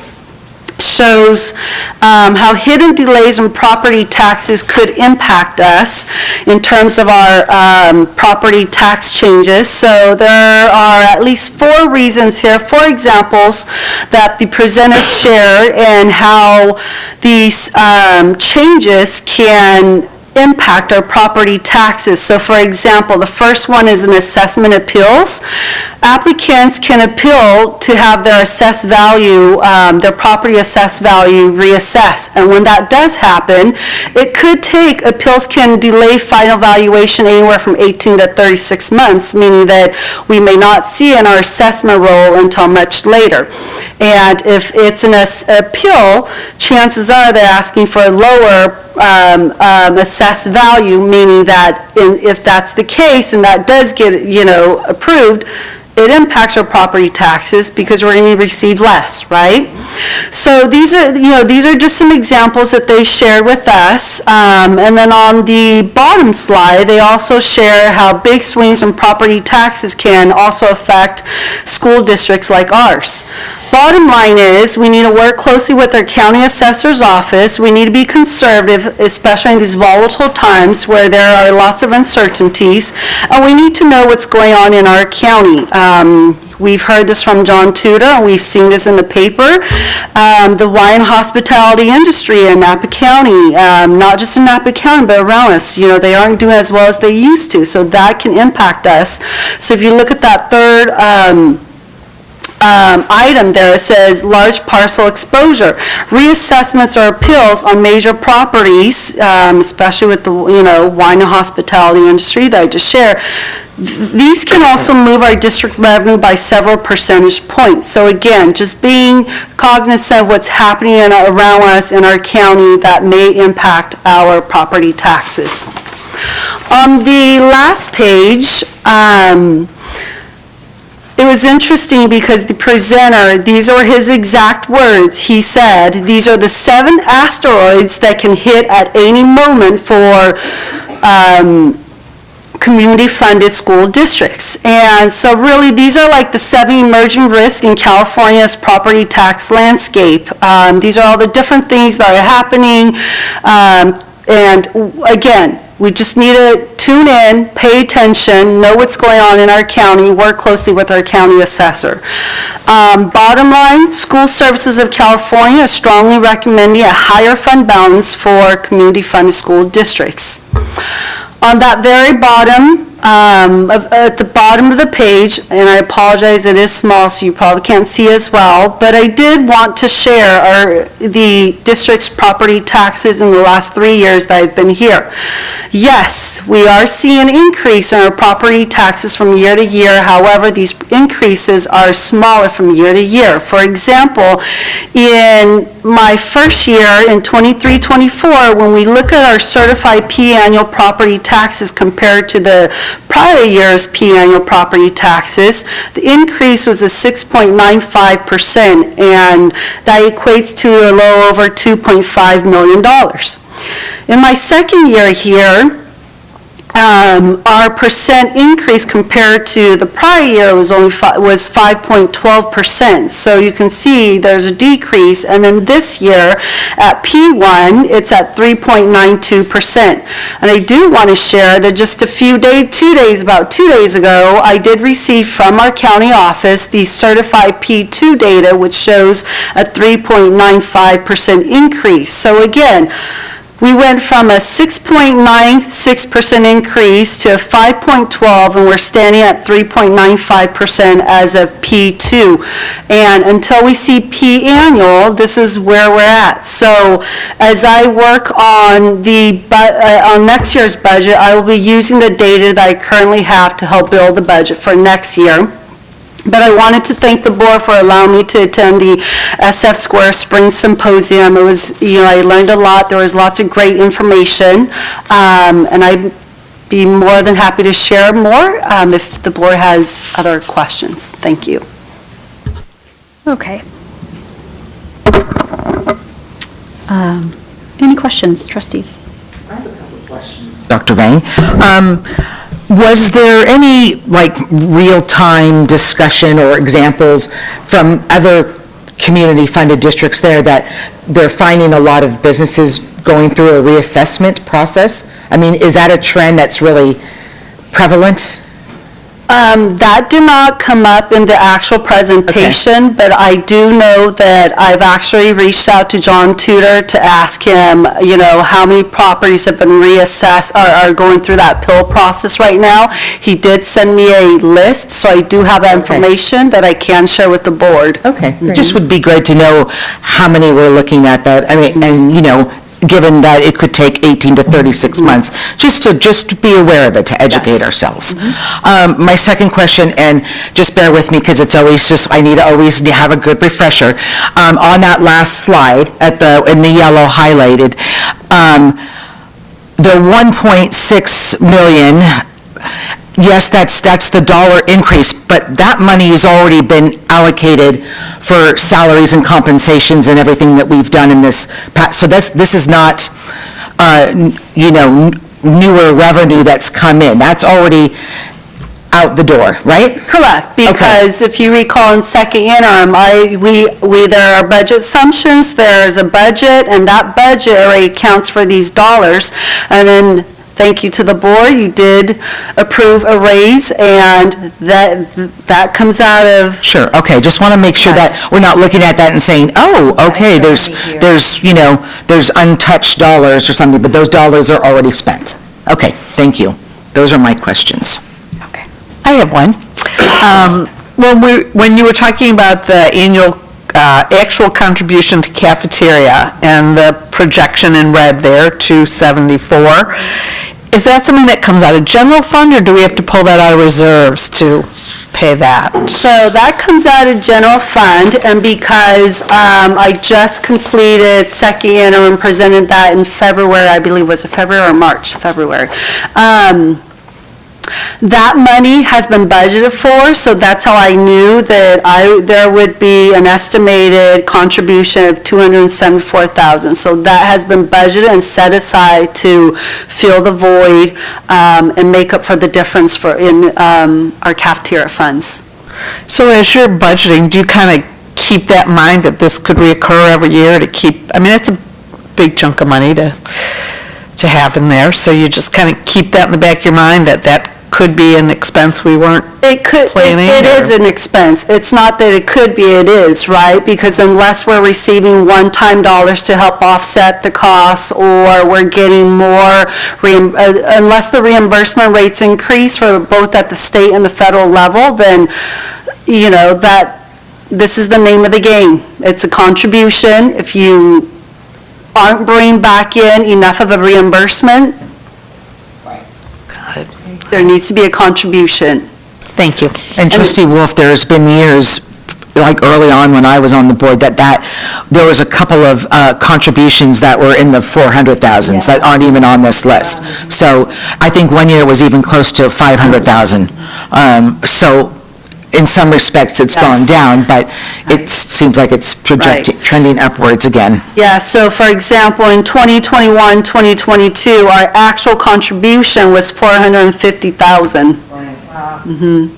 shows how hidden delays in property taxes could impact us in terms of our property tax changes. So there are at least 4 reasons here, 4 examples that the presenters share and how these changes can impact our property taxes. So for example, the first one is an assessment appeals. Applicants can appeal to have their assessed value, their property assessed value reassessed. And when that does happen, appeals can delay final valuation anywhere from 18 to 36 months, meaning that we may not see in our assessment roll until much later. And if it's an appeal, chances are they're asking for a lower assessed value, meaning that if that's the case and that does get, approved, it impacts our property taxes because we're going to receive less, right? So these are just some examples that they shared with us. And then on the bottom slide, they also share how big swings in property taxes can also affect school districts like ours. Bottom line is, we need to work closely with our county assessor's office. We need to be conservative, especially in these volatile times where there are lots of uncertainties, and we need to know what's going on in our county. We've heard this from John Tudor, and we've seen this in the paper. The wine hospitality industry in Napa County, not just in Napa County, but around us, they aren't doing as well as they used to, so that can impact us. So if you look at that third item there, it says large parcel exposure. Reassessments or appeals on major properties, especially with the wine and hospitality industry that I just shared, these can also move our district revenue by several percentage points. So again, just being cognizant of what's happening around us in our county that may impact our property taxes. On the last page, it was interesting because the presenter, these are his exact words. He said, these are the 7 asteroids that can hit at any moment for community-funded school districts. And so really, these are like the 7 emerging risks in California's property tax landscape. These are all the different things that are happening. And again, we just need to tune in, pay attention, know what's going on in our county, work closely with our county assessor. Bottom line, School Services of California is strongly recommending a higher fund balance for community-funded school districts. On that very bottom, at the bottom of the page, and I apologize, it is small, so you probably can't see as well, but I did want to share the district's property taxes in the last 3 years that I've been here. Yes, we are seeing an increase in our property taxes from year to year. However, these increases are smaller from year to year. For example, in my first year in 23-24, when we look at our certified P annual property taxes compared to the prior year's P annual property taxes, the increase was a 6.95%, and that equates to a little over $2.5 million. In my second year here, our percent increase compared to the prior year was 5.12%. So you can see there's a decrease, and then this year at P1, it's at 3.92%. And I do want to share that just about 2 days ago, I did receive from our county office the certified P2 data, which shows a 3.95% increase. So again, we went from a 6.96% increase to a 5.12%, and we're standing at 3.95% as of P2. And until we see P annual, this is where we're at. So as I work on on next year's budget, I will be using the data that I currently have to help build the budget for next year. But I wanted to thank the board for allowing me to attend the SF Square Spring Symposium. It was, I learned a lot. There was lots of great information, and I'd be more than happy to share more if the board has other questions. Thank you. Okay. Any questions, trustees? Dr. Vang. Was there any, like, real-time discussion or examples from other community-funded districts there that they're finding a lot of businesses going through a reassessment process? I mean, is that a trend that's really prevalent? That did not come up in the actual presentation, but I do know that I've actually reached out to John Tudor to ask him, how many properties have been reassessed, are going through that pill process right now. He did send me a list, so I do have that information that I can share with the board. Okay, just would be great to know how many we're looking at that, I mean, and, given that it could take 18 to 36 months, just to be aware of it, to educate ourselves. My second question, and just bear with me because it's always I need to always have a good refresher. On that last slide, in the yellow highlighted, the 1.6 million, yes, that's the dollar increase, but that money has already been allocated for salaries and compensations and everything that we've done in this past. So this is not, newer revenue that's come in. That's already out the door, right? Correct, because if you recall in second interim, there are budget assumptions, there's a budget, and that budget already accounts for these dollars, and then thank you to the board, you did approve a raise, and that comes out of... Sure, okay, just want to make sure that we're not looking at that and saying, oh, okay, there's untouched dollars or something, but those dollars are already spent. Okay, thank you. Those are my questions. Okay. I have one. When you were talking about the annual actual contribution to cafeteria and the projection in red there, 274, is that something that comes out of general fund, or do we have to pull that out of reserves to pay that? So that comes out of general fund, and because I just completed second interim, presented that in February, I believe, was it February or March? February. That money has been budgeted for, so that's how I knew that there would be an estimated contribution of $274,000. So that has been budgeted and set aside to fill the void and make up for the difference in our cafeteria funds. So as you're budgeting, do you kind of keep that in mind that this could reoccur every year to keep, I mean, it's a big chunk of money to have in there, so you just kind of keep that in the back of your mind that could be an expense we weren't planning? It is an expense. It's not that it could be, it is, right? Because unless we're receiving one-time dollars to help offset the costs, or we're getting more, unless the reimbursement rates increase for both at the state and the federal level, then, this is the name of the game. It's a contribution. If you aren't bringing back in enough of a reimbursement, there needs to be a contribution. Thank you. And Trustee Wolf, there's been years, like early on when I was on the board, that there was a couple of contributions that were in the 400,000s that aren't even on this list. So I think one year was even close to 500,000. So in some respects, it's gone down, but it seems like it's trending upwards again. Yeah, so for example, in 2021, 2022, our actual contribution was 450,000. Mm-hmm.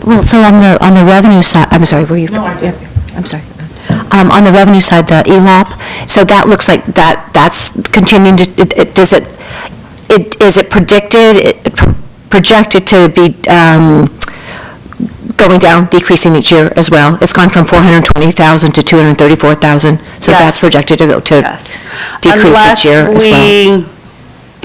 Well, so on the revenue side, I'm sorry, were you? No, I did. I'm sorry. On the revenue side, the ELAP, so that looks like that's continuing to, is it projected to be going down, decreasing each year as well? It's gone from 420,000 to 234,000, so that's projected to decrease each year as well.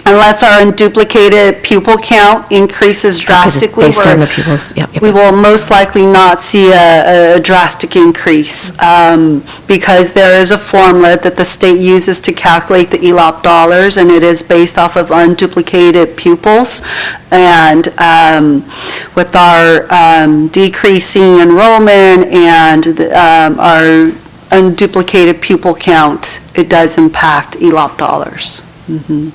Unless our unduplicated pupil count increases drastically, based on the pupils, we will most likely not see a drastic increase because there is a formula that the state uses to calculate the ELAP dollars, and it is based off of unduplicated pupils. And with our decreasing enrollment and our unduplicated pupil count, it does impact ELAP dollars. Mm-hmm.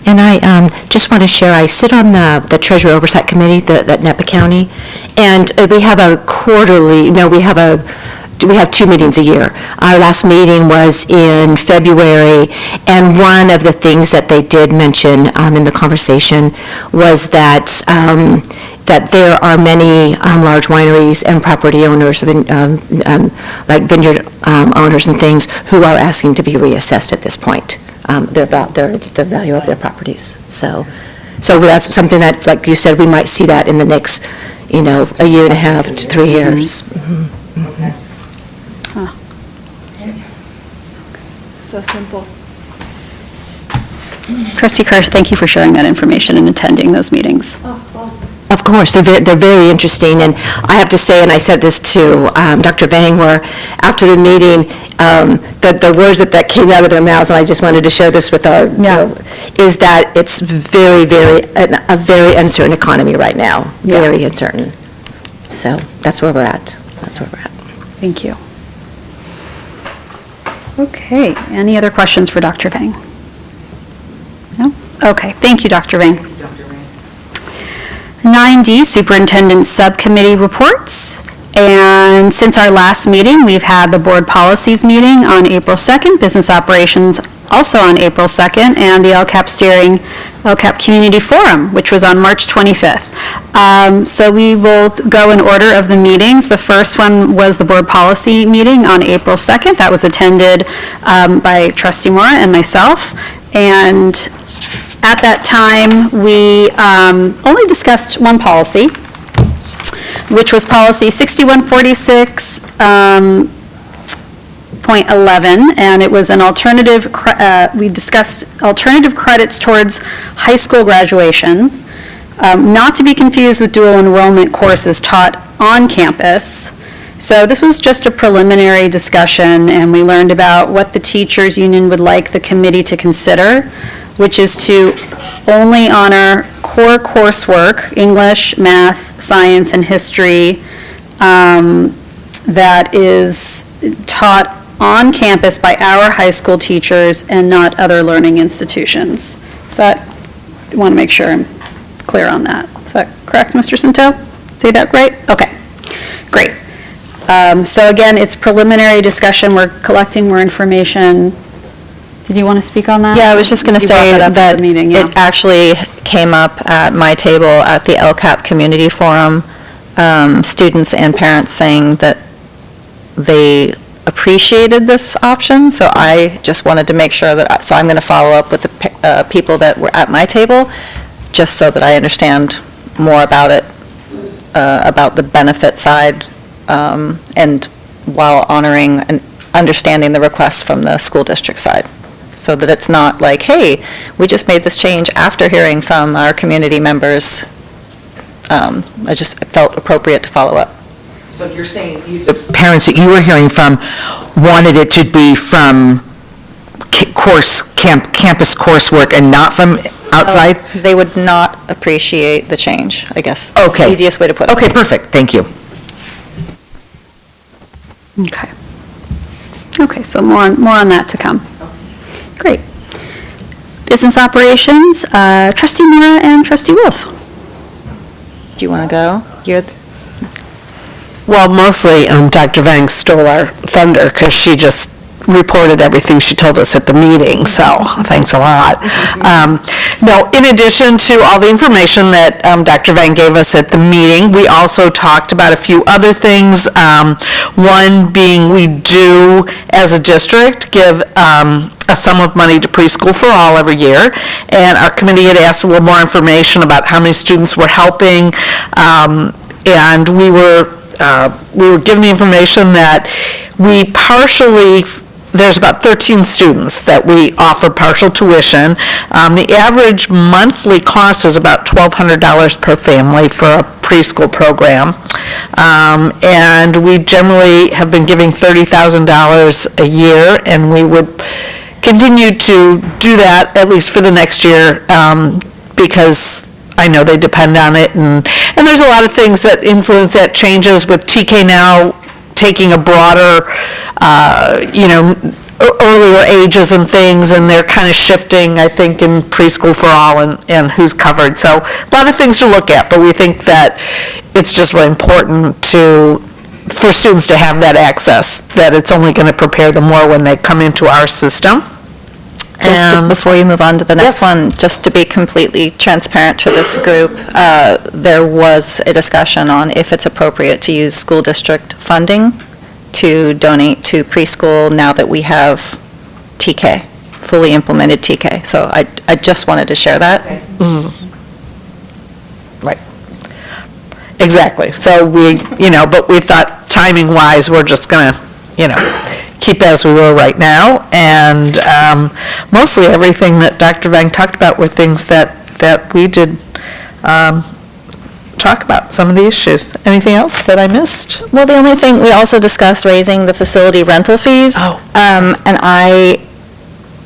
And I just want to share, I sit on the Treasurer Oversight Committee at Napa County, and we have a quarterly, no, we have 2 meetings a year. Our last meeting was in February, and one of the things that they did mention in the conversation was that that there are many large wineries and property owners, like vineyard owners and things, who are asking to be reassessed at this point, the value of their properties. So that's something that, like you said, we might see that in the next, a year and a half to 3 years. So simple. Trustee Kirsch, thank you for sharing that information and attending those meetings. Of course, they're very interesting, and I have to say, and I said this to Dr. Vang, where after the meeting, the words that came out of their mouths, and I just wanted to share this with our, is that it's a very uncertain economy right now, very uncertain. So that's where we're at. Thank you. Okay, any other questions for Dr. Vang? No? Okay, thank you, Dr. Vang. 9D, Superintendent Subcommittee reports. And since our last meeting, we've had the board policies meeting on April 2nd, business operations also on April 2nd, and the LCAP Community Forum, which was on March 25th. So we will go in order of the meetings. The first one was the board policy meeting on April 2nd. That was attended by Trustee Mora and myself. And at that time, we only discussed one policy, which was policy 6146.11, and it was an alternative, we discussed alternative credits towards high school graduation, not to be confused with dual enrollment courses taught on campus. So this was just a preliminary discussion, and we learned about what the teachers union would like the committee to consider, which is to only honor core coursework, English, math, science, and history, that is taught on campus by our high school teachers and not other learning institutions. So I want to make sure I'm clear on that. Is that correct, Mr. Cinto? Say that right? Okay, great. So again, it's preliminary discussion. We're collecting more information. Did you want to speak on that? Yeah, I was just going to say that meeting, it actually came up at my table at the LCAP Community Forum, students and parents saying that they appreciated this option, so I just wanted to make sure that, so I'm going to follow up with the people that were at my table, just so that I understand more about it, about the benefit side, and while honoring and understanding the request from the school district side, so that it's not like, hey, we just made this change after hearing from our community members. I just felt appropriate to follow up. So you're saying the parents that you were hearing from wanted it to be from campus coursework and not from outside? They would not appreciate the change, I guess. That's Okay. the easiest way to put it. Okay, perfect, thank you. Okay. Okay, so more on that to come. Great. Business operations, Trustee Mora and Trustee Wolf. Do you want to go? Well, mostly Dr. Vang stole our thunder because she just reported everything she told us at the meeting, so thanks a lot. No, in addition to all the information that Dr. Vang gave us at the meeting, we also talked about a few other things. One being we do, as a district, give a sum of money to Preschool for All every year, and our committee had asked a little more information about how many students we're helping, and we were given the information that we partially, there's about 13 students that we offer partial tuition. The average monthly cost is about $1,200 per family for a preschool program. And we generally have been giving $30,000 a year, and we would continue to do that at least for the next year, because I know they depend on it, and there's a lot of things that influence that, changes with TK now taking a broader, early earlier ages and things, and they're kind of shifting, I think, in preschool for all and who's covered. So a lot of things to look at, but we think that it's just really important for students to have that access, that it's only going to prepare them more when they come into our system. Before you move on to the next one, just to be completely transparent to this group, there was a discussion on if it's appropriate to use school district funding to donate to preschool now that we have TK, fully implemented TK. So I just wanted to share that. Right. Exactly. So but we thought timing-wise, we're just going to, keep as we were right now. And mostly everything that Dr. Vang talked about were things that we did talk about, some of the issues. Anything else that I missed? Well, the only thing, we also discussed raising the facility rental fees. And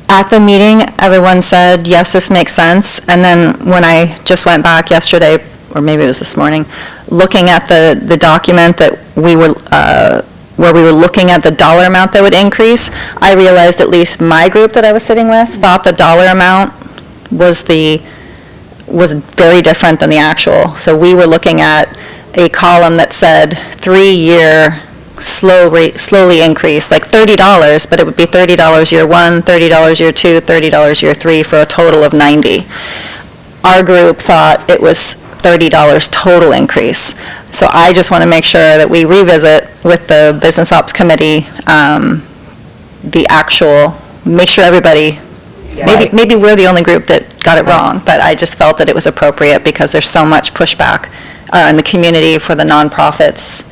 at the meeting, everyone said, yes, this makes sense. And then when I just went back yesterday, or maybe it was this morning, looking at the document that we were, where we were looking at the dollar amount that would increase, I realized at least my group that I was sitting with thought the dollar amount was very different than the actual. So we were looking at a column that said 3-year slowly increase, like $30, but it would be $30 year 1, $30 year 2, $30 year 3 for a total of $90. Our group thought it was $30 total increase. So I just want to make sure that we revisit with the Business Ops Committee the actual, make sure everybody, maybe we're the only group that got it wrong, but I just felt that it was appropriate because there's so much pushback in the community for the nonprofits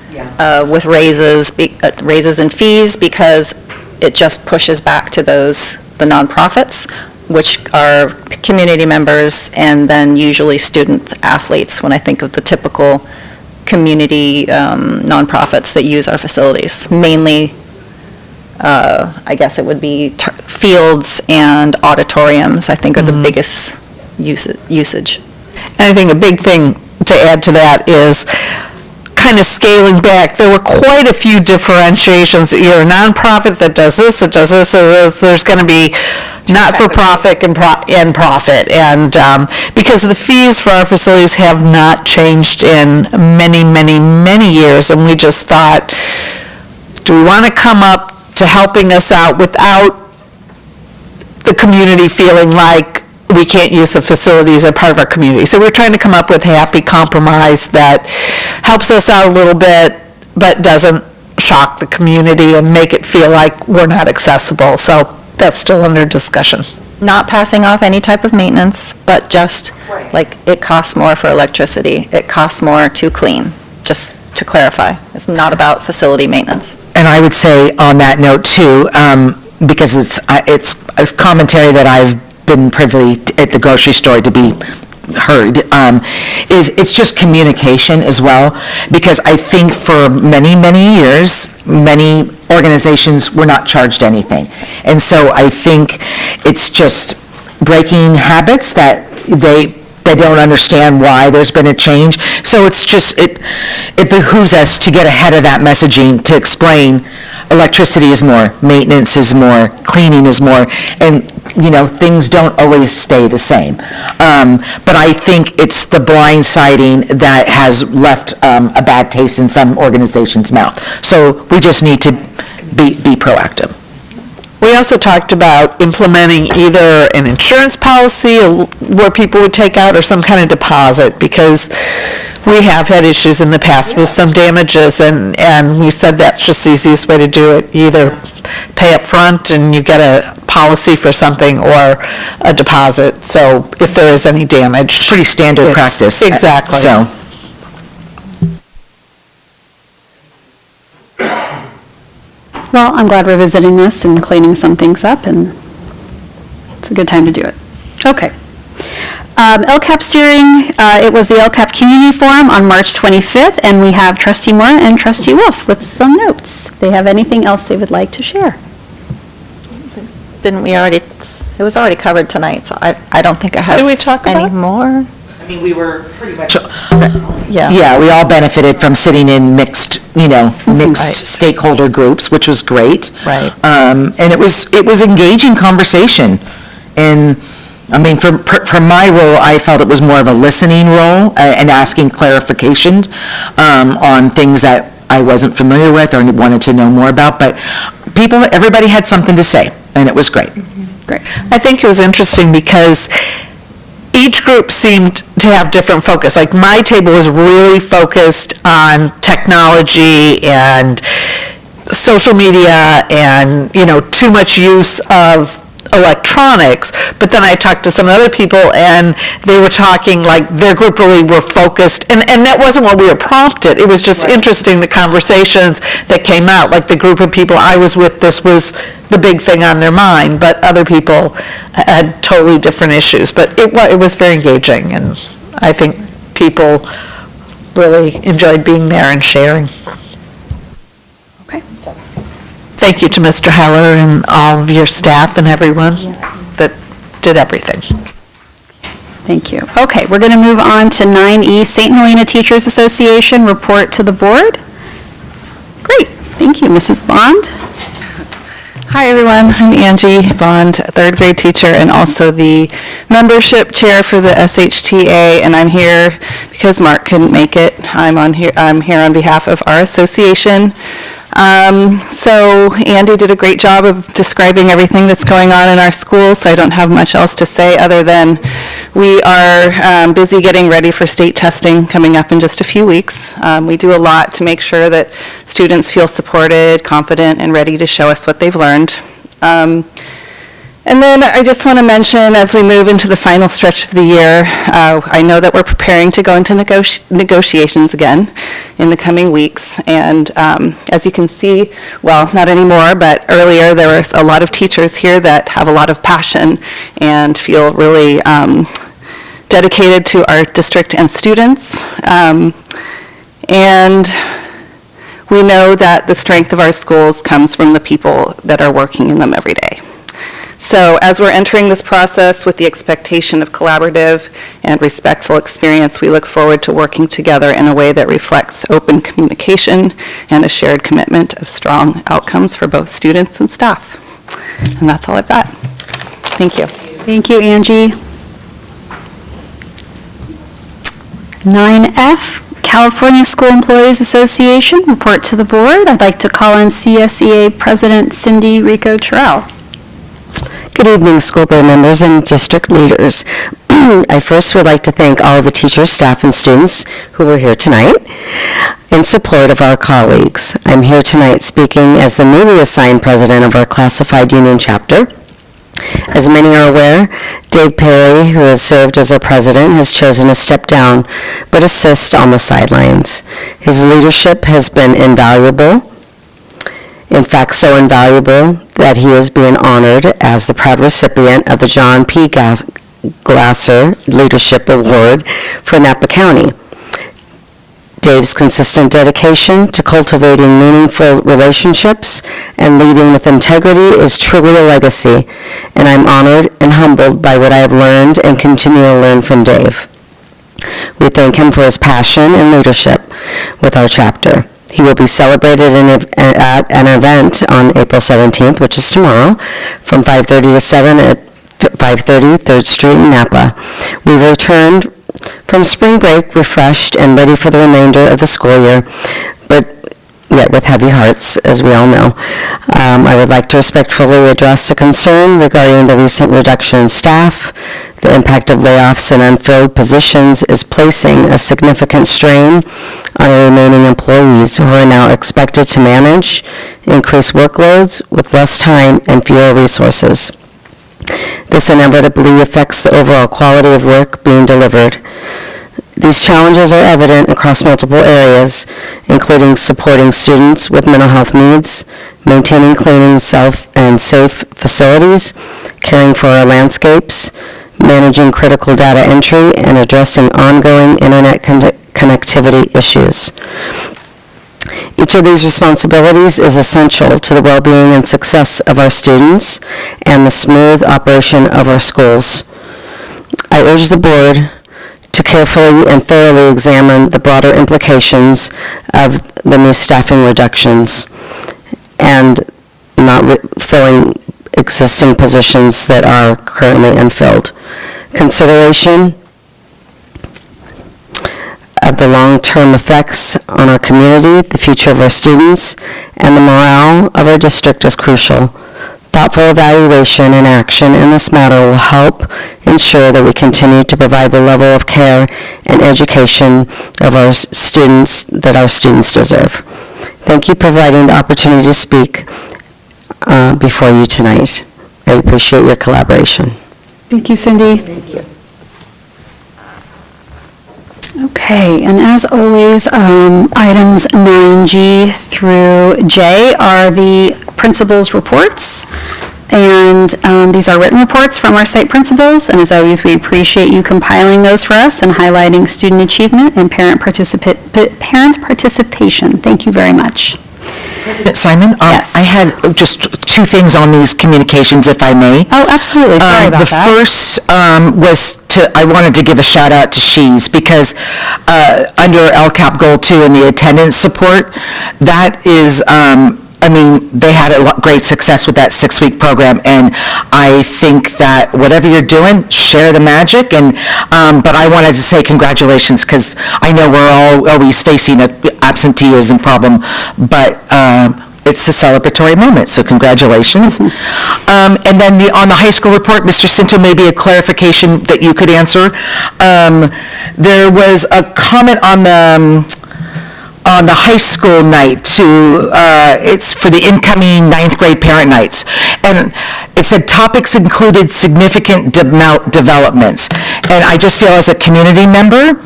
with raises and fees, because it just pushes back to the nonprofits, which are community members and then usually student athletes, when I think of the typical community nonprofits that use our facilities. Mainly, I guess it would be fields and auditoriums, I think, are the biggest usage. And I think a big thing to add to that is kind of scaling back. There were quite a few differentiations. You're a nonprofit that does this, that does this, there's going to be not-for-profit and profit. And because the fees for our facilities have not changed in many, many, many years, and we just thought, do we want to come up to helping us out without the community feeling like we can't use the facilities as part of our community? So we're trying to come up with a happy compromise that helps us out a little bit, but doesn't shock the community and make it feel like we're not accessible. So that's still under discussion. Not passing off any type of maintenance, but just like it costs more for electricity, it costs more to clean, just to clarify. It's not about facility maintenance. And I would say on that note too, because it's a commentary that I've been privy at the grocery store to be heard, is it's just communication as well, because I think for many, many years, many organizations were not charged anything. And so I think it's just breaking habits that they don't understand why there's been a change. So it's just, it behooves us to get ahead of that messaging, to explain electricity is more, maintenance is more, cleaning is more, and things don't always stay the same. But I think it's the blindsiding that has left a bad taste in some organizations' mouth. So we just need to be proactive. We also talked about implementing either an insurance policy where people would take out, or some kind of deposit, because we have had issues in the past with some damages, and we said that's just the easiest way to do it. You either pay up front and you get a policy for something, or a deposit, so if there is any damage. It's pretty standard practice. Exactly. So. Well, I'm glad we're visiting this and cleaning some things up, and it's a good time to do it. Okay. LCAP steering, it was the LCAP Community Forum on March 25th, and we have Trustee Moore and Trustee Wolf with some notes. They have anything else they would like to share? Didn't we already, it was already covered tonight, so I don't think I have Did we talk any about? more. mean, we were pretty much, Yeah, we all benefited from sitting in mixed stakeholder groups, which was great. Right. And it was engaging conversation. And, I mean, from my role, I felt it was more of a listening role and asking clarification on things that I wasn't familiar with or wanted to know more about. But everybody had something to say, and it was great. great. I think it was interesting because each group seemed to have different focus. Like my table was really focused on technology and social media and, too much use of electronics, but then I talked to some other people and they were talking like their group really were focused, and that wasn't what we were prompted. It was just interesting, the conversations that came out. Like the group of people I was with, this was the big thing on their mind, but other people had totally different issues. But it was very engaging, and I think people really enjoyed being there and sharing. Thank you to Mr. Heller and all of your staff and everyone that did everything. Thank you. Okay, we're going to move on to 9E, St. Helena Teachers Association, report to the board. Great, thank you, Mrs. Bond. Hi, everyone. I'm Angie Bond, third grade teacher and also the membership chair for the SHTA, and I'm here because Mark couldn't make it. I'm here on behalf of our association. So Andy did a great job of describing everything that's going on in our school, so I don't have much else to say other than we are busy getting ready for state testing coming up in just a few weeks. We do a lot to make sure that students feel supported, confident, and ready to show us what they've learned. And then I just want to mention, as we move into the final stretch of the year, I know that we're preparing to go into negotiations again in the coming weeks. And as you can see, well, not anymore, but earlier there was a lot of teachers here that have a lot of passion and feel really dedicated to our district and students. And we know that the strength of our schools comes from the people that are working in them every day. So as we're entering this process with the expectation of collaborative and respectful experience, we look forward to working together in a way that reflects open communication and a shared commitment of strong outcomes for both students and staff. And that's all I've got. Thank you. Thank you, Angie. 9F, California School Employees Association, report to the board. I'd like to call on CSEA President Cindy Rico-Terrell. Good evening, school board members and district leaders. I first would like to thank all of the teachers, staff, and students who were here tonight in support of our colleagues. I'm here tonight speaking as the newly assigned president of our classified union chapter. As many are aware, Dave Perry, who has served as our president, has chosen to step down but assist on the sidelines. His leadership has been invaluable. In fact, so invaluable that he is being honored as the proud recipient of the John P. Glasser Leadership Award for Napa County. Dave's consistent dedication to cultivating meaningful relationships and leading with integrity is truly a legacy, and I'm honored and humbled by what I have learned and continue to learn from Dave. We thank him for his passion and leadership with our chapter. He will be celebrated at an event on April 17th, which is tomorrow, from 5:30 to 7 at 530 3rd Street in Napa. We returned from spring break refreshed and ready for the remainder of the school year, but yet with heavy hearts, as we all know. I would like to respectfully address a concern regarding the recent reduction in staff. The impact of layoffs and unfilled positions is placing a significant strain on our remaining employees who are now expected to manage increased workloads with less time and fewer resources. This inevitably affects the overall quality of work being delivered. These challenges are evident across multiple areas, including supporting students with mental health needs, maintaining clean and safe facilities, caring for our landscapes, managing critical data entry, and addressing ongoing internet connectivity issues. Each of these responsibilities is essential to the well-being and success of our students and the smooth operation of our schools. I urge the board to carefully and thoroughly examine the broader implications of the new staffing reductions and not filling existing positions that are currently unfilled. Consideration of the long-term effects on our community, the future of our students, and the morale of our district is crucial. Thoughtful evaluation and action in this matter will help ensure that we continue to provide the level of care and education of our students that our students deserve. Thank you for providing the opportunity to speak before you tonight. I appreciate your collaboration. Thank you, Cindy. Thank you. Okay, and as always, items 9G through J are the principals' reports, and these are written reports from our site principals, and as always, we appreciate you compiling those for us and highlighting student achievement and parent participation. Thank you very much. Simon? Yes. I had just two things on these communications, if I may. Oh, absolutely. Sorry about that. The first was I wanted to give a shout out to SHUSD because under LCAP Goal 2 and the attendance support, that is, they had great success with that 6-week program, and I think that whatever you're doing, share the magic, and but I wanted to say congratulations, because I know we're all always facing an absenteeism problem, but it's a celebratory moment, so congratulations. And then on the high school report, Mr. Cinto, maybe a clarification that you could answer. There was a comment on the high school night it's for the incoming 9th grade parent nights. And it said topics included significant developments. And I just feel as a community member,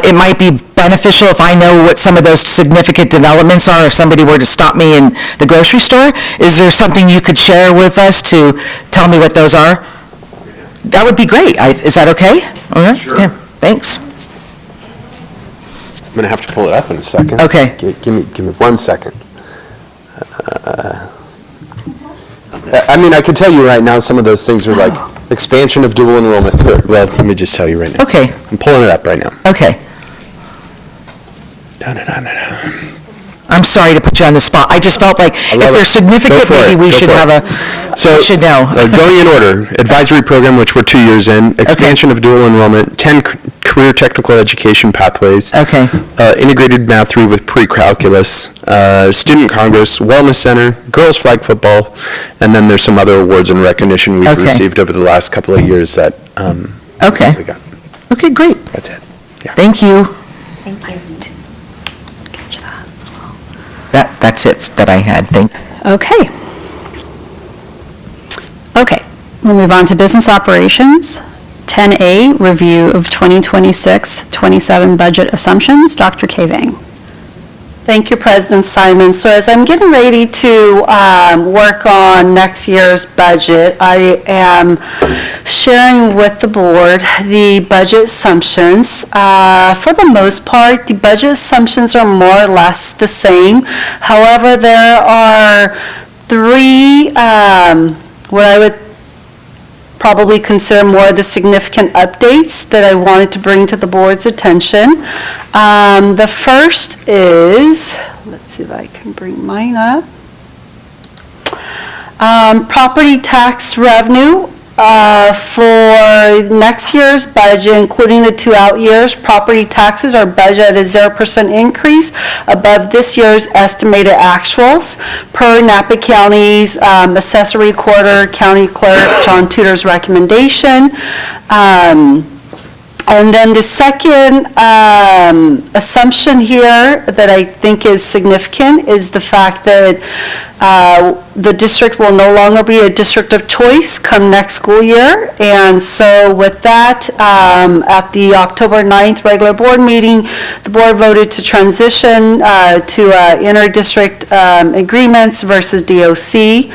it might be beneficial if I know what some of those significant developments are, if somebody were to stop me in the grocery store. Is there something you could share with us to tell me what those are? That would be great. Is that okay? All right. Sure. Okay. Thanks. I'm going to have to pull it up in a second. Okay. Give me 1 second. I could tell you right now, some of those things are like expansion of dual enrollment. Well, let me just tell you right now. Okay. I'm pulling it up right now. Okay. I'm sorry to put you on the spot. I just felt like if they're significant, maybe we should have we should know. Going in order, advisory program, which we're 2 years in, expansion of dual enrollment, 10 career technical education pathways, okay, integrated math 3 with pre-calculus, student congress, wellness center, girls flag football, and then there's some other awards and recognition we've received over the last couple of years that we got. Okay, great. That's it. Yeah. Thank you. Thank you. That's it that I had. Thank you. Okay. Okay, we'll move on to business operations. 10A, review of 2026-27 budget assumptions. Dr. Kavang. Thank you, President Simon. So as I'm getting ready to work on next year's budget, I am sharing with the board the budget assumptions. For the most part, the budget assumptions are more or less the same. However, there are 3, what I would probably consider more of the significant updates that I wanted to bring to the board's attention. The first is, let's see if I can bring mine up. Property tax revenue for next year's budget, including the 2 out years, property taxes are budgeted at a 0% increase above this year's estimated actuals per Napa County's Assessor Recorder, County Clerk John Tudor's recommendation. And then the second assumption here that I think is significant is the fact that the district will no longer be a district of choice come next school year. And so with that, at the October 9th regular board meeting, the board voted to transition to inter-district agreements versus DOC.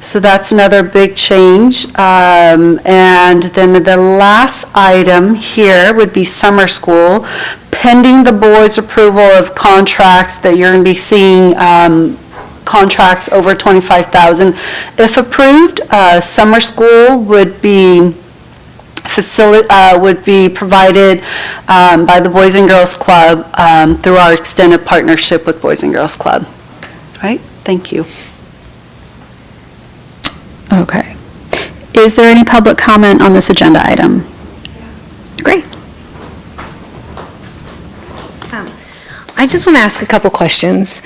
So that's another big change. And then the last item here would be summer school. Pending the board's approval of contracts that you're going to be seeing, contracts over $25,000. If approved, summer school would be would be provided by the Boys and Girls Club through our extended partnership with Boys and Girls Club. All right, thank you. Okay. Is there any public comment on this agenda item? Great. I just want to ask a couple questions,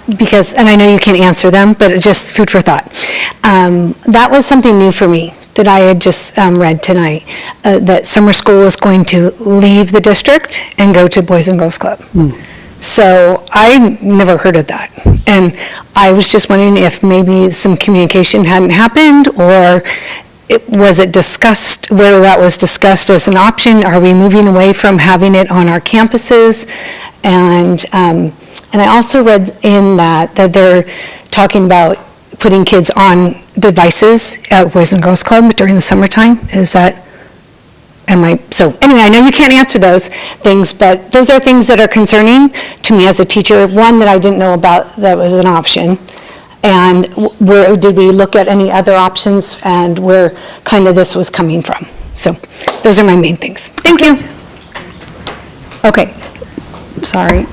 because, and I know you can't answer them, but it's just food for thought. That was something new for me that I had just read tonight, that summer school is going to leave the district and go to Boys and Girls Club. So I never heard of that. And I was just wondering if maybe some communication hadn't happened, or was it discussed, whether that was discussed as an option? Are we moving away from having it on our campuses? And I also read in that they're talking about putting kids on devices at Boys and Girls Club during the summertime. Is that, so anyway, I know you can't answer those things, but those are things that are concerning to me as a teacher. One that I didn't know about that was an option. And did we look at any other options, and where kind of this was coming from? So those are my main things. Thank you. Okay. Sorry.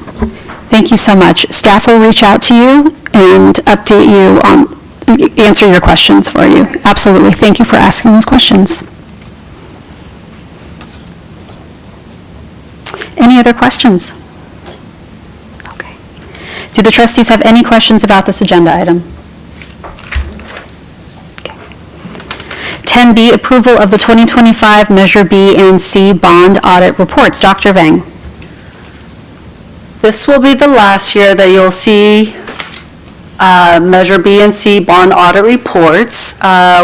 Thank you so much. Staff will reach out to you and update you on, answer your questions for you. Absolutely. Thank you for asking those questions. Any other questions? Okay. Do the trustees have any questions about this agenda item? Okay. 10B, approval of the 2025 Measure B and C bond audit reports. Dr. Vang. This will be the last year that you'll see Measure B and C bond audit reports.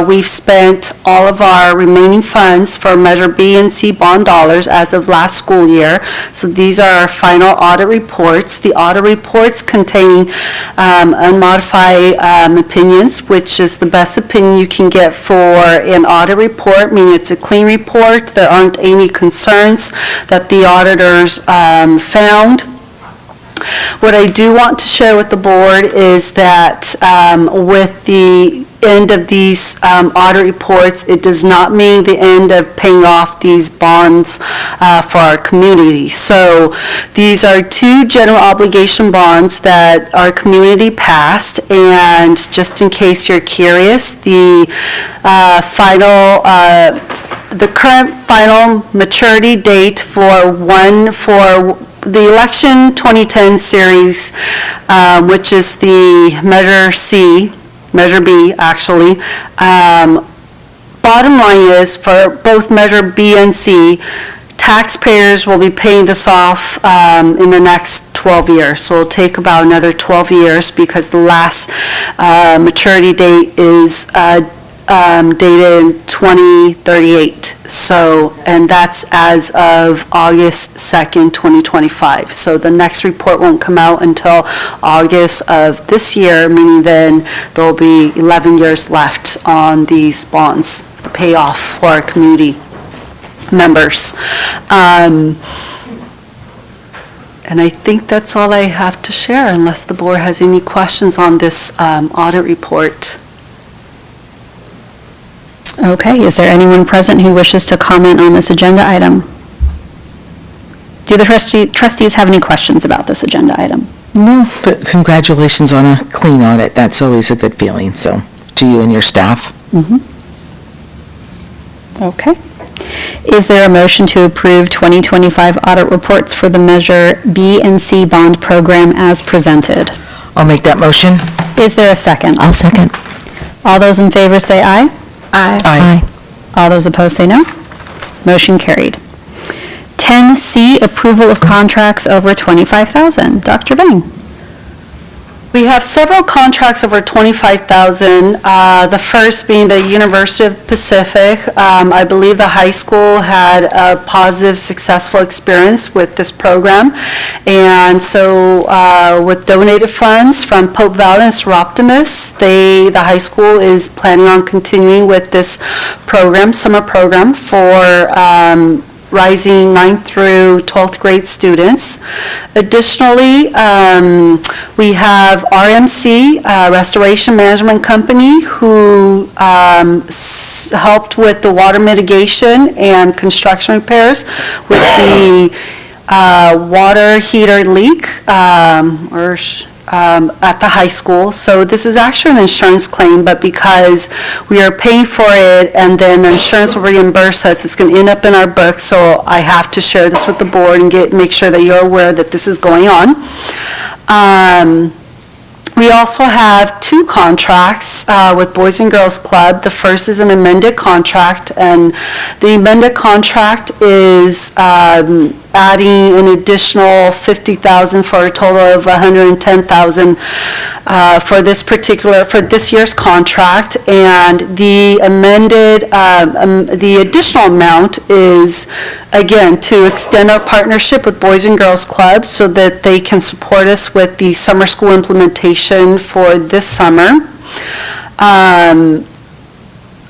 We've spent all of our remaining funds for Measure B and C bond dollars as of last school year. So these are our final audit reports. The audit reports contain unmodified opinions, which is the best opinion you can get for an audit report, meaning it's a clean report. There aren't any concerns that the auditors found. What I do want to share with the board is that with the end of these audit reports, it does not mean the end of paying off these bonds for our community. So these are two general obligation bonds that our community passed, and just in case you're curious, the current final maturity date for the election 2010 series, which is the Measure B actually. Bottom line is, for both Measure B and C, taxpayers will be paying this off in the next 12 years. So it'll take about another 12 years because the last maturity date is dated in 2038. So, and that's as of August 2nd, 2025. So the next report won't come out until August of this year, meaning then there'll be 11 years left on these bonds to pay off for our community members. And I think that's all I have to share, unless the board has any questions on this audit report. Okay, is there anyone present who wishes to comment on this agenda item? Do the trustees have any questions about this agenda item? No, but congratulations on a clean audit. That's always a good feeling, so, to you and your staff. Okay. Is there a motion to approve 2025 audit reports for the Measure B and C bond program as presented? I'll make that motion. Is there a second? I'll second. All those in favor say aye. Aye. All those opposed say no. Motion carried. 10C, approval of contracts over $25,000. Dr. Bang. We have several contracts over $25,000. The first being the University of Pacific. I believe the high school had a positive, successful experience with this program. And so with donated funds from Pope Valens Optimus, the high school is planning on continuing with this program, summer program for rising 9th through 12th grade students. Additionally, we have RMC, Restoration Management Company, who helped with the water mitigation and construction repairs with the water heater leak at the high school. So this is actually an insurance claim, but because we are paying for it and then the insurance will reimburse us, it's going to end up in our books. So I have to share this with the board and make sure that you're aware that this is going on. We also have 2 contracts with Boys and Girls Club. The first is an amended contract, and the amended contract is adding an additional $50,000 for a total of $110,000 for this year's contract. And the amended, the additional amount is, again, to extend our partnership with Boys and Girls Club so that they can support us with the summer school implementation for this summer.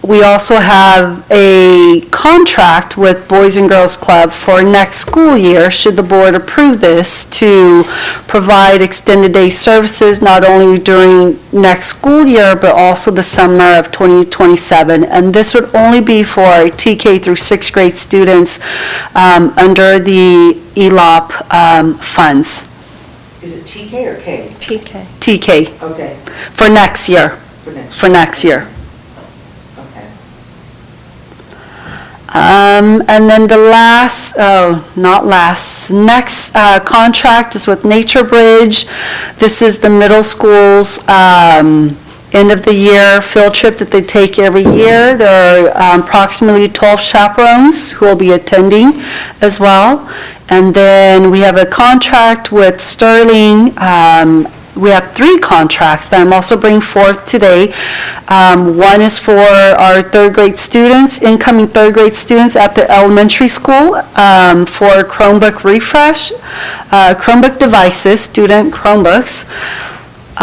We also have a contract with Boys and Girls Club for next school year, should the board approve this, to provide extended day services not only during next school year, but also the summer of 2027. And this would only be for TK through 6th grade students under the ELOP funds. Is it TK or K? TK. TK. Okay. For next year. For next year. And then the next contract is with Nature Bridge. This is the middle school's end of the year field trip that they take every year. There are approximately 12 chaperones who will be attending as well. And then we have a contract with Sterling. We have 3 contracts that I'm also bringing forth today. One is for our 3rd grade students, incoming 3rd grade students at the elementary school for Chromebook refresh, Chromebook devices, student Chromebooks.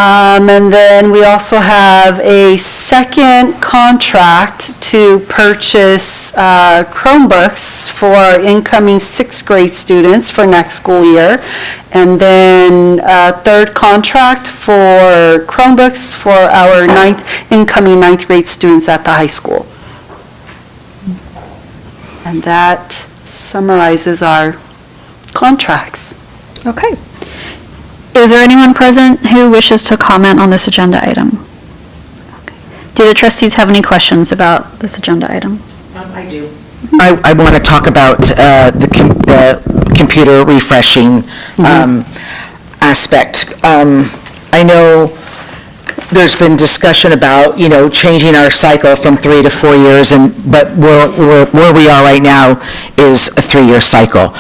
And then we also have a second contract to purchase Chromebooks for incoming 6th grade students for next school year. And then a 3rd contract for Chromebooks for our incoming 9th grade students at the high school. And that summarizes our contracts. Okay. Is there anyone present who wishes to comment on this agenda item? Do the trustees have any questions about this agenda item? I do. I want to talk about the computer refreshing aspect. I know there's been discussion about, changing our cycle from 3 to 4 years, but where we are right now is a 3-year cycle.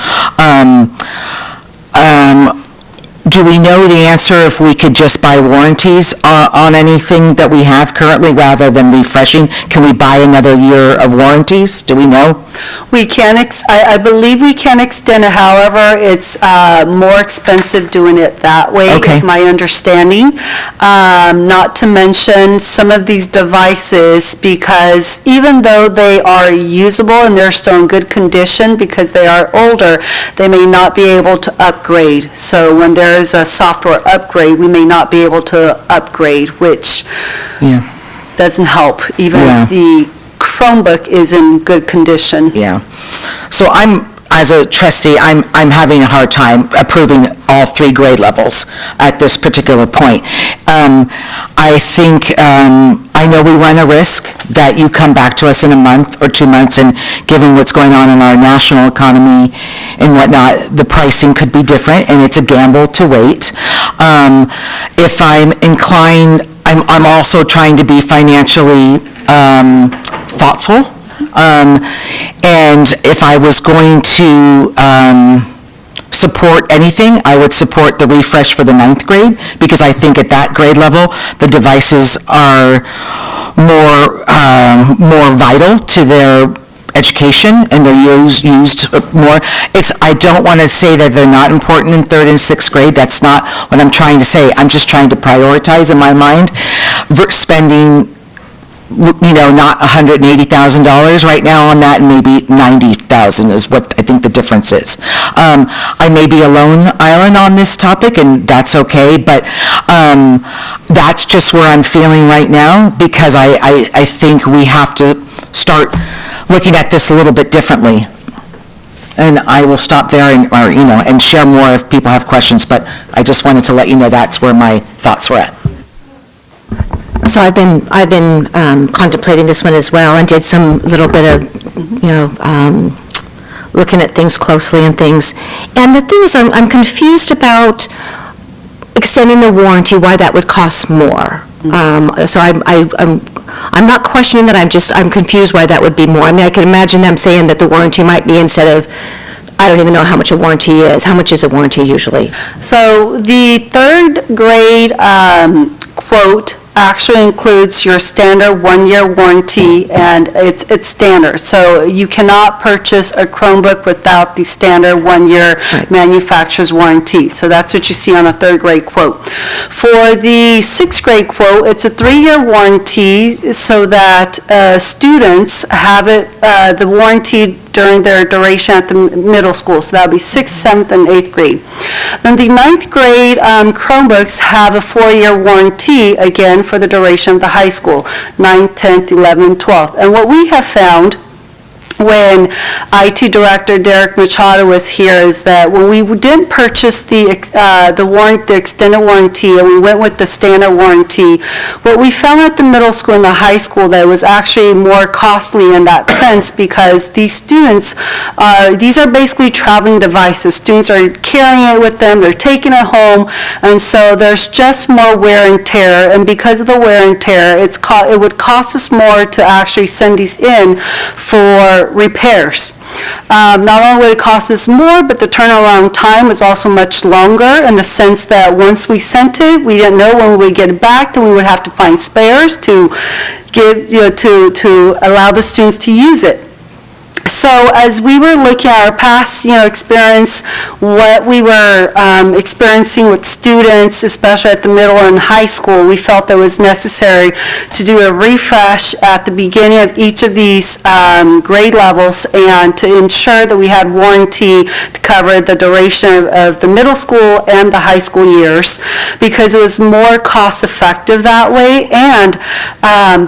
Do we know the answer if we could just buy warranties on anything that we have currently rather than refreshing? Can we buy another year of warranties? Do we know? We can, I believe we can extend it, however, it's more expensive doing it that way, is my understanding. Not to mention some of these devices, because even though they are usable and they're still in good condition because they are older, they may not be able to upgrade. So when there is a software upgrade, we may not be able to upgrade, which doesn't help, even if the Chromebook is in good condition. Yeah. So as a trustee, I'm having a hard time approving all 3 grade levels at this particular point. I think, I know we run a risk that you come back to us in a month or 2 months, and given what's going on in our national economy and whatnot, the pricing could be different, and it's a gamble to wait. If I'm inclined, I'm also trying to be financially thoughtful. And if I was going to support anything, I would support the refresh for the 9th grade, because I think at that grade level, the devices are more vital to their education, and they're used more. I don't want to say that they're not important in 3rd and 6th grade. That's not what I'm trying to say. I'm just trying to prioritize in my mind spending not $180,000 right now on that, and maybe $90,000 is what I think the difference is. I may be a lone island on this topic, and that's okay, but that's just where I'm feeling right now, because I think we have to start looking at this a little bit differently. And I will stop there and share more if people have questions, but I just wanted to let you know that's where my thoughts were at. So I've been contemplating this one as well, and did some little bit of, looking at things closely and things. And the thing is, I'm confused about extending the warranty, why that would cost more. So I'm not questioning that, I'm confused why that would be more. I mean, I can imagine them saying that the warranty might be instead of, I don't even know how much a warranty is. How much is a warranty usually? So the third grade quote actually includes your standard one-year warranty, and it's standard. So you cannot purchase a Chromebook without the standard one-year manufacturer's warranty. So that's what you see on a third grade quote. For the sixth grade quote, it's a 3-year warranty so that students have the warranty during their duration at the middle school. So that would be 6th, 7th, and 8th grade. Then the 9th grade Chromebooks have a 4-year warranty, again, for the duration of the high school, 9th, 10th, 11th, and 12th. And what we have found when IT Director Derek Machado was here is that when we didn't purchase the extended warranty and we went with the standard warranty, what we found at the middle school and the high school that was actually more costly in that sense, because these students these are basically traveling devices. Students are carrying it with them, they're taking it home, and so there's just more wear and tear, and because of the wear and tear, it would cost us more to actually send these in for repairs. Not only would it cost us more, but the turnaround time was also much longer, in the sense that once we sent it, we didn't know when we would get it back, then we would have to find spares to give, to allow the students to use it. So as we were looking at our past, experience, what we were experiencing with students, especially at the middle and high school, we felt that it was necessary to do a refresh at the beginning of each of these grade levels, and to ensure that we had warranty to cover the duration of the middle school and the high school years, because it was more cost effective that way. And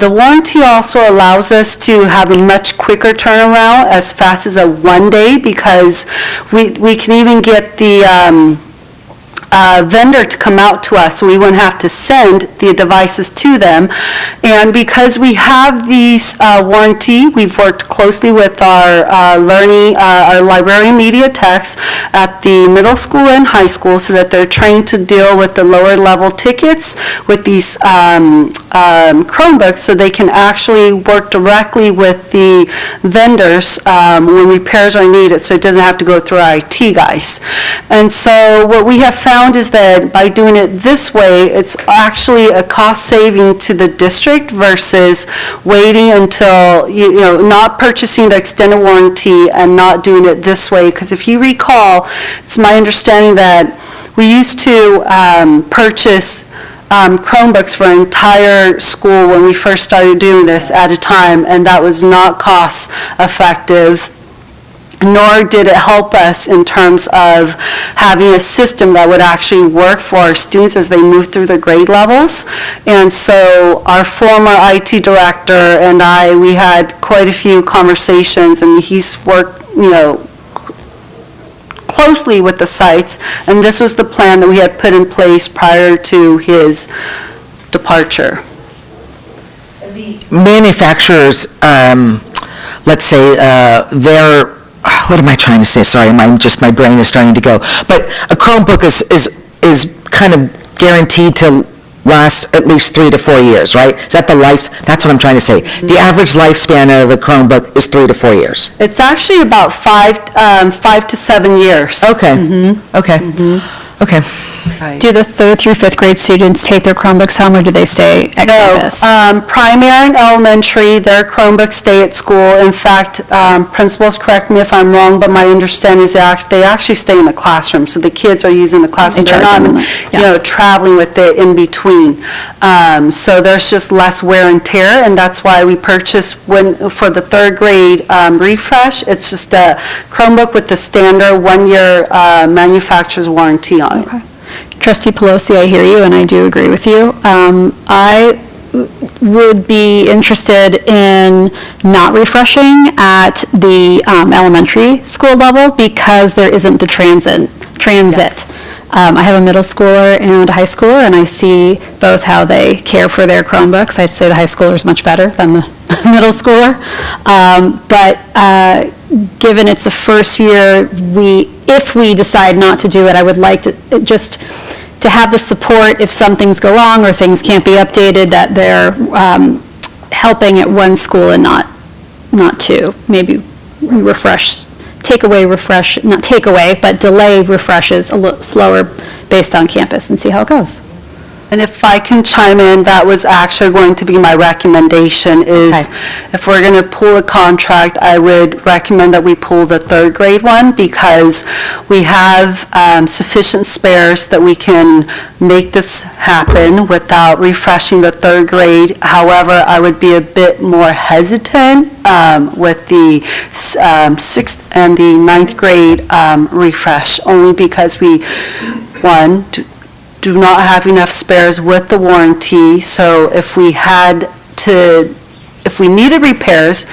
the warranty also allows us to have a much quicker turnaround, as fast as a 1 day, because we can even get the vendor to come out to us, so we wouldn't have to send the devices to them. And because we have these warranty, we've worked closely with our our librarian media techs at the middle school and high school, so that they're trained to deal with the lower level tickets with these Chromebooks, so they can actually work directly with the vendors when repairs are needed, so it doesn't have to go through our IT guys. And so what we have found is that by doing it this way, it's actually a cost saving to the district versus waiting until, not purchasing the extended warranty and not doing it this way. Because if you recall, it's my understanding that we used to purchase Chromebooks for an entire school when we first started doing this at a time, and that was not cost effective, nor did it help us in terms of having a system that would actually work for our students as they move through the grade levels. And so our former IT director and I, we had quite a few conversations, and he's worked, closely with the sites, and this was the plan that we had put in place prior to his departure. Manufacturers, let's say, what am I trying to say? Sorry, my brain is starting to go. But a Chromebook is kind of guaranteed to last at least 3 to 4 years, right? Is that that's what I'm trying to say. The average lifespan of a Chromebook is 3 to 4 years. It's actually about 5 to 7 years. Okay. Mm-hmm. Okay. Mm-hmm. Okay. Do the 3rd through 5th grade students take their Chromebooks home, or do they stay at campus? Primary and elementary, their Chromebooks stay at school. In fact, principals, correct me if I'm wrong, but my understanding is they actually stay in the classroom. So the kids are using the classroom. They're not, traveling with it in between. So there's just less wear and tear, and that's why we purchased for the 3rd grade refresh. It's just a Chromebook with the standard 1-year manufacturer's warranty on it. Trustee Pelosi, I hear you, and I do agree with you. I would be interested in not refreshing at the elementary school level because there isn't the transit. I have a middle schooler and a high schooler, and I see both how they care for their Chromebooks. I'd say the high schooler is much better than the middle schooler. But given it's the first year, if we decide not to do it, I would like to to have the support if some things go wrong or things can't be updated, that they're helping at one school and not two. Maybe we refresh, not take away, but delay refreshes a little slower based on campus and see how it goes. And if I can chime in, that was actually going to be my recommendation, is if we're going to pull a contract, I would recommend that we pull the third grade one, because we have sufficient spares that we can make this happen without refreshing the third grade. However, I would be a bit more hesitant with the sixth and the ninth grade refresh, only because we, do not have enough spares with the warranty. So if we needed repairs,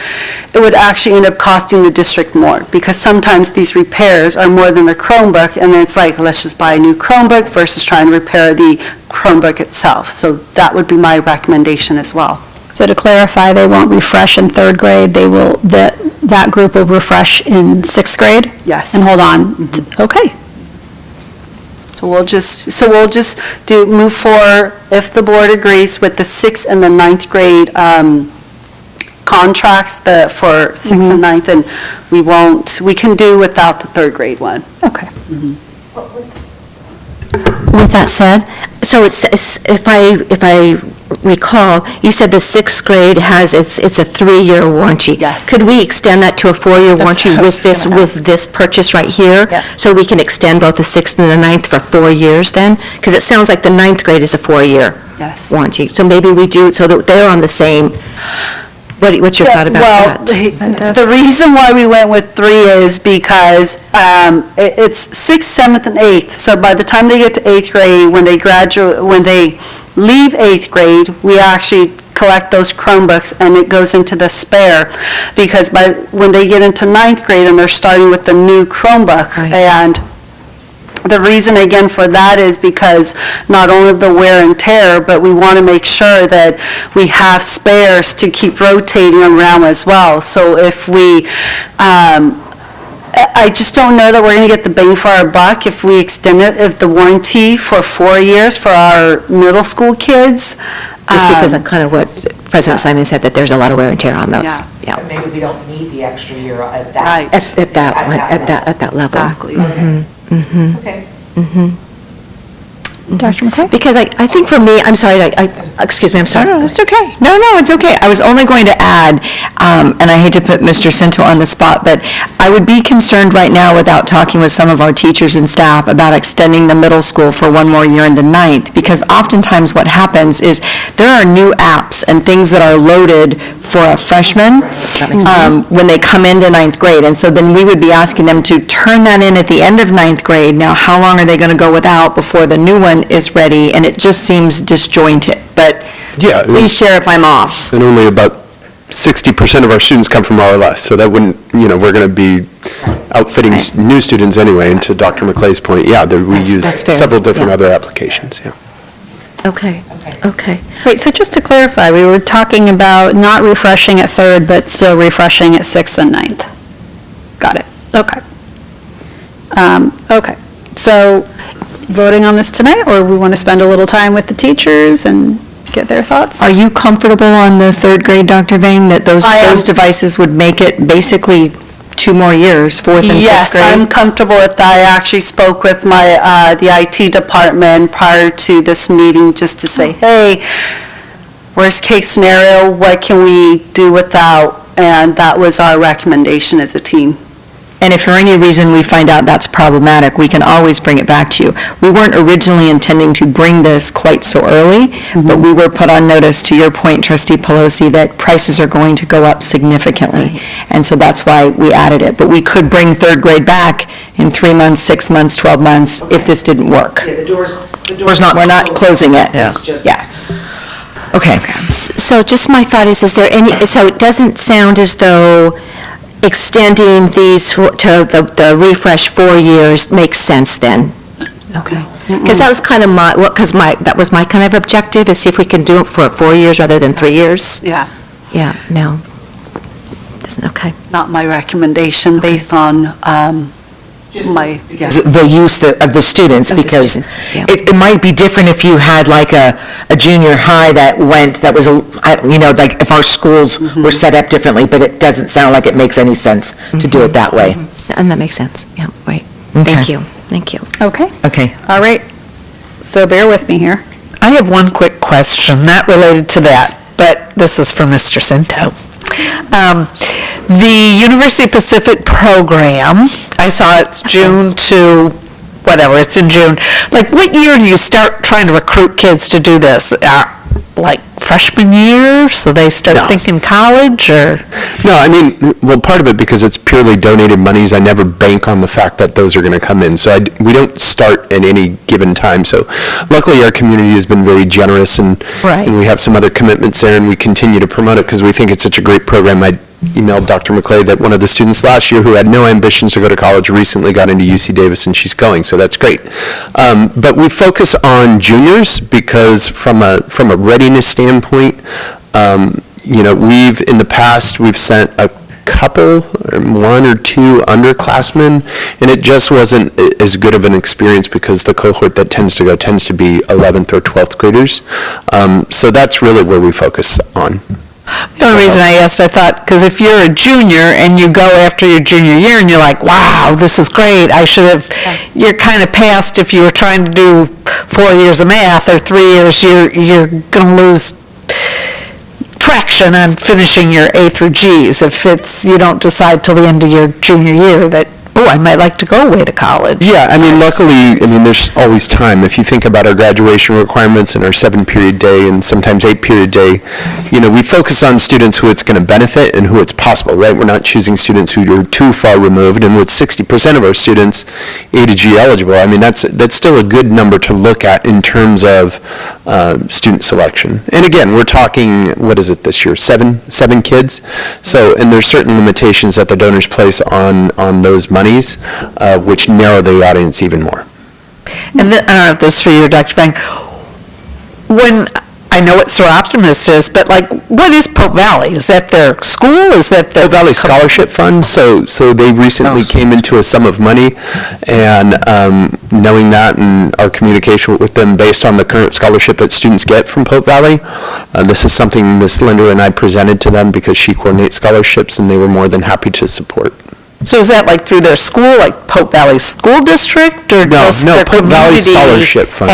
it would actually end up costing the district more, because sometimes these repairs are more than the Chromebook, and then it's like, let's just buy a new Chromebook versus trying to repair the Chromebook itself. So that would be my recommendation as well. So to clarify, they won't refresh in third grade, that group will refresh in sixth grade? Yes. And hold on, okay. So we'll just move forward if the board agrees with the sixth and the ninth grade contracts for sixth and ninth, and we can do without the third grade one. Okay. With that said, so if I recall, you said the sixth grade it's a 3-year warranty. Yes. Could we extend that to a 4-year warranty with this purchase right here? Yeah. So we can extend both the sixth and the ninth for 4 years then? Because it sounds like the ninth grade is a 4-year warranty. So maybe we do, so that they're on the same. What's your thought about that? The reason why we went with 3 is because it's 6th, 7th, and 8th. So by the time they get to 8th grade, when they leave 8th grade, we actually collect those Chromebooks and it goes into the spare, because when they get into 9th grade and they're starting with the new Chromebook. And the reason again for that is because not only the wear and tear, but we want to make sure that we have spares to keep rotating around as well. So if I just don't know that we're going to get the bang for our buck if we extend the warranty for 4 years for our middle school kids. Just because of kind of what President Simon said, that there's a lot of wear and tear on those. Yeah. Maybe we don't need the extra year at that. At that level. Exactly. Okay. Dr. McCray? Because I think for me, I'm sorry, excuse me, I'm sorry. No, it's okay. No, it's okay. I was only going to add, and I hate to put Mr. Cinto on the spot, but I would be concerned right now without talking with some of our teachers and staff about extending the middle school for one more year into ninth, because oftentimes what happens is there are new apps and things that are loaded for a freshman when they come into ninth grade. And so then we would be asking them to turn that in at the end of ninth grade. Now, how long are they going to go without before the new one is ready? And it just seems disjointed. But please share if I'm off. And only about 60% of our students come from RLS, so that wouldn't, we're going to be outfitting new students anyway. And to Dr. McClay's point, we use several different other applications, Okay. Wait, so just to clarify, we were talking about not refreshing at third, but still refreshing at sixth and ninth. Got it. Okay. Okay. So voting on this tonight, or we want to spend a little time with the teachers and get their thoughts? Are you comfortable on the third grade, Dr. Vane, that those devices would make it basically 2 more years, 4th and 5th grade? Yes, I'm comfortable with that. I actually spoke with the IT department prior to this meeting just to say, hey, worst case scenario, what can we do without? And that was our recommendation as a team. And if for any reason we find out that's problematic, we can always bring it back to you. We weren't originally intending to bring this quite so early, but we were put on notice, to your point, Trustee Pelosi, that prices are going to go up significantly. And so that's why we added it. But we could bring third grade back in 3 months, 6 months, 12 months if this didn't work. The door's not We're not closing it. It's just. Okay. So just my thought is there any, so it doesn't sound as though extending these to the refresh 4 years makes sense then? Okay. Because that was kind of that was my kind of objective, is see if we can do it for 4 years rather than 3 years. Yeah. Yeah, no. Okay. Not my recommendation based on my, yeah. The use of the students, Of the because students, yeah. it might be different if you had like a junior high that was, like if our schools were set up differently, but it doesn't sound like it makes any sense to do it that way. And that makes sense, yeah, right. Okay. Thank you. Okay. Okay. All right. So bear with me here. I have one quick question, not related to that, but this is for Mr. Cinto. The University Pacific program, I saw it's June to whatever, it's in June. Like, what year do you start trying to recruit kids to do this? Like freshman year, so they start thinking college, or? No, I mean, well, part of it, because it's purely donated monies, I never bank on the fact that those are going to come in. So we don't start at any given time. So luckily, our community has been very generous, and we have some other commitments there, and we continue to promote it because we think it's such a great program. I emailed Dr. McClay that one of the students last year who had no ambitions to go to college recently got into UC Davis, and she's going, so that's great. But we focus on juniors because from a readiness standpoint, in the past, we've sent a couple, or 1 or 2 underclassmen, and it just wasn't as good of an experience because the cohort that tends to be 11th or 12th graders. So that's really where we focus on. The only reason I asked, I thought, because if you're a junior and you go after your junior year and you're like, wow, this is great, you're kind of past if you were trying to do 4 years of math or 3 years, you're going to lose traction on finishing your A through Gs if you don't decide till the end of your junior year that, I might like to go away to college. Yeah, I mean, luckily, there's always time. If you think about our graduation requirements and our 7-period day and sometimes 8-period day, we focus on students who it's going to benefit and who it's possible, right? We're not choosing students who are too far removed, and with 60% of our students A to G eligible, I mean, that's still a good number to look at in terms of student selection. And again, we're talking, what is it this year, seven kids? So, and there's certain limitations that the donors place on those monies, which narrow the audience even more. And then, I don't know if this is for you, Dr. Fang. I know what Sir Optimist is, but what is Pope Valley? Is that their school? Is that their... Pope Valley Scholarship Fund, so they recently came into a sum of money, and knowing that and our communication with them based on the current scholarship that students get from Pope Valley, this is something Ms. Linder and I presented to them because she coordinates scholarships, and they were more than happy to support. So is that through their school, Pope Valley School District, or just their Pope Valley Scholarship Fund.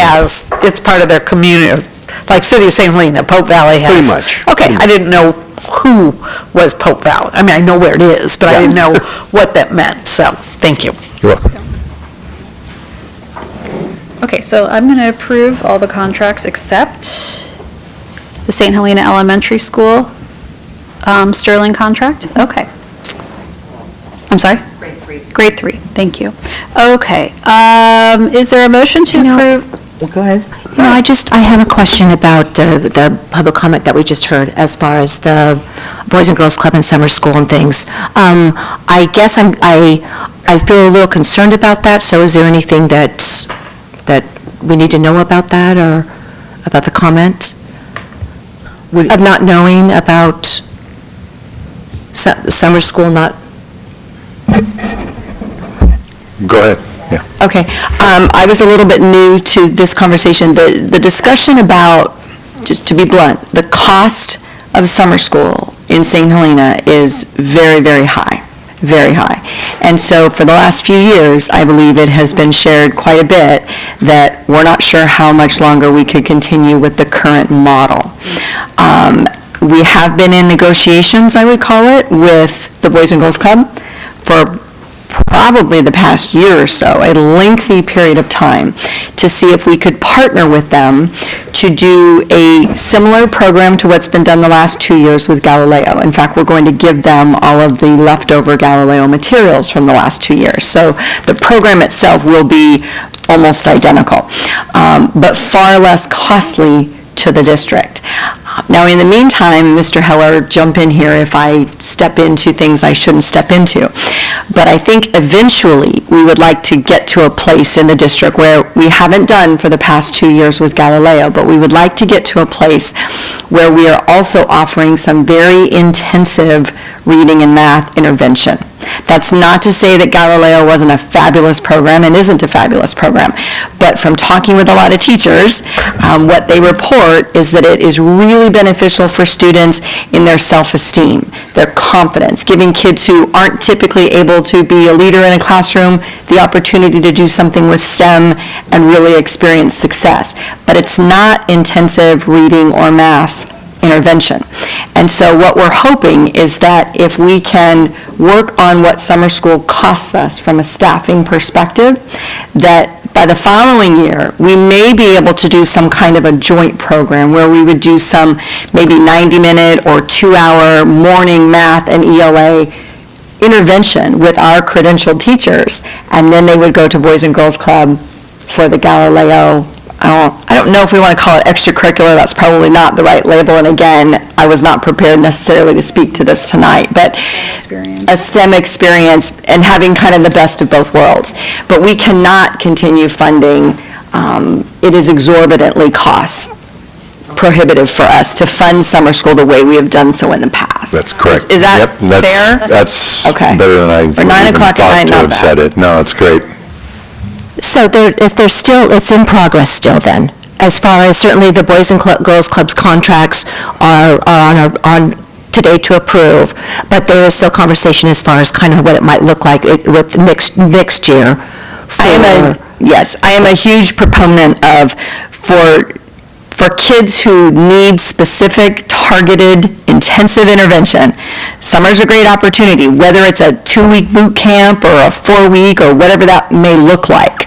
It's part of their community, like City of St. Helena, Pope Valley has? Pretty much. Okay, I didn't know who was Pope Valley. I mean, I know where it is, but I didn't know what that meant, so thank you. You're welcome. Okay, so I'm going to approve all the contracts except the St. Helena Elementary School Sterling contract. Okay. I'm sorry? Grade 3. Grade 3, thank you. Okay, is there a motion to approve? Well, go ahead. I have a question about the public comment that we just heard as far as the Boys and Girls Club and summer school and things. I guess I feel a little concerned about that, so is there anything that we need to know about that, or about the comment? Of not knowing about summer school not... Go ahead. Yeah. Okay. I was a little bit new to this conversation. The discussion about, just to be blunt, the cost of summer school in St. Helena is very, very high, very high. And so for the last few years, I believe it has been shared quite a bit that we're not sure how much longer we could continue with the current model. We have been in negotiations, I would call it, with the Boys and Girls Club for probably the past year or so, a lengthy period of time, to see if we could partner with them to do a similar program to what's been done the last 2 years with Galileo. In fact, we're going to give them all of the leftover Galileo materials from the last 2 years. So the program itself will be almost identical, but far less costly to the district. Now, in the meantime, Mr. Heller, jump in here if I step into things I shouldn't step into. But I think eventually we would like to get to a place in the district where we haven't done for the past 2 years with Galileo, but we would like to get to a place where we are also offering some very intensive reading and math intervention. That's not to say that Galileo wasn't a fabulous program and isn't a fabulous program, but from talking with a lot of teachers, what they report is that it is really beneficial for students in their self-esteem, their confidence, giving kids who aren't typically able to be a leader in a classroom the opportunity to do something with STEM and really experience success. But it's not intensive reading or math intervention. And so what we're hoping is that if we can work on what summer school costs us from a staffing perspective, that by the following year, we may be able to do some kind of a joint program where we would do some maybe 90-minute or 2-hour morning math and ELA intervention with our credentialed teachers, and then they would go to Boys and Girls Club for the Galileo. I don't know if we want to call it extracurricular. That's probably not the right label. And again, I was not prepared necessarily to speak to this tonight, but a STEM experience and having kind of the best of both worlds. But we cannot continue funding. It is exorbitantly cost prohibitive for us to fund summer school the way we have done so in the past. That's correct. Is that fair? That's Okay. better than I Or 9 even o'clock at thought night, to not have bad. said it. No, it's great. So there's still, it's in progress still then, as far as certainly the Boys and Girls Club's contracts are on today to approve, but there is still conversation as far as kind of what it might look like with next year. I am a huge proponent of, for kids who need specific, targeted, intensive intervention, summer's a great opportunity, whether it's a 2-week boot camp or a 4-week or whatever that may look like.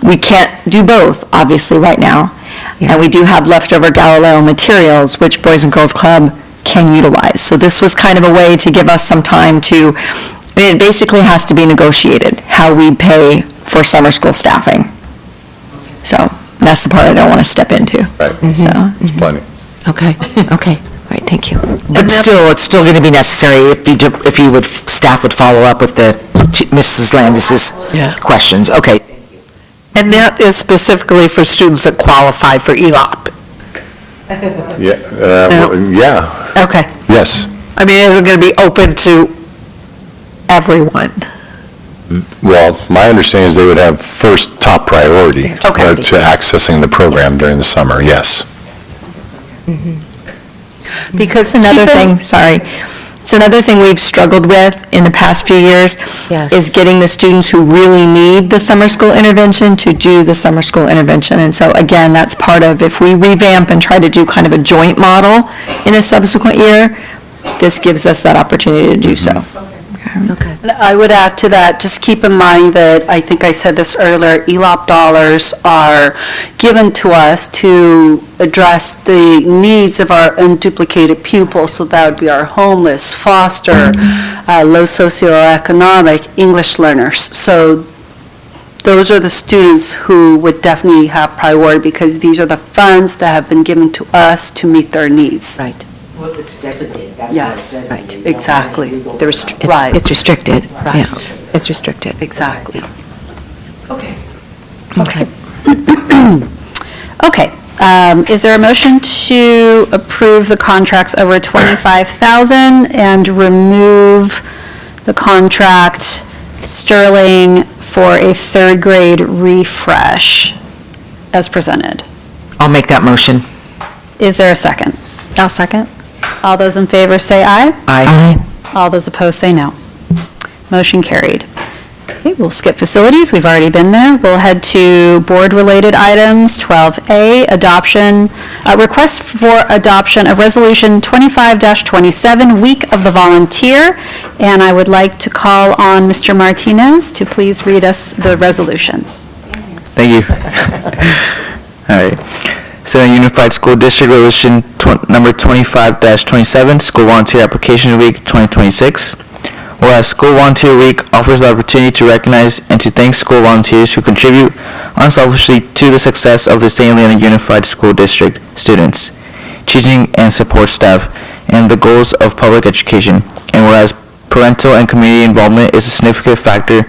We can't do both, obviously, right now. And we do have leftover Galileo materials, which Boys and Girls Club can utilize. So this was kind of a way to give us some time to, it basically has to be negotiated, how we pay for summer school staffing. So that's the part I don't want to step into. Right. So. It's plenty. Okay, all right, thank you. But still, it's still going to be necessary if you would, staff would follow up with the Mrs. Landis's questions. Okay. And that is specifically for students that qualify for ELOP. Yeah. Okay. Yes. I mean, is it going to be open to everyone? Well, my understanding is they would have first top priority to accessing the program during the summer, yes. Because another thing we've struggled with in the past few years is getting the students who really need the summer school intervention to do the summer school intervention. And so again, that's part of, if we revamp and try to do kind of a joint model in a subsequent year, this gives us that opportunity to do so. And I would add to that, just keep in mind that, I think I said this earlier, ELOP dollars are given to us to address the needs of our unduplicated pupils, so that would be our homeless, foster, low socioeconomic English learners. So those are the students who would definitely have priority, because these are the funds that have been given to us to meet their needs. Right. Well, it's designated. That's Yes, exactly. Right. It's restricted. Right. Yeah, it's restricted. Exactly. Okay. Okay, is there a motion to approve the contracts over $25,000 and remove the contract Sterling for a third grade refresh as presented? I'll make that motion. Is there a second? I'll second. All those in favor say aye. Aye. All those opposed say no. Motion carried. Okay, we'll skip facilities, we've already been there. We'll head to board-related items. 12A, adoption, request for adoption of Resolution 25-27, Week of the Volunteer. And I would like to call on Mr. Martinez to please read us the resolution. Thank you. All right. Salem Unified School District Resolution number 25-27, School Volunteer Application Week 2026. Whereas School Volunteer Week offers the opportunity to recognize and to thank school volunteers who contribute unselfishly to the success of the St. Helena Unified School District students, teaching and support staff, and the goals of public education. And whereas parental and community involvement is a significant factor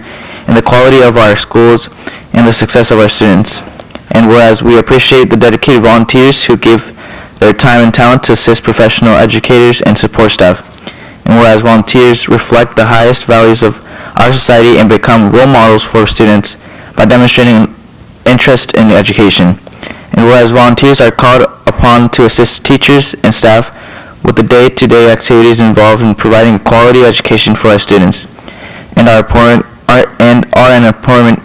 in the quality of our schools and the success of our students. And whereas we appreciate the dedicated volunteers who give their time and talent to assist professional educators and support staff. And whereas volunteers reflect the highest values of our society and become role models for students by demonstrating interest in education. And whereas volunteers are called upon to assist teachers and staff with the day-to-day activities involved in providing a quality education for our students, and are an important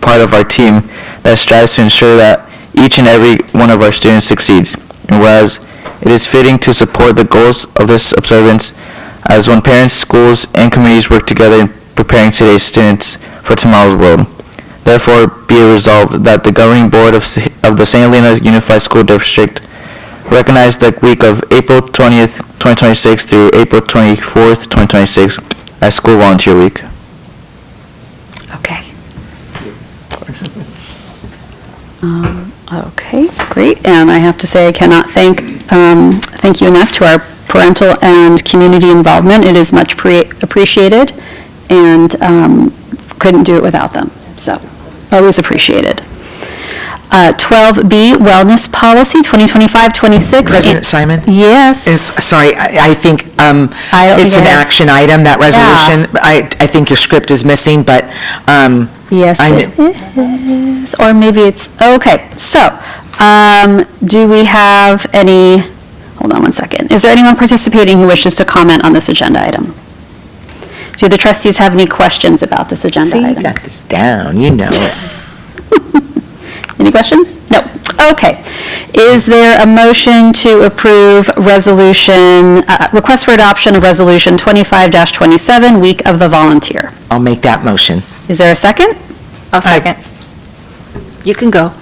part of our team that strives to ensure that each and every one of our students succeeds. And whereas it is fitting to support the goals of this observance as when parents, schools, and communities work together in preparing today's students for tomorrow's world. Therefore, be it resolved that the governing board of the St. Helena Unified School District recognize the week of April 20th, 2026 through April 24th, 2026 as School Volunteer Week. Okay. Okay, great. And I have to say, I cannot thank you enough to our parental and community involvement. It is much appreciated, and couldn't do it without them. So, always appreciated. 12B, Wellness Policy, 2025-26. President Simon? Yes. Sorry, I think it's an action item, that resolution. I think your script is missing, but... Yes, it is. Or maybe it's, okay. So, do we have any, hold on one second. Is there anyone participating who wishes to comment on this agenda item? Do the trustees have any questions about this agenda item? You got this down, you know it. Any questions? No. Okay. Is there a motion to approve resolution, request for adoption of resolution 25-27, Week of the Volunteer? I'll make that motion. Is there a second? I'll second. You can go.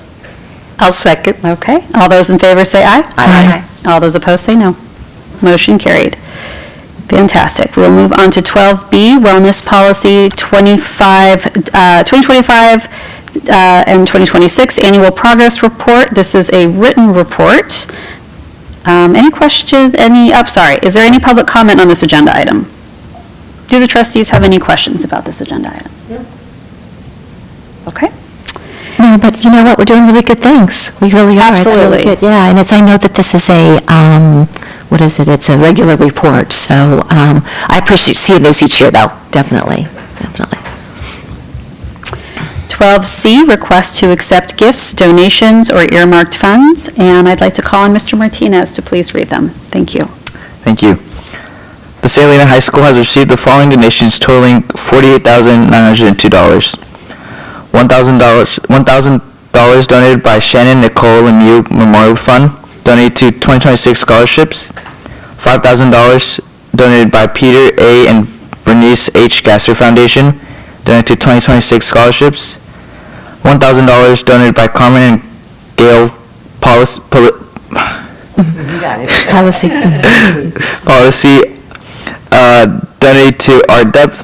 I'll second. Okay. All those in favor say aye. Aye. All those opposed say no. Motion carried. Fantastic. We'll move on to 12B, Wellness Policy 2025 and 2026 Annual Progress Report. This is a written report. Any question, is there any public comment on this agenda item? Do the trustees have any questions about this agenda item? No. Okay. No, but you know what? We're doing really good things. We really are. Absolutely. It's really good. Yeah, and I know that this is a, what is it? It's a regular report. So I appreciate seeing those each year, though. Definitely. 12C, request to accept gifts, donations, or earmarked funds. And I'd like to call on Mr. Martinez to please read them. Thank you. Thank you. The St. Helena High School has received the following donations totaling $48,902. $1,000 donated by Shannon Nicole Lemieux Memorial Fund, donated to 2026 scholarships. $5,000 donated by Peter A. and Vernice H. Gasser Foundation, donated to 2026 scholarships. $1,000 donated by Carmen and Gail Policy, donated to our depth.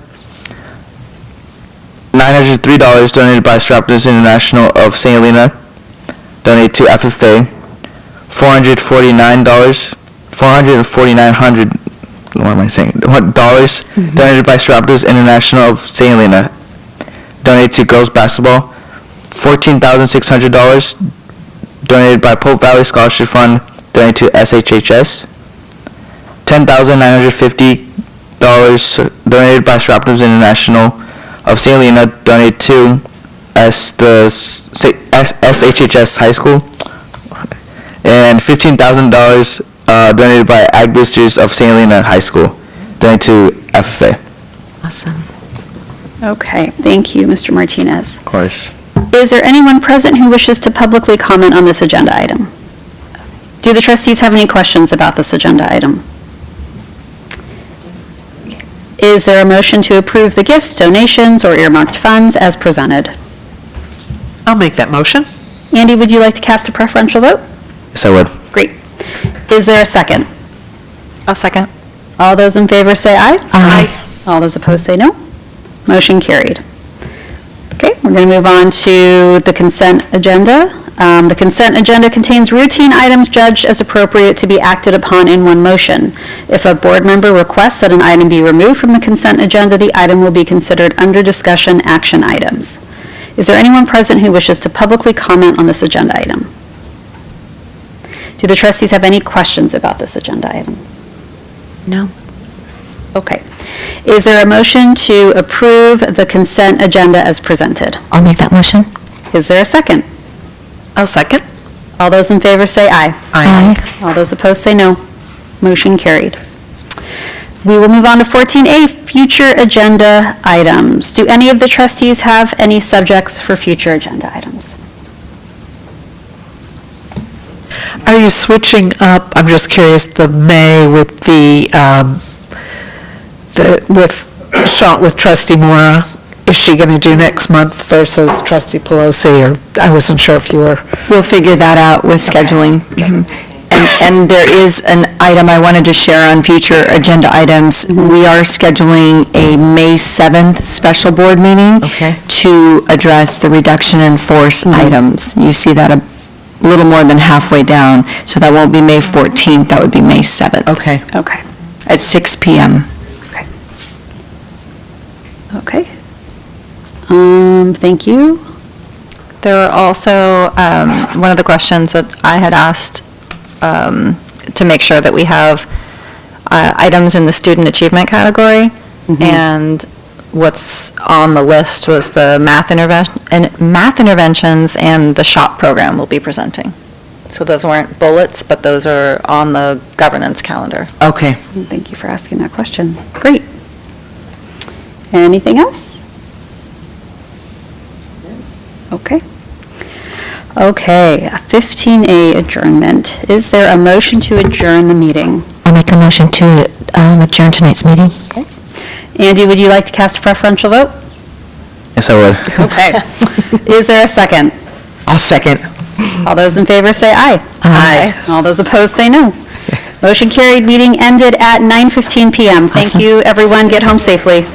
$903 donated by Strapless International of St. Helena, donated to FFA. $449 donated by Strapless International of St. Helena, donated to girls basketball. $14,600 donated by Pope Valley Scholarship Fund, donated to SHHS. $10,950 donated by Strapless International of St. Helena, donated to SHHS High School. And $15,000 donated by Ag Boosters of St. Helena High School, donated to FFA. Awesome. Okay, thank you, Mr. Martinez. Of course. Is there anyone present who wishes to publicly comment on this agenda item? Do the trustees have any questions about this agenda item? Is there a motion to approve the gifts, donations, or earmarked funds as presented? I'll make that motion. Andy, would you like to cast a preferential vote? Yes, I would. Great. Is there a second? I'll second. All those in favor say aye. Aye. All those opposed say no. Motion carried. Okay, we're going to move on to the consent agenda. The consent agenda contains routine items judged as appropriate to be acted upon in one motion. If a board member requests that an item be removed from the consent agenda, the item will be considered under discussion action items. Is there anyone present who wishes to publicly comment on this agenda item? Do the trustees have any questions about this agenda item? No. Okay. Is there a motion to approve the consent agenda as presented? I'll make that motion. Is there a second? I'll second. All those in favor say aye. Aye. All those opposed say no. Motion carried. We will move on to 14A, future agenda items. Do any of the trustees have any subjects for future agenda items? Are you switching up, I'm just curious, the May with with trustee Mora? Is she going to do next month versus trustee Pelosi, or I wasn't sure if you were... We'll figure that out with scheduling. Mhm. And there is an item I wanted to share on future agenda items. We are scheduling a May 7th special board meeting to address the reduction in force items. You see that a little more than halfway down, so that won't be May 14th, that would be May 7th. Okay. Okay. At 6 PM. Okay. Thank you. There were also, one of the questions that I had asked to make sure that we have items in the student achievement category, and what's on the list was the math interventions and the SHOP program we'll be presenting. So those weren't bullets, but those are on the governance calendar. Okay. Thank you for asking that question. Great. Anything else? Okay. Okay, 15A adjournment. Is there a motion to adjourn the meeting? I'll make a motion to adjourn tonight's meeting. Okay. Andy, would you like to cast a preferential vote? Yes, I would. Okay. Is there a second? I'll second. All those in favor say aye. Aye. All those opposed say no. Motion carried. Meeting ended at 9:15 PM. Thank you, everyone. Get home safely.